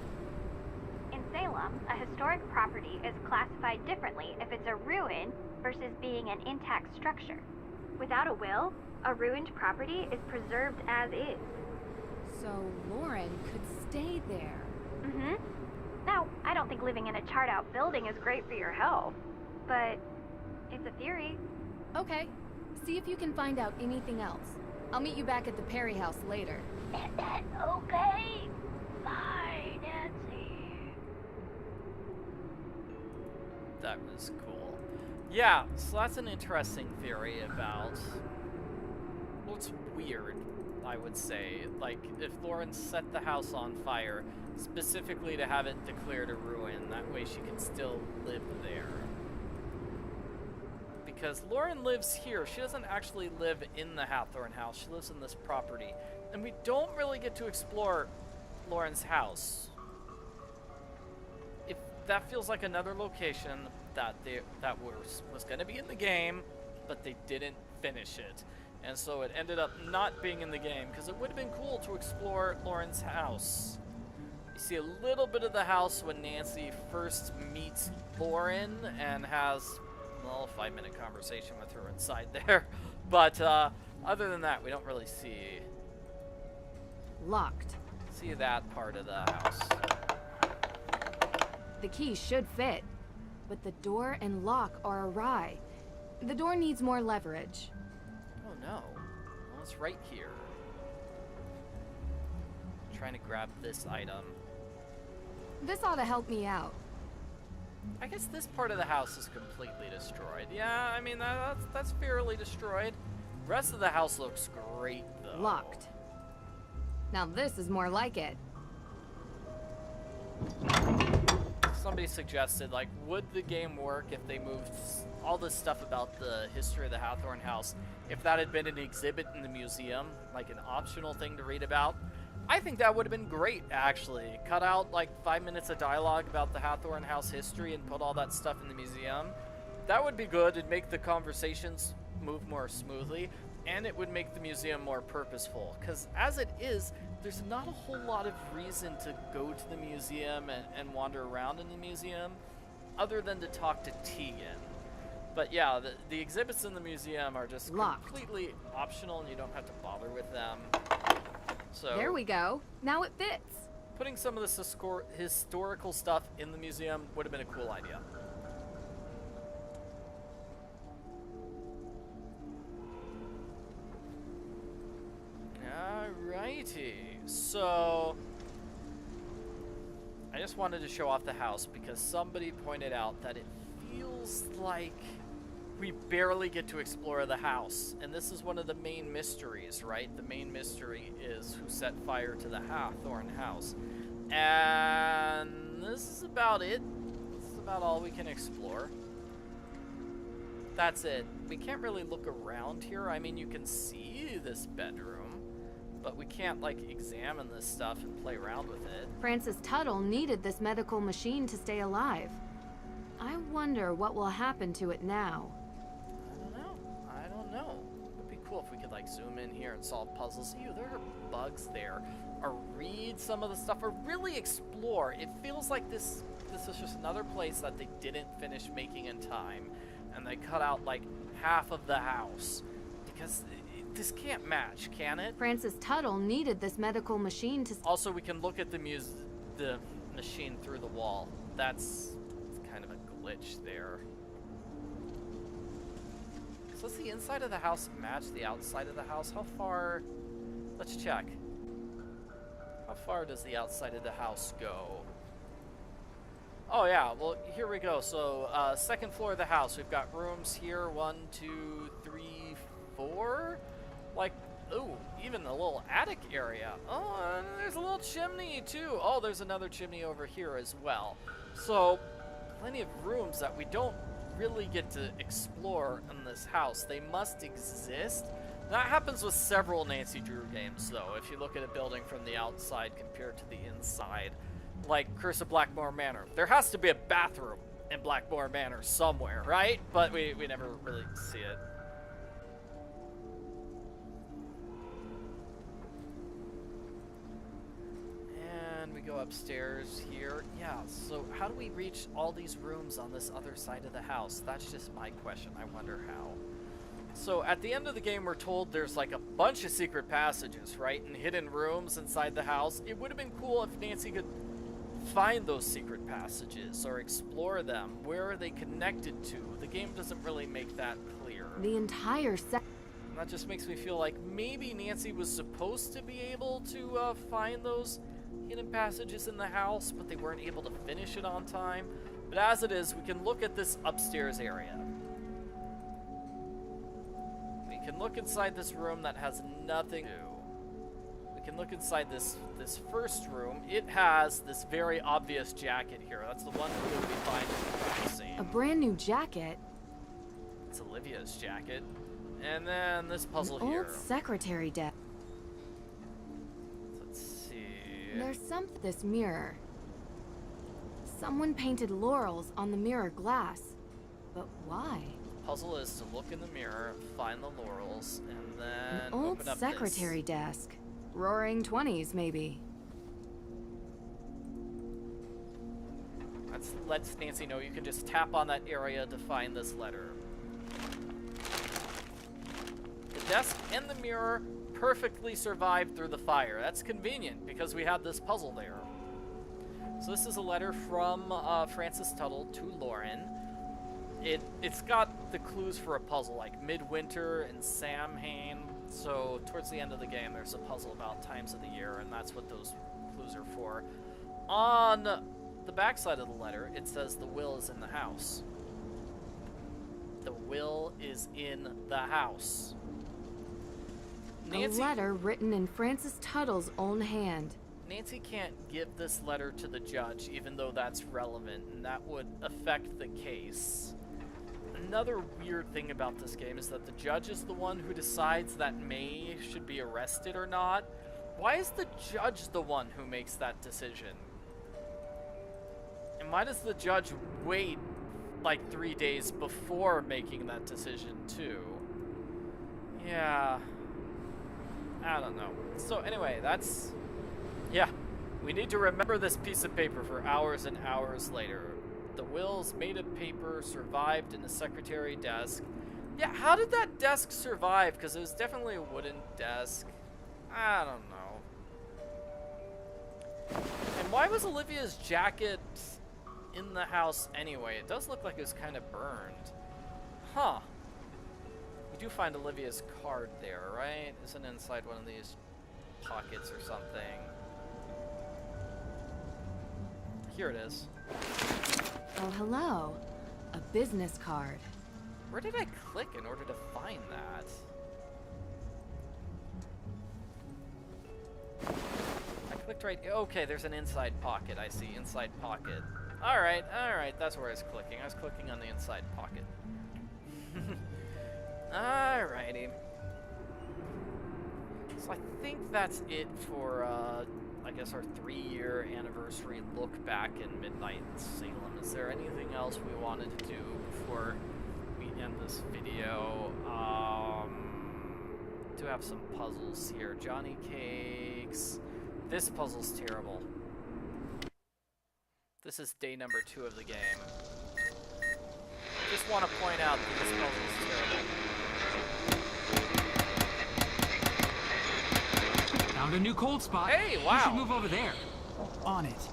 Salem, a historic property is classified differently if it's a ruin versus being an intact structure. Without a will, a ruined property is preserved as is. So Lauren could stay there. Mm-hmm. Now, I don't think living in a charred-out building is great for your health, but it's a theory. Okay. See if you can find out anything else. I'll meet you back at the Perry house later. Okay. Bye, Nancy. That was cool. Yeah, so that's an interesting theory about... Well, it's weird, I would say. Like, if Lauren set the house on fire, specifically to have it declared a ruin, that way she can still live there. Because Lauren lives here. She doesn't actually live in the Hawthorne house. She lives in this property. And we don't really get to explore Lauren's house. If that feels like another location that was going to be in the game, but they didn't finish it. And so it ended up not being in the game, because it would have been cool to explore Lauren's house. You see a little bit of the house when Nancy first meets Lauren and has, well, a 5-minute conversation with her inside there. But other than that, we don't really see Locked. that part of the house. The key should fit, but the door and lock are awry. The door needs more leverage. Oh no. Well, it's right here. I'm trying to grab this item. This ought to help me out. I guess this part of the house is completely destroyed. Yeah, I mean, that's fairly destroyed. The rest of the house looks great, though. Locked. Now this is more like it. Somebody suggested, like, would the game work if they moved all this stuff about the history of the Hawthorne house, if that had been an exhibit in the museum, like an optional thing to read about? I think that would have been great, actually. Cut out, like, 5 minutes of dialogue about the Hawthorne house history and put all that stuff in the museum. That would be good. It'd make the conversations move more smoothly, and it would make the museum more purposeful. Because as it is, there's not a whole lot of reason to go to the museum and wander around in the museum, other than to talk to Tegan. But yeah, the exhibits in the museum are just completely optional, and you don't have to bother with them. So there we go. Now it fits. Putting some of this historical stuff in the museum would have been a cool idea. Alrighty, so I just wanted to show off the house because somebody pointed out that it feels like we barely get to explore the house, and this is one of the main mysteries, right? The main mystery is who set fire to the Hawthorne house, and this is about it. This is about all we can explore. That's it. We can't really look around here. I mean, you can see this bedroom, but we can't, like, examine this stuff and play around with it. Francis Tuttle needed this medical machine to stay alive. I wonder what will happen to it now. I don't know. It would be cool if we could, like, zoom in here and solve puzzles. Ew, there are bugs there. Or read some of the stuff, or really explore. It feels like this is just another place that they didn't finish making in time, and they cut out, like, half of the house. Because this can't match, can it? Francis Tuttle needed this medical machine to... Also, we can look at the machine through the wall. That's kind of a glitch there. So does the inside of the house match the outside of the house? How far... Let's check. How far does the outside of the house go? Oh yeah, well, here we go. So, second floor of the house. We've got rooms here. 1, 2, 3, 4. Like, ooh, even a little attic area. Oh, and there's a little chimney, too. Oh, there's another chimney over here as well. So, plenty of rooms that we don't really get to explore in this house. They must exist. That happens with several Nancy Drew games, though, if you look at a building from the outside compared to the inside. Like Curse of Blackmore Manor. There has to be a bathroom in Blackmore Manor somewhere, right? But we never really see it. And we go upstairs here. Yeah, so how do we reach all these rooms on this other side of the house? That's just my question. I wonder how. So at the end of the game, we're told there's like a bunch of secret passages, right? And hidden rooms inside the house. It would have been cool if Nancy could find those secret passages or explore them. Where are they connected to? The game doesn't really make that clear. The entire And that just makes me feel like maybe Nancy was supposed to be able to find those hidden passages in the house, but they weren't able to finish it on time. But as it is, we can look at this upstairs area. We can look inside this room that has nothing to do. We can look inside this first room. It has this very obvious jacket here. That's the one we're going to be finding in the crime scene. A brand new jacket. It's Olivia's jacket. And then this puzzle An here. old secretary desk. Let's see. There's this mirror. Someone painted laurels on the mirror glass. But why? Puzzle is to look in the mirror, find the laurels, and then An old open up secretary desk. Roaring 20s, maybe. That lets Nancy know you can just tap on that area to find this letter. The desk and the mirror perfectly survived through the fire. That's convenient because we have this puzzle there. So this is a letter from Francis Tuttle to Lauren. It's got the clues for a puzzle, like Midwinter and Samhain. So towards the end of the game, there's a puzzle about times of the year, and that's what those clues are for. On the back side of the letter, it says the will is in the house. The will is in the house. Nancy, a letter written in Francis Tuttle's own hand. Nancy can't give this letter to the judge, even though that's relevant, and that would affect the case. Another weird thing about this game is that the judge is the one who decides that May should be arrested or not. Why is the judge the one who makes that decision? And why does the judge wait like 3 days before making that decision too? Yeah, I don't know. So anyway, yeah, we need to remember this piece of paper for hours and hours later. The will's made of paper, survived in the secretary desk. Yeah, how did that desk survive? Because it was definitely a wooden desk. I don't know. And why was Olivia's jacket in the house anyway? It does look like it was kind of burned. Huh. We do find Olivia's card there, right? Isn't it inside one of these pockets or something? Here it is. Oh, hello. A business card. Where did I click in order to find that? I clicked right... Okay, there's an inside pocket. I see. Inside pocket. Alright, that's where I was clicking. I was clicking on the inside pocket. Alrighty. So I think that's it for, I guess, our 3-year anniversary look back in Midnight in Salem. Is there anything else we wanted to do before we end this video? Do have some puzzles here. Johnny Cakes. This puzzle's terrible. This is day number 2 of the game. Just want to point out that this puzzle's terrible. Found a new cold spot. Hey, wow. You should move over there. On it.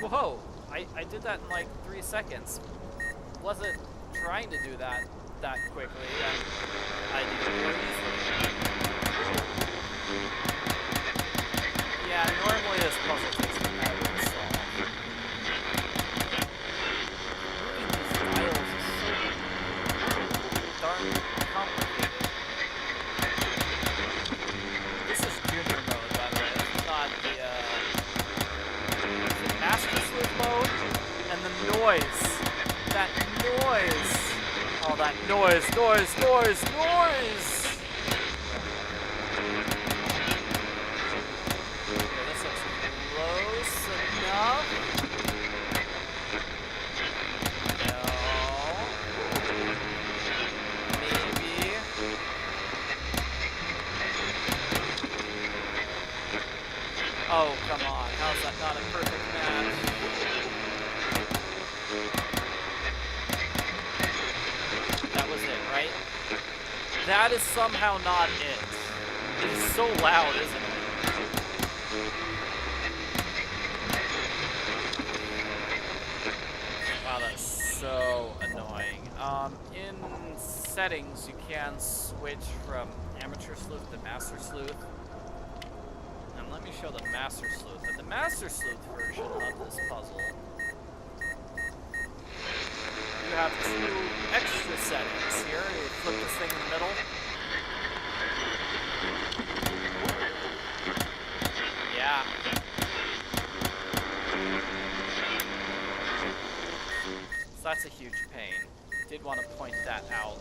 Whoa, I did that in like 3 seconds. Wasn't trying to do that quickly. I did it more easily. Yeah, normally this puzzle takes forever to solve. Moving these dials is so darn complicated. This is junior mode, by the way. It's not the master sleuth mode. And the noise. That noise. Oh, that noise. Okay, this looks close enough. No. Maybe. Oh, come on. How's that that not a perfect match? That was it, right? That is somehow not it. It is so loud, isn't it? Wow, that's so annoying. In settings, you can switch from Amateur Sleuth to Master Sleuth. And let me show the Master Sleuth. In the Master Sleuth version of this puzzle, you have 2 extra settings here. You flip this thing in the middle. Yeah. So that's a huge pain. Did want to point that out.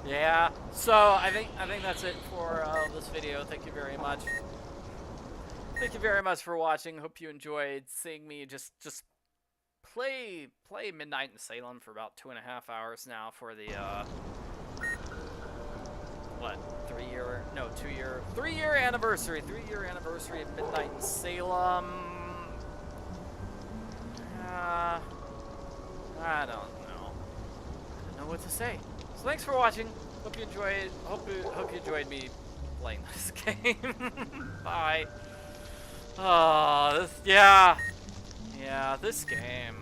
Yeah. So I think that's it for this video. Thank you very much. Thank you very much for watching. Hope you enjoyed seeing me just play Midnight in Salem for about 2.5 hours now for the what, 3-year anniversary. 3-year anniversary of Midnight in Salem. I don't know. I don't know what to say. So thanks for watching. Hope you enjoyed. Hope you enjoyed me playing this game. Bye. Oh, this, yeah, this game.